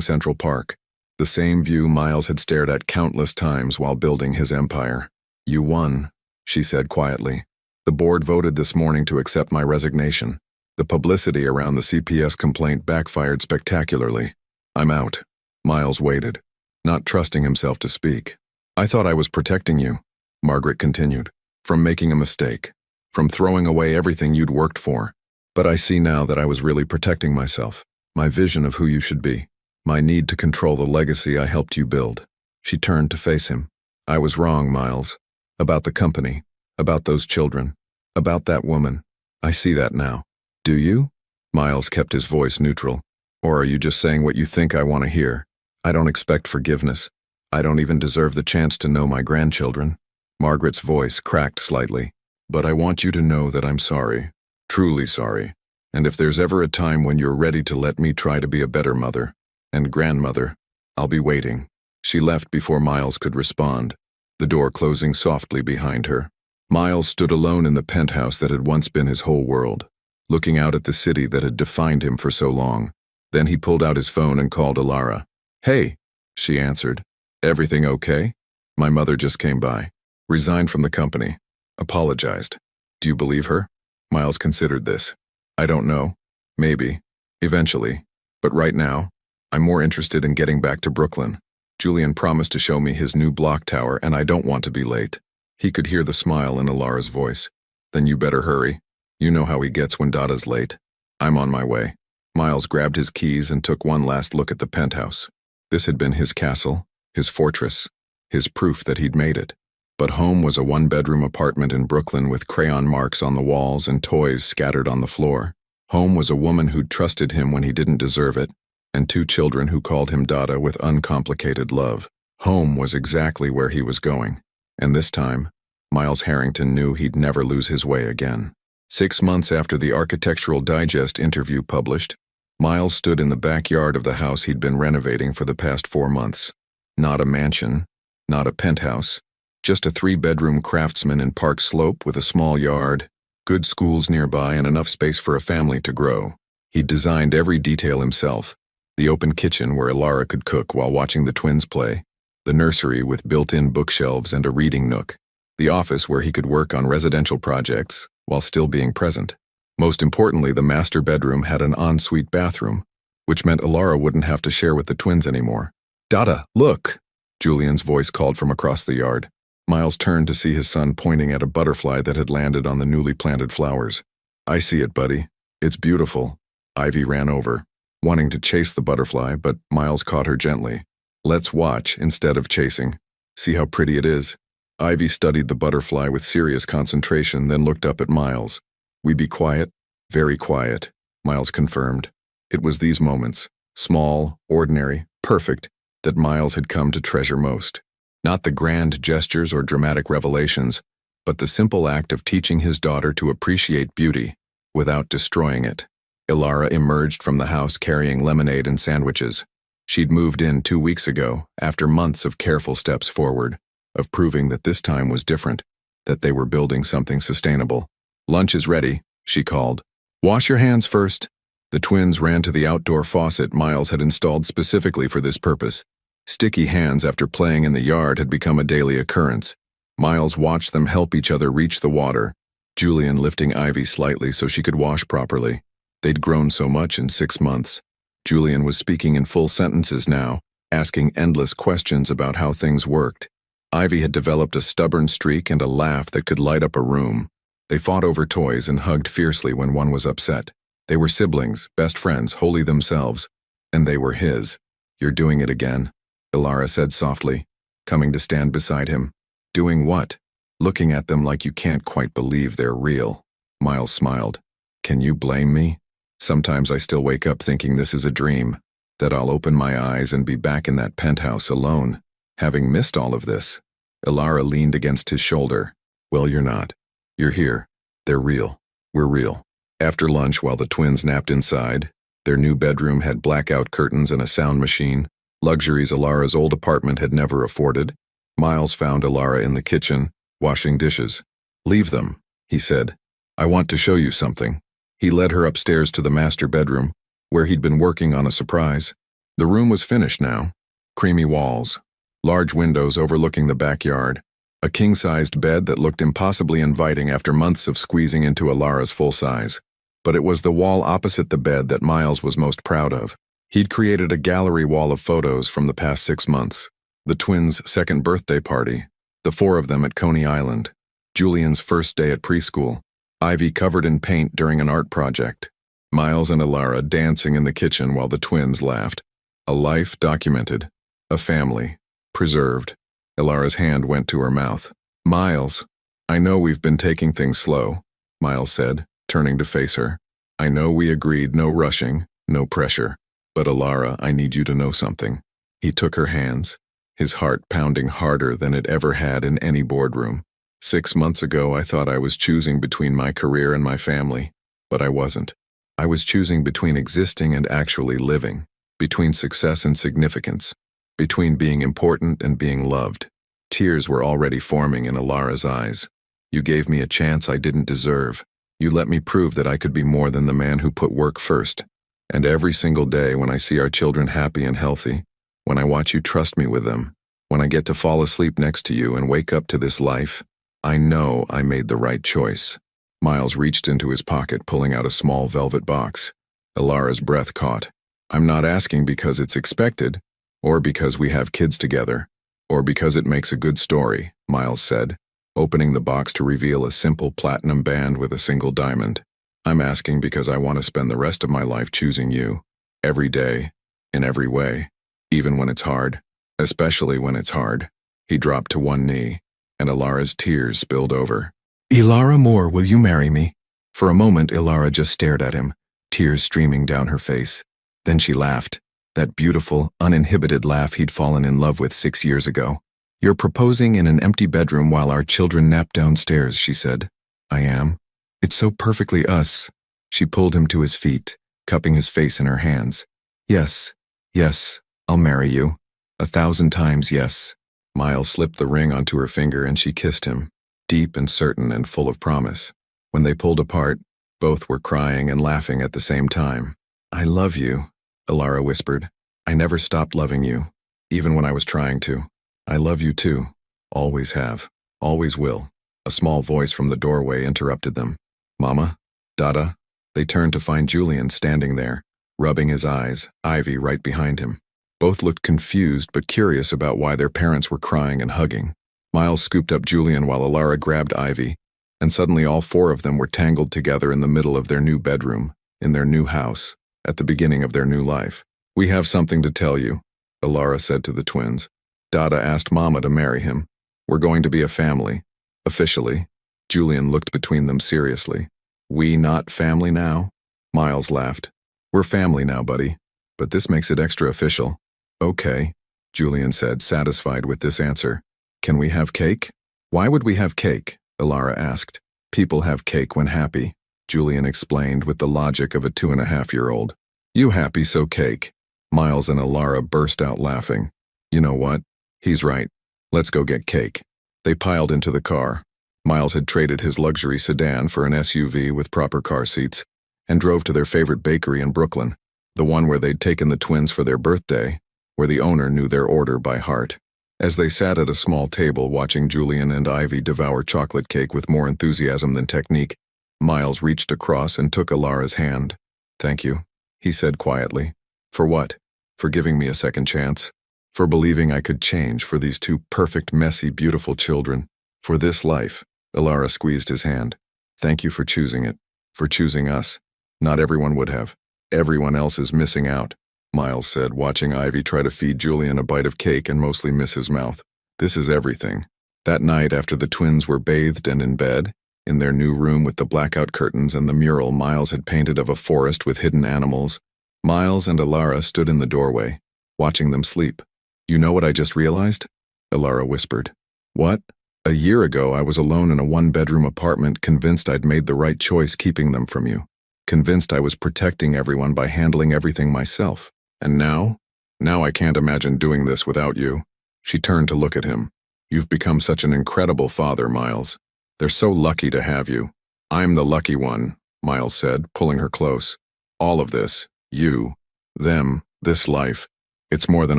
Central Park, the same view Miles had stared at countless times while building his empire. You won, she said quietly. The board voted this morning to accept my resignation. The publicity around the CPS complaint backfired spectacularly. I'm out. Miles waited, not trusting himself to speak. I thought I was protecting you, Margaret continued, from making a mistake, from throwing away everything you'd worked for. But I see now that I was really protecting myself, my vision of who you should be, my need to control the legacy I helped you build. She turned to face him. I was wrong, Miles. About the company, about those children, about that woman. I see that now. Do you? Miles kept his voice neutral. Or are you just saying what you think I want to hear? I don't expect forgiveness. I don't even deserve the chance to know my grandchildren. Margaret's voice cracked slightly. But I want you to know that I'm sorry. Truly sorry. And if there's ever a time when you're ready to let me try to be a better mother and grandmother, I'll be waiting. She left before Miles could respond, the door closing softly behind her. Miles stood alone in the penthouse that had once been his whole world, looking out at the city that had defined him for so long. Then he pulled out his phone and called Ilara. Hey, she answered. Everything okay? My mother just came by. Resigned from the company. Apologized. Do you believe her? Miles considered this. I don't know. Maybe. Eventually. But right now, I'm more interested in getting back to Brooklyn. Julian promised to show me his new block tower and I don't want to be late. He could hear the smile in Ilara's voice. Then you better hurry. You know how he gets when Dada's late. I'm on my way. Miles grabbed his keys and took one last look at the penthouse. This had been his castle, his fortress, his proof that he'd made it. But home was a one-bedroom apartment in Brooklyn with crayon marks on the walls and toys scattered on the floor. Home was a woman who'd trusted him when he didn't deserve it, and 2 children who called him Dada with uncomplicated love. Home was exactly where he was going. And this time, Miles Harrington knew he'd never lose his way again. 6 months after the Architectural Digest interview published, Miles stood in the backyard of the house he'd been renovating for the past 4 months. Not a mansion, not a penthouse, just a 3-bedroom craftsman in Park Slope with a small yard, good schools nearby and enough space for a family to grow. He'd designed every detail himself. The open kitchen where Ilara could cook while watching the twins play, the nursery with built-in bookshelves and a reading nook, the office where he could work on residential projects while still being present. Most importantly, the master bedroom had an ensuite bathroom, which meant Ilara wouldn't have to share with the twins anymore. Dada, look! Julian's voice called from across the yard. Miles turned to see his son pointing at a butterfly that had landed on the newly planted flowers. I see it, buddy. It's beautiful. Ivy ran over, wanting to chase the butterfly, but Miles caught her gently. Let's watch instead of chasing. See how pretty it is? Ivy studied the butterfly with serious concentration, then looked up at Miles. We be quiet? Very quiet, Miles confirmed. It was these moments, small, ordinary, perfect, that Miles had come to treasure most. Not the grand gestures or dramatic revelations, but the simple act of teaching his daughter to appreciate beauty without destroying it. Ilara emerged from the house carrying lemonade and sandwiches. She'd moved in 2 weeks ago, after months of careful steps forward, of proving that this time was different, that they were building something sustainable. Lunch is ready, she called. Wash your hands first. The twins ran to the outdoor faucet Miles had installed specifically for this purpose. Sticky hands after playing in the yard had become a daily occurrence. Miles watched them help each other reach the water, Julian lifting Ivy slightly so she could wash properly. They'd grown so much in 6 months. Julian was speaking in full sentences now, asking endless questions about how things worked. Ivy had developed a stubborn streak and a laugh that could light up a room. They fought over toys and hugged fiercely when one was upset. They were siblings, best friends, wholly themselves, and they were his. You're doing it again, Ilara said softly, coming to stand beside him. Doing what? Looking at them like you can't quite believe they're real. Miles smiled. Can you blame me? Sometimes I still wake up thinking this is a dream, that I'll open my eyes and be back in that penthouse alone, having missed all of this. Ilara leaned against his shoulder. Well, you're not. You're here. They're real. We're real. After lunch, while the twins napped inside, their new bedroom had blackout curtains and a sound machine, luxuries Ilara's old apartment had never afforded. Miles found Ilara in the kitchen, washing dishes. Leave them, he said. I want to show you something. He led her upstairs to the master bedroom, where he'd been working on a surprise. The room was finished now. Creamy walls, large windows overlooking the backyard, a king-sized bed that looked impossibly inviting after months of squeezing into Ilara's full size. But it was the wall opposite the bed that Miles was most proud of. He'd created a gallery wall of photos from the past 6 months. The twins' second birthday party, the 4 of them at Coney Island, Julian's first day at preschool, Ivy covered in paint during an art project, Miles and Ilara dancing in the kitchen while the twins laughed. A life documented, a family preserved. Ilara's hand went to her mouth. Miles, I know we've been taking things slow, Miles said, turning to face her. I know we agreed no rushing, no pressure. But Ilara, I need you to know something. He took her hands, his heart pounding harder than it ever had in any boardroom. 6 months ago, I thought I was choosing between my career and my family, but I wasn't. I was choosing between existing and actually living, between success and significance, between being important and being loved. Tears were already forming in Ilara's eyes. You gave me a chance I didn't deserve. You let me prove that I could be more than the man who put work first. And every single day when I see our children happy and healthy, when I watch you trust me with them, when I get to fall asleep next to you and wake up to this life, I know I made the right choice. Miles reached into his pocket, pulling out a small velvet box. Ilara's breath caught. I'm not asking because it's expected, or because we have kids together, or because it makes a good story, Miles said, opening the box to reveal a simple platinum band with a single diamond. I'm asking because I want to spend the rest of my life choosing you, every day, in every way, even when it's hard, especially when it's hard. He dropped to one knee, and Ilara's tears spilled over. Ilara Moore, will you marry me? For a moment, Ilara just stared at him, tears streaming down her face. Then she laughed, that beautiful, uninhibited laugh he'd fallen in love with 6 years ago. You're proposing in an empty bedroom while our children nap downstairs, she said. I am. It's so perfectly us. She pulled him to his feet, cupping his face in her hands. Yes, yes, I'll marry you. 1,000 times yes. Miles slipped the ring onto her finger and she kissed him, deep and certain and full of promise. When they pulled apart, both were crying and laughing at the same time. I love you, Ilara whispered. I never stopped loving you, even when I was trying to. I love you too. Always have. Always will. A small voice from the doorway interrupted them. Mama? Dada? They turned to find Julian standing there, rubbing his eyes, Ivy right behind him. Both looked confused but curious about why their parents were crying and hugging. Miles scooped up Julian while Ilara grabbed Ivy, and suddenly all 4 of them were tangled together in the middle of their new bedroom, in their new house, at the beginning of their new life. We have something to tell you, Ilara said to the twins. Dada asked Mama to marry him. We're going to be a family. Officially. Julian looked between them seriously. We not family now? Miles laughed. We're family now, buddy. But this makes it extra official. Okay, Julian said, satisfied with this answer. Can we have cake? Why would we have cake? Ilara asked. People have cake when happy, Julian explained with the logic of a 2.5-year-old. You happy, so cake. Miles and Ilara burst out laughing. You know what? He's right. Let's go get cake. They piled into the car. Miles had traded his luxury sedan for an SUV with proper car seats and drove to their favorite bakery in Brooklyn, the one where they'd taken the twins for their birthday, where the owner knew their order by heart. As they sat at a small table watching Julian and Ivy devour chocolate cake with more enthusiasm than technique, Miles reached across and took Ilara's hand. Thank you, he said quietly. For what? For giving me a second chance? For believing I could change for these 2 perfect, messy, beautiful children? For this life? Ilara squeezed his hand. Thank you for choosing it. For choosing us. Not everyone would have. Everyone else is missing out. Miles said, watching Ivy try to feed Julian a bite of cake and mostly miss his mouth. This is everything. That night, after the twins were bathed and in bed, in their new room with the blackout curtains and the mural Miles had painted of a forest with hidden animals, Miles and Alara stood in the doorway, watching them sleep. "You know what I just realized?" Alara whispered. "What?" "A year ago, I was alone in a one-bedroom apartment, convinced I'd made the right choice keeping them from you. Convinced I was protecting everyone by handling everything myself. And now? Now I can't imagine doing this without you." She turned to look at him. "You've become such an incredible father, Miles. They're so lucky to have you." "I'm the lucky one," Miles said, pulling her close. "All of this, you, them, this life, it's more than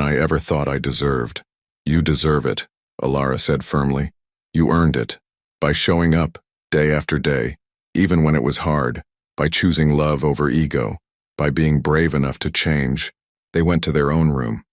I ever thought I deserved." "You deserve it," Alara said firmly. "You earned it. By showing up, day after day, even when it was hard, by choosing love over ego, by being brave enough to change." They went to their own room,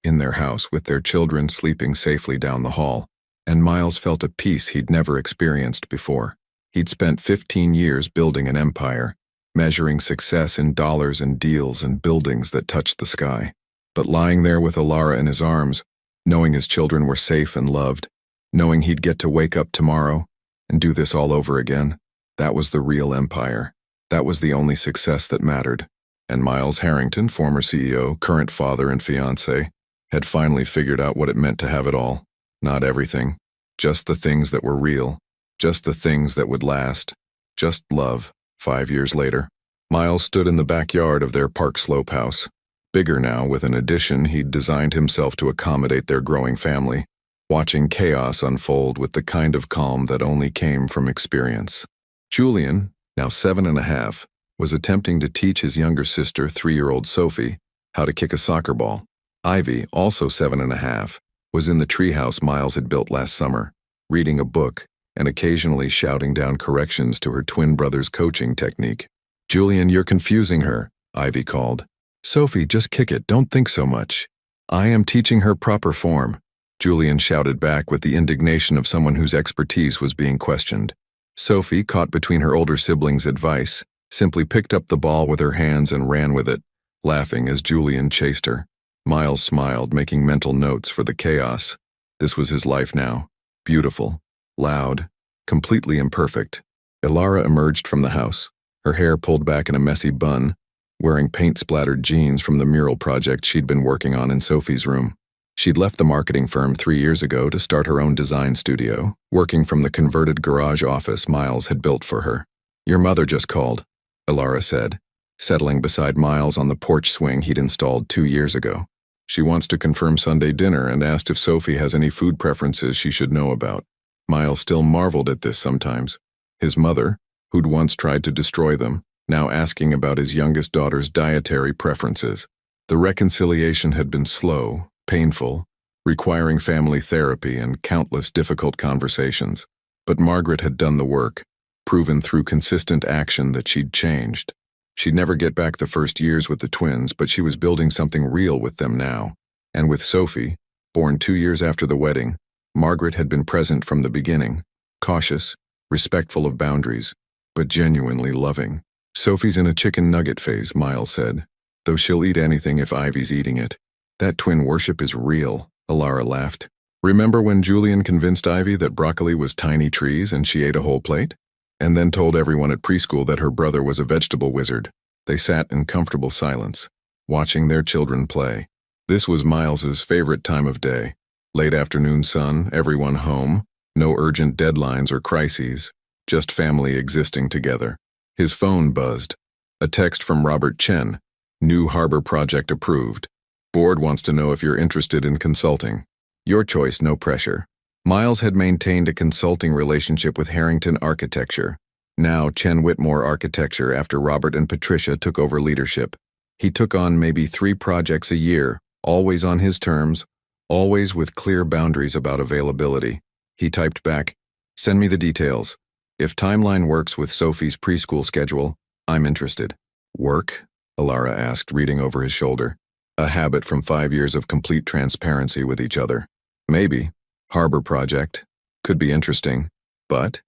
in their house with their children sleeping safely down the hall, and Miles felt a peace he'd never experienced before. He'd spent 15 years building an empire, measuring success in dollars and deals and buildings that touched the sky. But lying there with Alara in his arms, knowing his children were safe and loved, knowing he'd get to wake up tomorrow and do this all over again, that was the real empire. That was the only success that mattered. And Miles Harrington, former CEO, current father and fiancé, had finally figured out what it meant to have it all. Not everything. Just the things that were real. Just the things that would last. Just love. 5 years later, Miles stood in the backyard of their Park Slope house. Bigger now, with an addition he'd designed himself to accommodate their growing family, watching chaos unfold with the kind of calm that only came from experience. Julian, now 7.5, was attempting to teach his younger sister, 3-year-old Sophie, how to kick a soccer ball. Ivy, also 7.5, was in the treehouse Miles had built last summer, reading a book and occasionally shouting down corrections to her twin brother's coaching technique. "Julian, you're confusing her," Ivy called. "Sophie, just kick it, don't think so much." "I am teaching her proper form," Julian shouted back with the indignation of someone whose expertise was being questioned. Sophie, caught between her older siblings' advice, simply picked up the ball with her hands and ran with it, laughing as Julian chased her. Miles smiled, making mental notes for the chaos. This was his life now. Beautiful, loud, completely imperfect. Alara emerged from the house, her hair pulled back in a messy bun, wearing paint-splattered jeans from the mural project she'd been working on in Sophie's room. She'd left the marketing firm 3 years ago to start her own design studio, working from the converted garage office Miles had built for her. "Your mother just called," Alara said, settling beside Miles on the porch swing he'd installed 2 years ago. "She wants to confirm Sunday dinner and asked if Sophie has any food preferences she should know about." Miles still marveled at this sometimes. His mother, who'd once tried to destroy them, now asking about his youngest daughter's dietary preferences. The reconciliation had been slow, painful, requiring family therapy and countless difficult conversations. But Margaret had done the work, proven through consistent action that she'd changed. She'd never get back the first years with the twins, but she was building something real with them now. And with Sophie, born 2 years after the wedding, Margaret had been present from the beginning, cautious, respectful of boundaries, but genuinely loving. "Sophie's in a chicken nugget phase," Miles said, "though she'll eat anything if Ivy's eating it." "That twin worship is real," Alara laughed. "Remember when Julian convinced Ivy that broccoli was tiny trees and she ate a whole plate? And then told everyone at preschool that her brother was a vegetable wizard." They sat in comfortable silence, watching their children play. This was Miles's favorite time of day. Late afternoon sun, everyone home, no urgent deadlines or crises, just family existing together. His phone buzzed. A text from Robert Chen. "New harbor project approved. Board wants to know if you're interested in consulting. Your choice, no pressure." Miles had maintained a consulting relationship with Harrington Architecture, now Chen Whitmore Architecture, after Robert and Patricia took over leadership. He took on maybe 3 projects a year, always on his terms, always with clear boundaries about availability. He typed back, "Send me the details. If timeline works with Sophie's preschool schedule, I'm interested." "Work?" Alara asked, reading over his shoulder. A habit from 5 years of complete transparency with each other. "Maybe. Harbor project. Could be interesting. But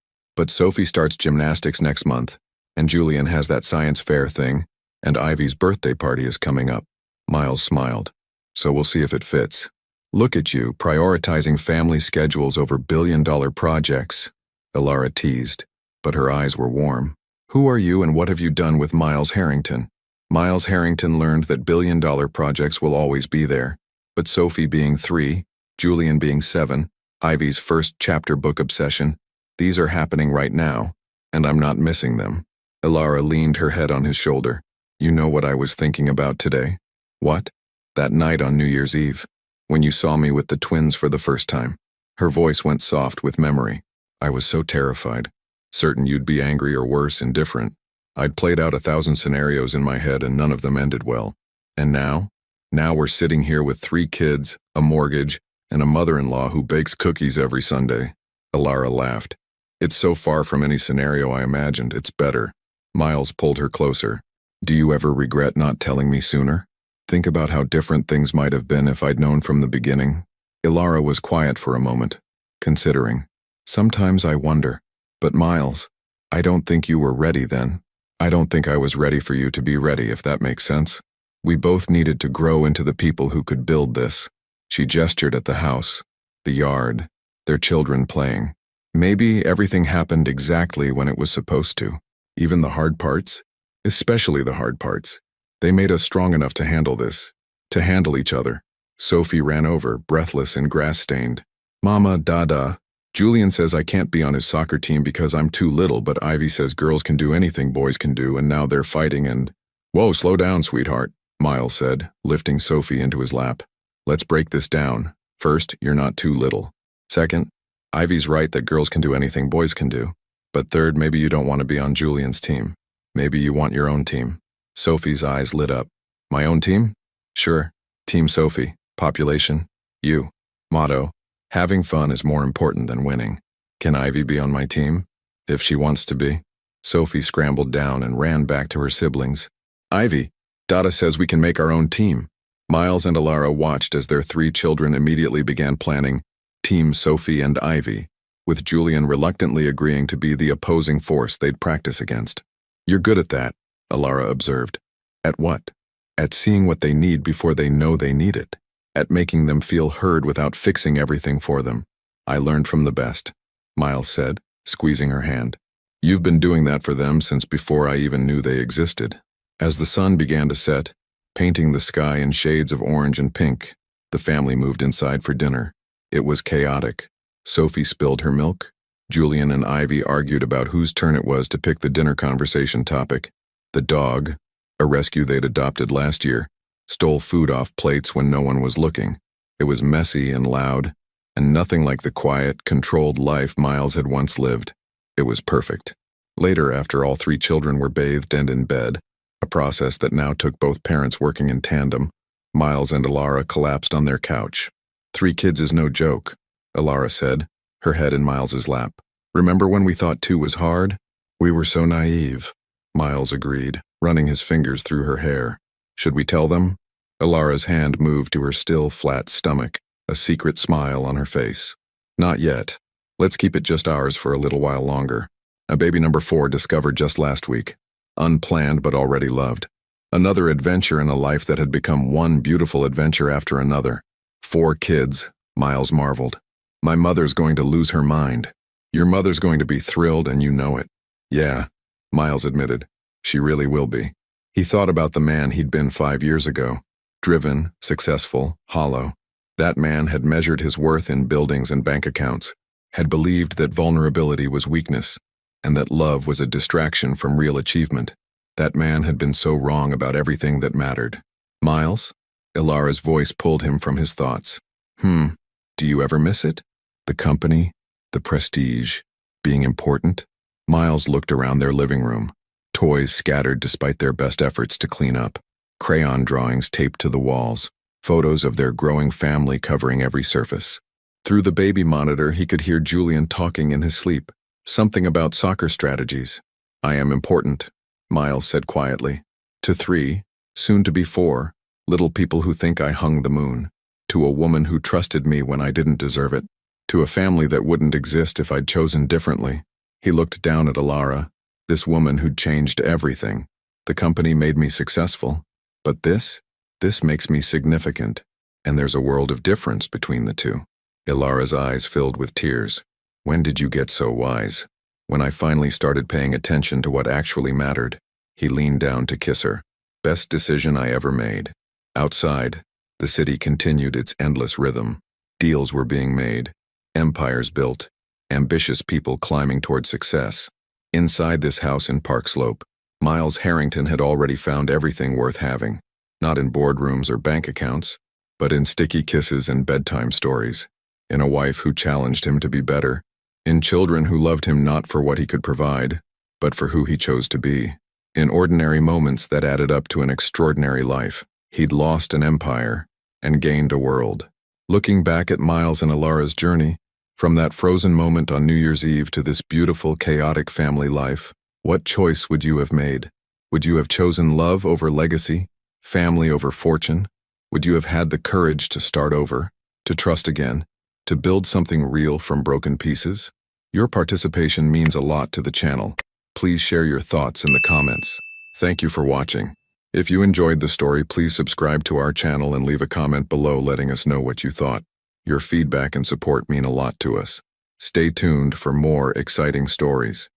Sophie starts gymnastics next month, and Julian has that science fair thing. And Ivy's birthday party is coming up. Miles smiled. So we'll see if it fits. Look at you, prioritizing family schedules over billion-dollar projects, Elara teased, but her eyes were warm. Who are you and what have you done with Miles Harrington? Miles Harrington learned that billion-dollar projects will always be there, but Sophie being 3, Julian being 7, Ivy's first chapter book obsession, these are happening right now, and I'm not missing them. Elara leaned her head on his shoulder. You know what I was thinking about today? What? That night on New Year's Eve, when you saw me with the twins for the first time. Her voice went soft with memory. I was so terrified, certain you'd be angry or worse, indifferent. I'd played out 1,000 scenarios in my head and none of them ended well. And now? Now we're sitting here with 3 kids, a mortgage, and a mother-in-law who bakes cookies every Sunday. Elara laughed. It's so far from any scenario I imagined, it's better. Miles pulled her closer. Do you ever regret not telling me sooner? Think about how different things might have been if I'd known from the beginning. Elara was quiet for a moment, considering. Sometimes I wonder. But Miles, I don't think you were ready then. I don't think I was ready for you to be ready, if that makes sense. We both needed to grow into the people who could build this. She gestured at the house, the yard, their children playing. Maybe everything happened exactly when it was supposed to. Even the hard parts? Especially the hard parts. They made us strong enough to handle this, to handle each other. Sophie ran over, breathless and grass-stained. Mama, Dada. Julian says I can't be on his soccer team because I'm too little, but Ivy says girls can do anything boys can do, and now they're fighting and… Whoa, slow down, sweetheart, Miles said, lifting Sophie into his lap. Let's break this down. First, you're not too little. Second, Ivy's right that girls can do anything boys can do. But third, maybe you don't want to be on Julian's team. Maybe you want your own team. Sophie's eyes lit up. My own team? Sure. Team Sophie. Population. You. Motto. Having fun is more important than winning. Can Ivy be on my team? If she wants to be. Sophie scrambled down and ran back to her siblings. Ivy, Dada says we can make our own team. Miles and Elara watched as their 3 children immediately began planning Team Sophie and Ivy, with Julian reluctantly agreeing to be the opposing force they'd practice against. You're good at that, Elara observed. At what? At seeing what they need before they know they need it. At making them feel heard without fixing everything for them. I learned from the best, Miles said, squeezing her hand. You've been doing that for them since before I even knew they existed. As the sun began to set, painting the sky in shades of orange and pink, the family moved inside for dinner. It was chaotic. Sophie spilled her milk. Julian and Ivy argued about whose turn it was to pick the dinner conversation topic. The dog, a rescue they'd adopted last year, stole food off plates when no one was looking. It was messy and loud, and nothing like the quiet, controlled life Miles had once lived. It was perfect. Later, after all 3 children were bathed and in bed, a process that now took both parents working in tandem, Miles and Elara collapsed on their couch. 3 kids is no joke, Elara said, her head in Miles's lap. Remember when we thought 2 was hard? We were so naive, Miles agreed, running his fingers through her hair. Should we tell them? Elara's hand moved to her still, flat stomach, a secret smile on her face. Not yet. Let's keep it just ours for a little while longer. A baby number 4 discovered just last week. Unplanned but already loved. Another adventure in a life that had become one beautiful adventure after another. 4 kids, Miles marveled. My mother's going to lose her mind. Your mother's going to be thrilled and you know it. Yeah, Miles admitted. She really will be. He thought about the man he'd been 5 years ago. Driven, successful, hollow. That man had measured his worth in buildings and bank accounts, had believed that vulnerability was weakness, and that love was a distraction from real achievement. That man had been so wrong about everything that mattered. Miles? Elara's voice pulled him from his thoughts. Do you ever miss it? The company, the prestige, being important? Miles looked around their living room. Toys scattered despite their best efforts to clean up. Crayon drawings taped to the walls. Photos of their growing family covering every surface. Through the baby monitor, he could hear Julian talking in his sleep. Something about soccer strategies. I am important, Miles said quietly. To 3, soon to be 4, little people who think I hung the moon. To a woman who trusted me when I didn't deserve it. To a family that wouldn't exist if I'd chosen differently. He looked down at Elara, this woman who'd changed everything. The company made me successful. But this makes me significant. And there's a world of difference between the two. Ilara's eyes filled with tears. When did you get so wise? When I finally started paying attention to what actually mattered. He leaned down to kiss her. Best decision I ever made. Outside, the city continued its endless rhythm. Deals were being made. Empires built. Ambitious people climbing toward success. Inside this house in Park Slope, Miles Harrington had already found everything worth having. Not in boardrooms or bank accounts, but in sticky kisses and bedtime stories. In a wife who challenged him to be better. In children who loved him not for what he could provide, but for who he chose to be. In ordinary moments that added up to an extraordinary life. He'd lost an empire and gained a world. Looking back at Miles and Ilara's journey, from that frozen moment on New Year's Eve to this beautiful, chaotic family life, what choice would you have made? Would you have chosen love over legacy, family over fortune? Would you have had the courage to start over, to trust again, to build something real from broken pieces? Your participation means a lot to the channel. Please share your thoughts in the comments. Thank you for watching. If you enjoyed the story, please subscribe to our channel and leave a comment below letting us know what you thought. Your feedback and support mean a lot to us. Stay tuned for more exciting stories.